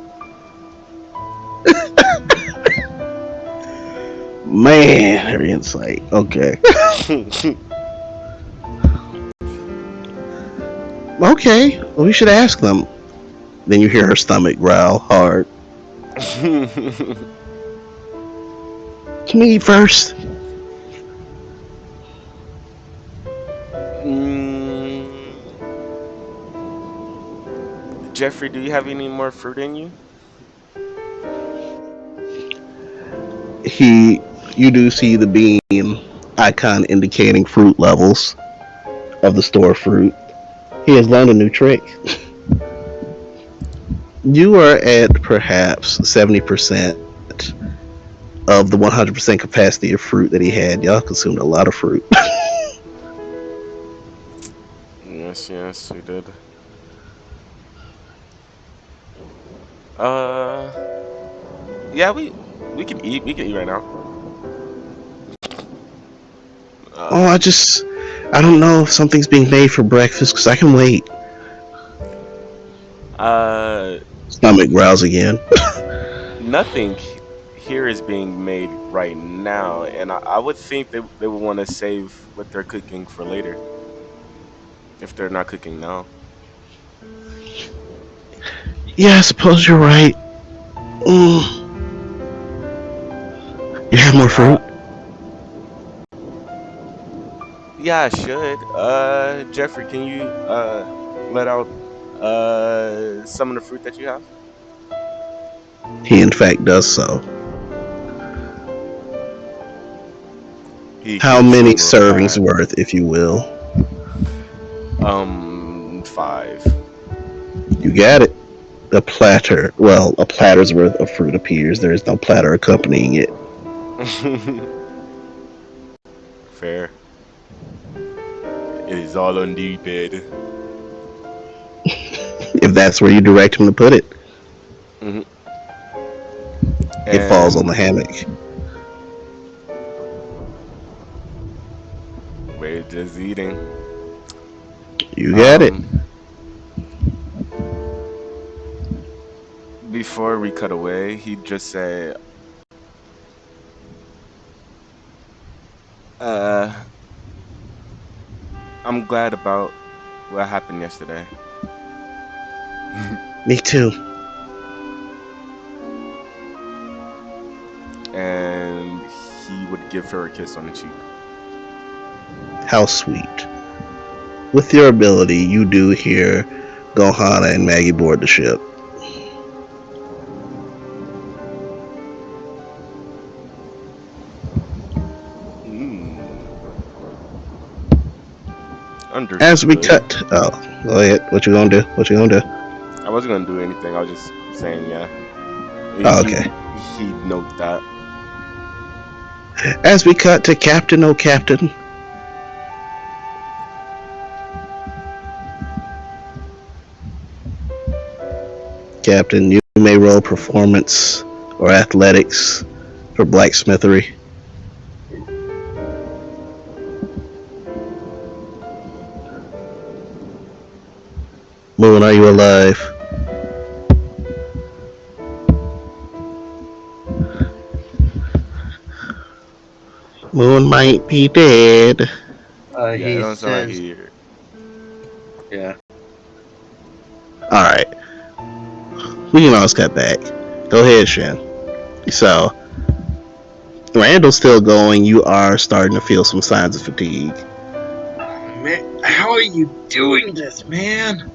Man, her insight. Okay. Okay. Well, we should ask them. Then you hear her stomach growl hard. Can we eat first? Jeffrey, do you have any more fruit in you? You do see the beam icon indicating fruit levels of the store fruit. He has learned a new trick. You are at perhaps 70% of the 100% capacity of fruit that he had. Y'all consumed a lot of fruit. Yes, we did. Yeah, we can eat. We can eat right now. Oh, I don't know if something's being made for breakfast because I can wait. Stomach growls again. Nothing here is being made right now, and I would think they would want to save what they're cooking for later, if they're not cooking now. Yeah, I suppose you're right. You have more fruit? Yeah, I should. Jeffrey, can you let out some of the fruit that you have? He in fact does so. He How gives many them a servings bag. worth, if you will? 5. You got it. A platter's worth of fruit appears. There is no platter accompanying it. Fair. It is all on the bed. If that's where you direct him to put it. Mm-hmm. It falls on the hammock. We're just eating. You got it. Before we cut away, he just said, I'm glad about what happened yesterday. Me too. And he would give her a kiss on the cheek. How sweet. With your ability, you do hear Gohana and Maggie board the ship. Understood. As we cut, go ahead. What you gonna do? I wasn't gonna do anything. I was just saying, yeah. Okay. He'd note that. As we cut to Captain Captain. Captain, you may roll performance or athletics for blacksmithery. Moon, are you alive? Moon might be dead. Yeah, it He don't sound like says, he here. yeah. Alright. We can always cut back. Go ahead, Shin. So, Randall's still going. You are starting to feel some signs of fatigue. Man, how are you doing this, man?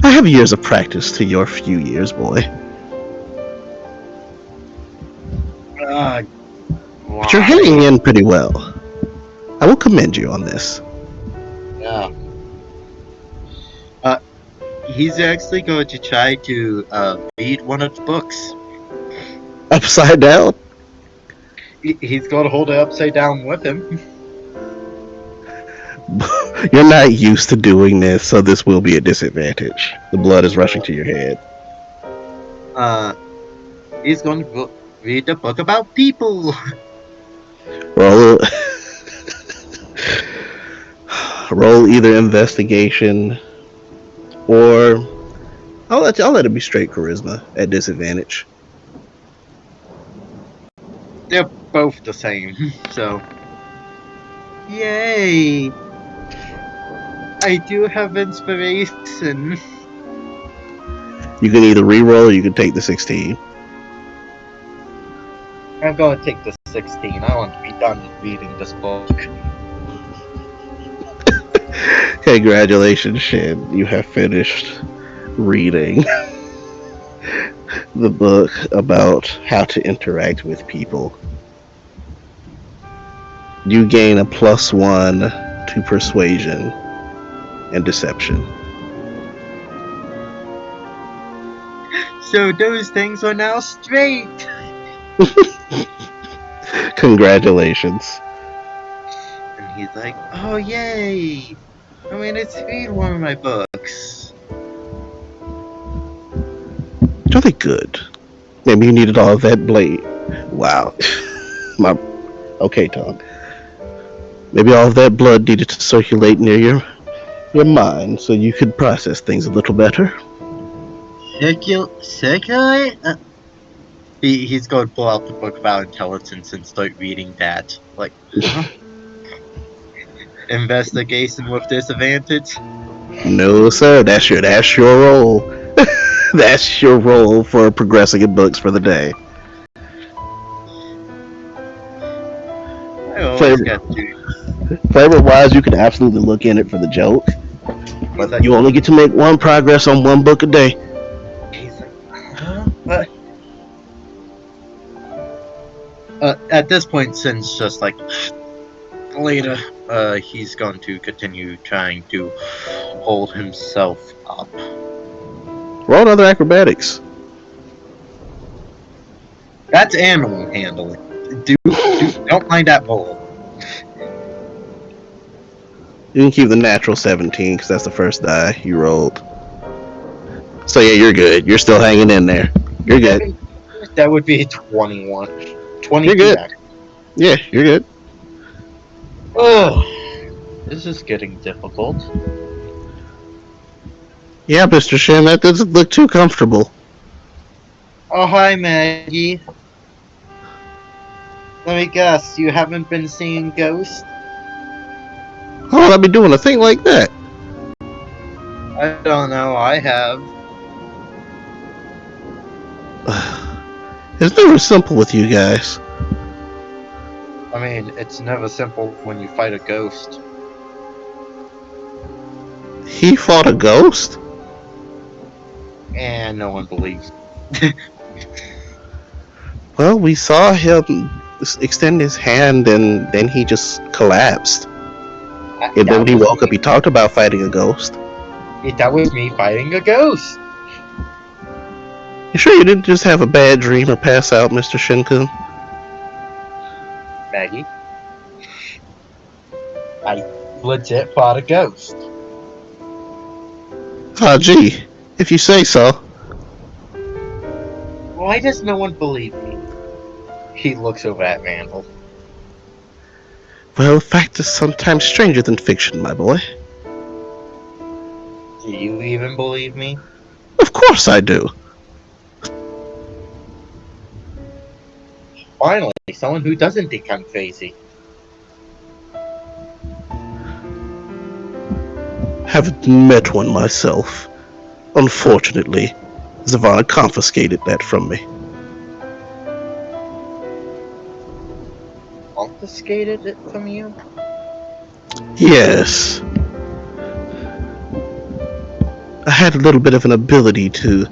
I have years of practice to your few years, boy. But you're hanging in pretty well. I will commend you on this. Yeah. He's actually going to try to read one of the books. Upside down? He's going to hold it upside down with him. You're not used to doing this, so this will be a disadvantage. The blood is rushing to your head. He's going to read a book about people. Roll. Roll either investigation or I'll let it be straight charisma at disadvantage. They're both the same, so. Yay! I do have inspiration. You can either re-roll or you can take the 16. I'm going to take the 16. I want to be done reading this book. Congratulations, Shin. You have finished reading the book about how to interact with people. You gain a +1 to persuasion and deception. So those things are now straight. Congratulations. And he's like, oh yay! I mean, it's read one of my books. Are they good? Maybe you needed all of that blade. Wow. Okay, Tom. Maybe all of that blood needed to circulate near your mind so you could process things a little better. Circulate? He's going to pull out the book about intelligence and start reading that. Like, huh? Investigation with disadvantage? No, sir. That's your role. That's your role for progressing in books for the day. I always got to. Flavor-wise, you can absolutely look in it for the joke, but you only get to make one progress on one book a day. He's like, huh? What? At this point, Sin's just like, later, he's going to continue trying to hold himself up. Roll another acrobatics. That's animal handling. Don't mind that roll. You can keep the natural 17 because that's the first die you rolled. So yeah, you're good. You're still hanging in there. You're good. That would be 21. 22. You're good. Yeah, you're good. Oh, this is getting difficult. Yeah, Mr. Shin, that doesn't look too comfortable. Oh, hi, Maggie. Let me guess, you haven't been seeing ghosts? How would I be doing a thing like that? I don't know, I have. It's never simple with you guys. I mean, it's never simple when you fight a ghost. He fought a ghost? And no one believes. Well, we saw him extend his hand and then he just collapsed. And then when he woke up, he talked about fighting a ghost. That was me fighting a ghost. You sure you didn't just have a bad dream or pass out, Mr. Shinkun? Maggie. I legit fought a ghost. Ah, gee. If you say so. Why does no one believe me? He looks over at Randall. Well, fact is sometimes stranger than fiction, my boy. Do you even believe me? Of course I do. Finally, someone who doesn't think I'm crazy. Haven't met one myself. Unfortunately, Zavanna confiscated that from me. Confiscated it from you? Yes. I had a little bit of an ability to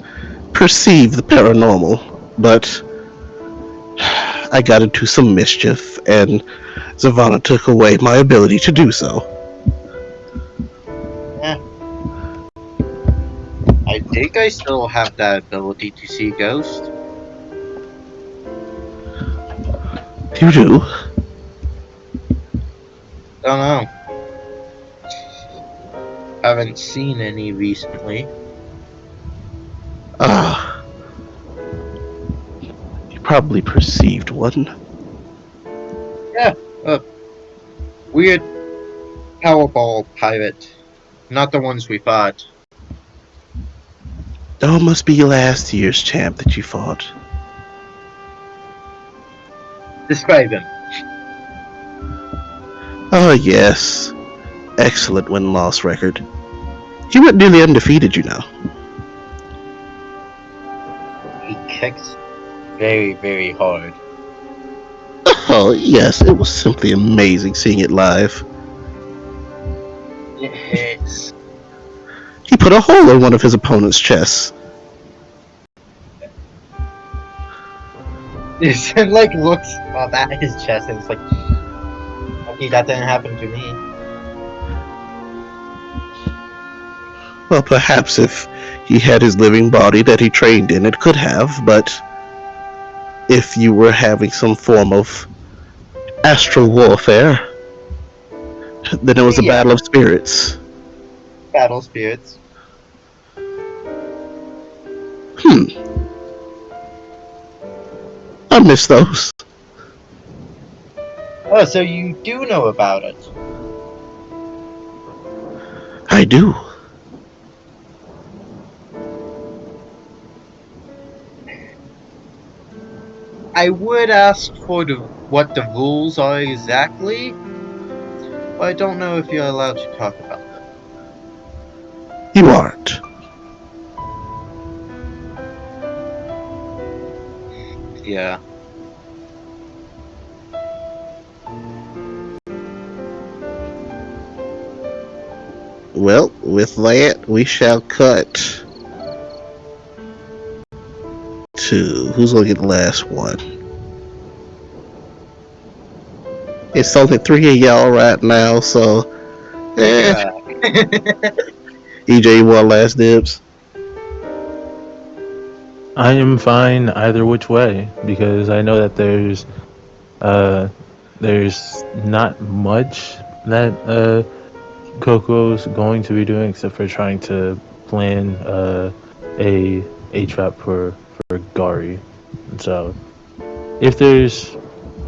perceive the paranormal, but I got into some mischief, and Zavanna took away my ability to do so. I think I still have that ability to see ghosts. You do? Don't know. Haven't seen any recently. Ah. You probably perceived one. Yeah, a weird Powerball pirate. Not the ones we fought. Oh, it must be last year's champ that you fought. Describe him. Oh, yes. Excellent win-loss record. He went nearly undefeated, you know. He kicks very, very hard. Oh, yes, it was simply amazing seeing it live. It hits. He put a hole in one of his opponent's chests. It like looks up at his chest and it's like, okay, that didn't happen to me. Well, perhaps if he had his living body that he trained in, it could have, but if you were having some form of astral warfare, then it was a battle of spirits. Battle spirits. I miss those. Oh, so you do know about it. I do. I would ask for what the rules are exactly, but I don't know if you're allowed to talk about them. You aren't. Yeah. Well, with that, we shall cut to who's gonna get the last one. It's only 3 of y'all right now, so EJ, you want last dibs? I am fine either which way because I know that there's not much that Coco's going to be doing except for trying to plan a trap for Gari. And so if there's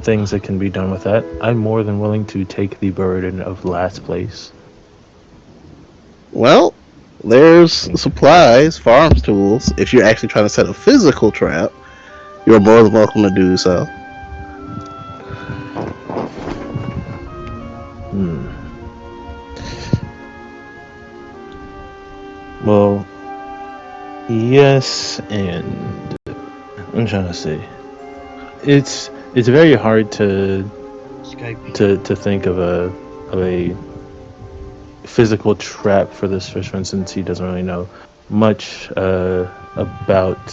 things that can be done with that, I'm more than willing to take the burden of last place. Well, there's supplies, farms tools. If you're actually trying to set a physical trap, you're more than welcome to do so. Well, yes, and I'm trying to say it's very hard to think of a physical trap for this fisherman since he doesn't really know much about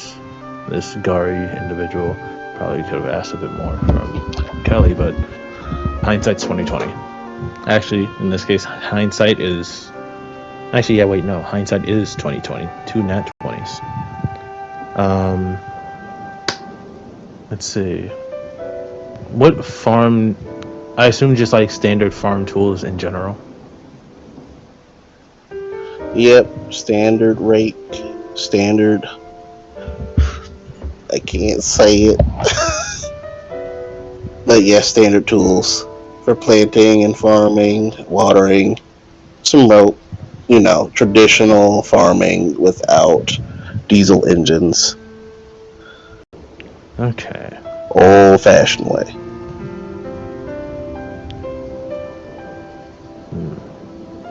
this Gari individual. Probably could have asked a bit more from Kelly, but hindsight's 2020. Actually, in this case, hindsight is hindsight is 2020. 2 nat 20s. Let's see. What farm? I assume just like standard farm tools in general. Yep, standard rake, standard. I can't say it. But yeah, standard tools for planting and farming, watering, some rope, traditional farming without diesel engines. Okay. old-fashioned way.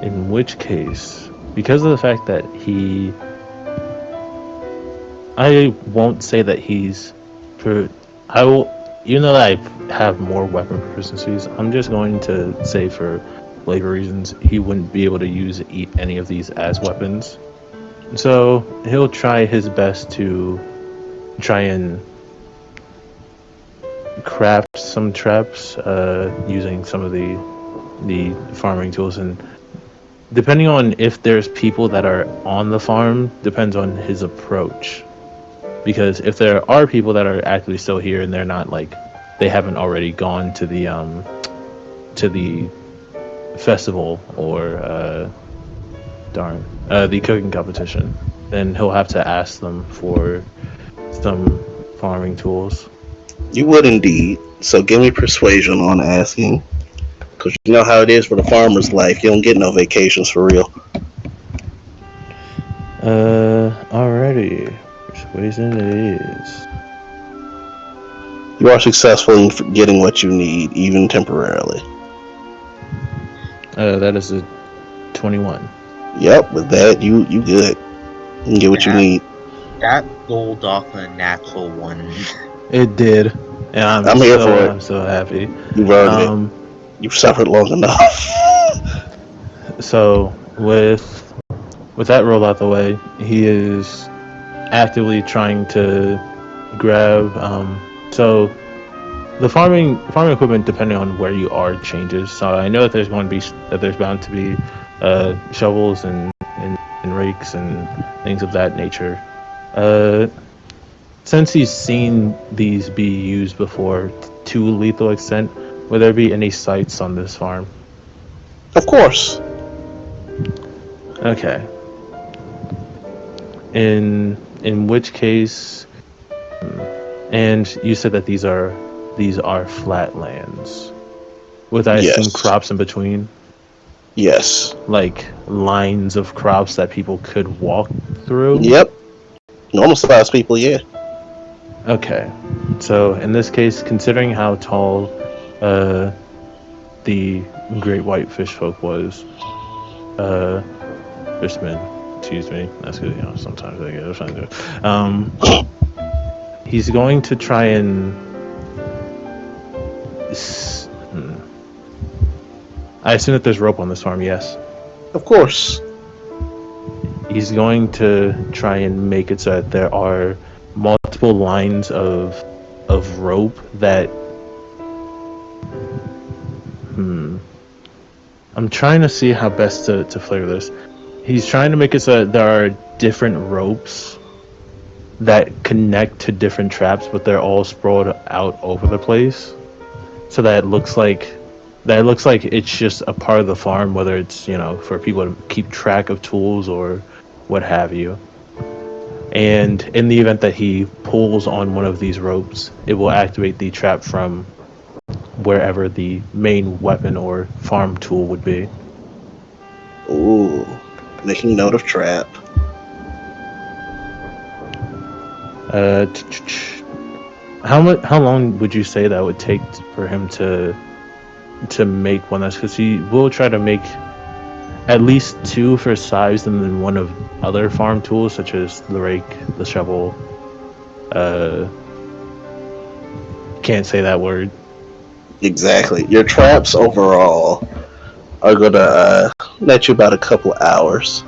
In which case, because of the fact that I won't say that he's, I will, even though I have more weapon proficiencies, I'm just going to say for flavor reasons, he wouldn't be able to use any of these as weapons. So he'll try his best to try and craft some traps using some of the farming tools, and depending on if there's people that are on the farm depends on his approach. Because if there are people that are actually still here and they're not like, they haven't already gone to the festival or the cooking competition, then he'll have to ask them for some farming tools. You would indeed. So give me persuasion on asking. Because you know how it is for the farmer's life. You don't get no vacations for real. Alrighty. Persuasion it is. You are successful in getting what you need, even temporarily. That is a 21. Yep, with that, you good. You can get what you need. That rolled off a natural one. It did. And I'm here for it. I'm so happy. You've earned it. You've suffered long enough. So with that roll out the way, he is actively trying to grab. So the farming equipment, depending on where you are, changes. So I know that there's bound to be shovels and rakes and things of that nature. Since he's seen these be used before to lethal extent, will there be any sites on this farm? Of course. Okay. In which case, and you said that these are flat lands, with I assume crops in between. Yes. Like lines of crops that people could walk through. Yep. Normal sized people, yeah. Okay. So in this case, considering how tall the great white fish folk was, fishman, excuse me, that's good, sometimes I get offended. He's going to try and I assume that there's rope on this farm, yes? Of course. He's going to try and make it so that there are multiple lines of rope that I'm trying to see how best to flavor this. He's trying to make it so that there are different ropes that connect to different traps, but they're all sprawled out over the place, so that it looks like it's just a part of the farm, whether it's for people to keep track of tools or what have you. And in the event that he pulls on one of these ropes, it will activate the trap from wherever the main weapon or farm tool would be. Ooh, making note of trap. How long would you say that would take for him to make one? That's because he will try to make at least two for size, and then one of other farm tools such as the rake, the shovel. Can't say that word. Exactly. Your traps overall are gonna net you about a couple hours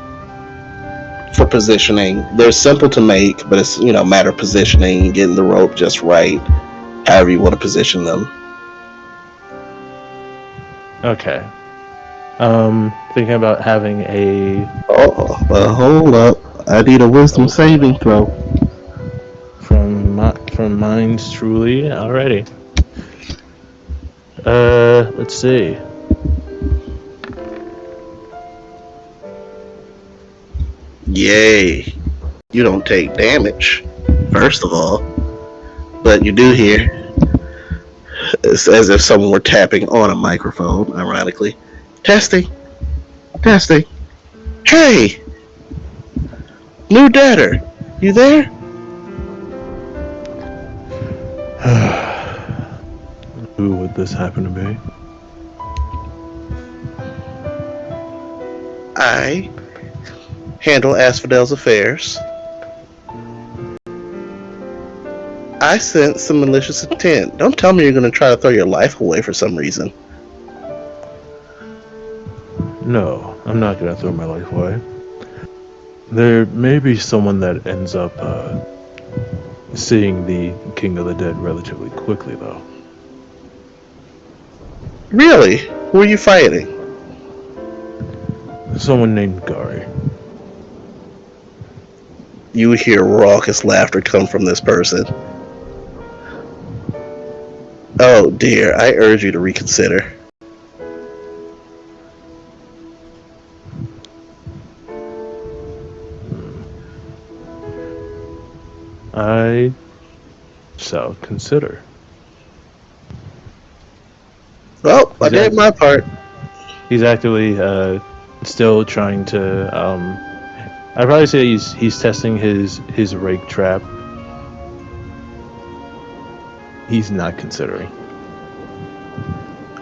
for positioning. They're simple to make, but it's matter of positioning, getting the rope just right, however you want to position them. Okay. Thinking about having a. Oh, well, hold up. I need a wisdom saving throw. From Minds Truly. Alrighty. Let's see. Yay. You don't take damage, first of all. But you do hear. It's as if someone were tapping on a microphone, ironically. Testing. Hey! New debtor, you there? would this happen to be? I handle Asphodel's affairs. I sense some malicious intent. Don't tell me you're going to try to throw your life away for some reason. No, I'm not gonna throw my life away. There may be someone that ends up seeing the King of the Dead relatively quickly, though. Really? Who are you fighting? Someone named Gari. You hear raucous laughter come from this person. Oh dear, I urge you to reconsider. I shall consider. Well, I did my part. He's actively still trying to. I'd probably say he's testing his rake trap. He's not considering.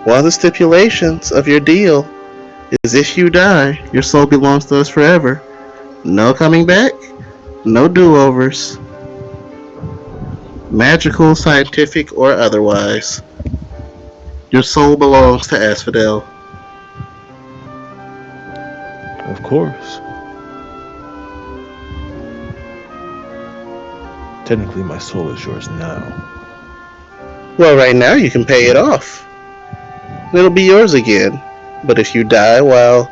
One of the stipulations of your deal is if you die, your soul belongs to us forever. No coming back, no do-overs. Magical, scientific, or otherwise. Your soul belongs to Asphodel. Of course. Technically, my soul is yours now. Well, right now you can pay it off. It'll be yours again. But if you die while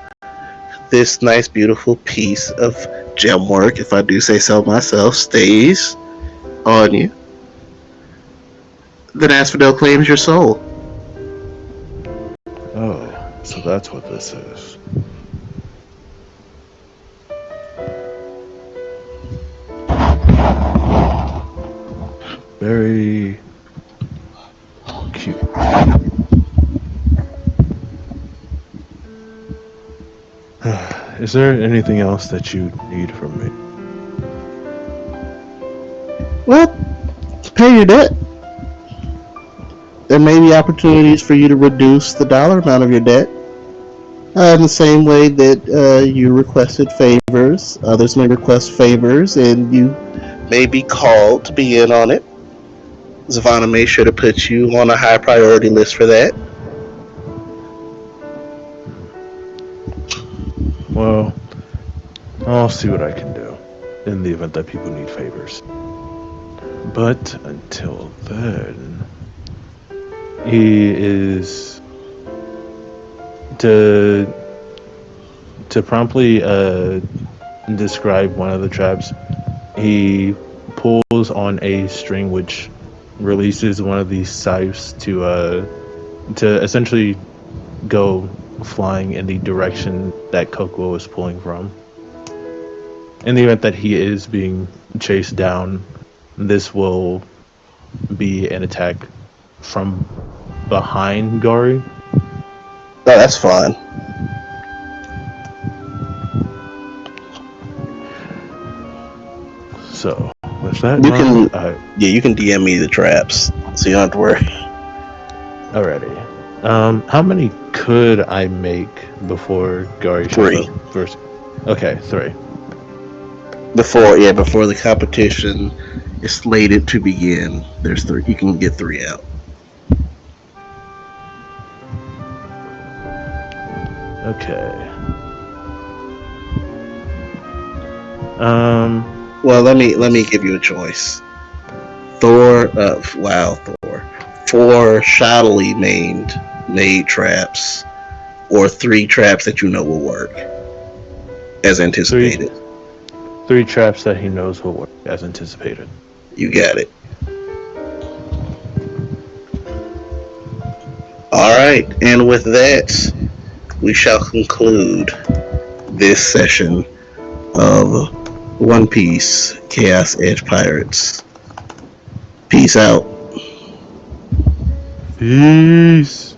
this nice, beautiful piece of gem work, if I do say so myself, stays on you, then Asphodel claims your soul. Oh, so that's what this is. Very cute. Is there anything else that you need from me? Well, pay your debt. There may be opportunities for you to reduce the dollar amount of your debt. In the same way that you requested favors, others may request favors, and you may be called to be in on it. Zavana made sure to put you on a high priority list for that. Well, I'll see what I can do in the event that people need favors. But until then, he is to promptly describe one of the traps. He pulls on a string which releases one of these scythes to essentially go flying in the direction that Kokuo is pulling from. In the event that he is being chased down, this will be an attack from behind Gari. Oh, that's fine. So, with that You in mind, you can DM me the traps, so you don't have to worry. alrighty. How many could I make before Gari shows up first? Okay, 3. Before the competition is slated to begin, there's 3. You can get 3 out. Okay. Well, let me give you a choice. Thor. 4 shoddily made traps, or 3 traps that you know will work, as anticipated. 3 traps that he knows will work, as anticipated. You got it. Alright, and with that, we shall conclude this session of One Piece Chaos Edge Pirates. Peace out. Peace.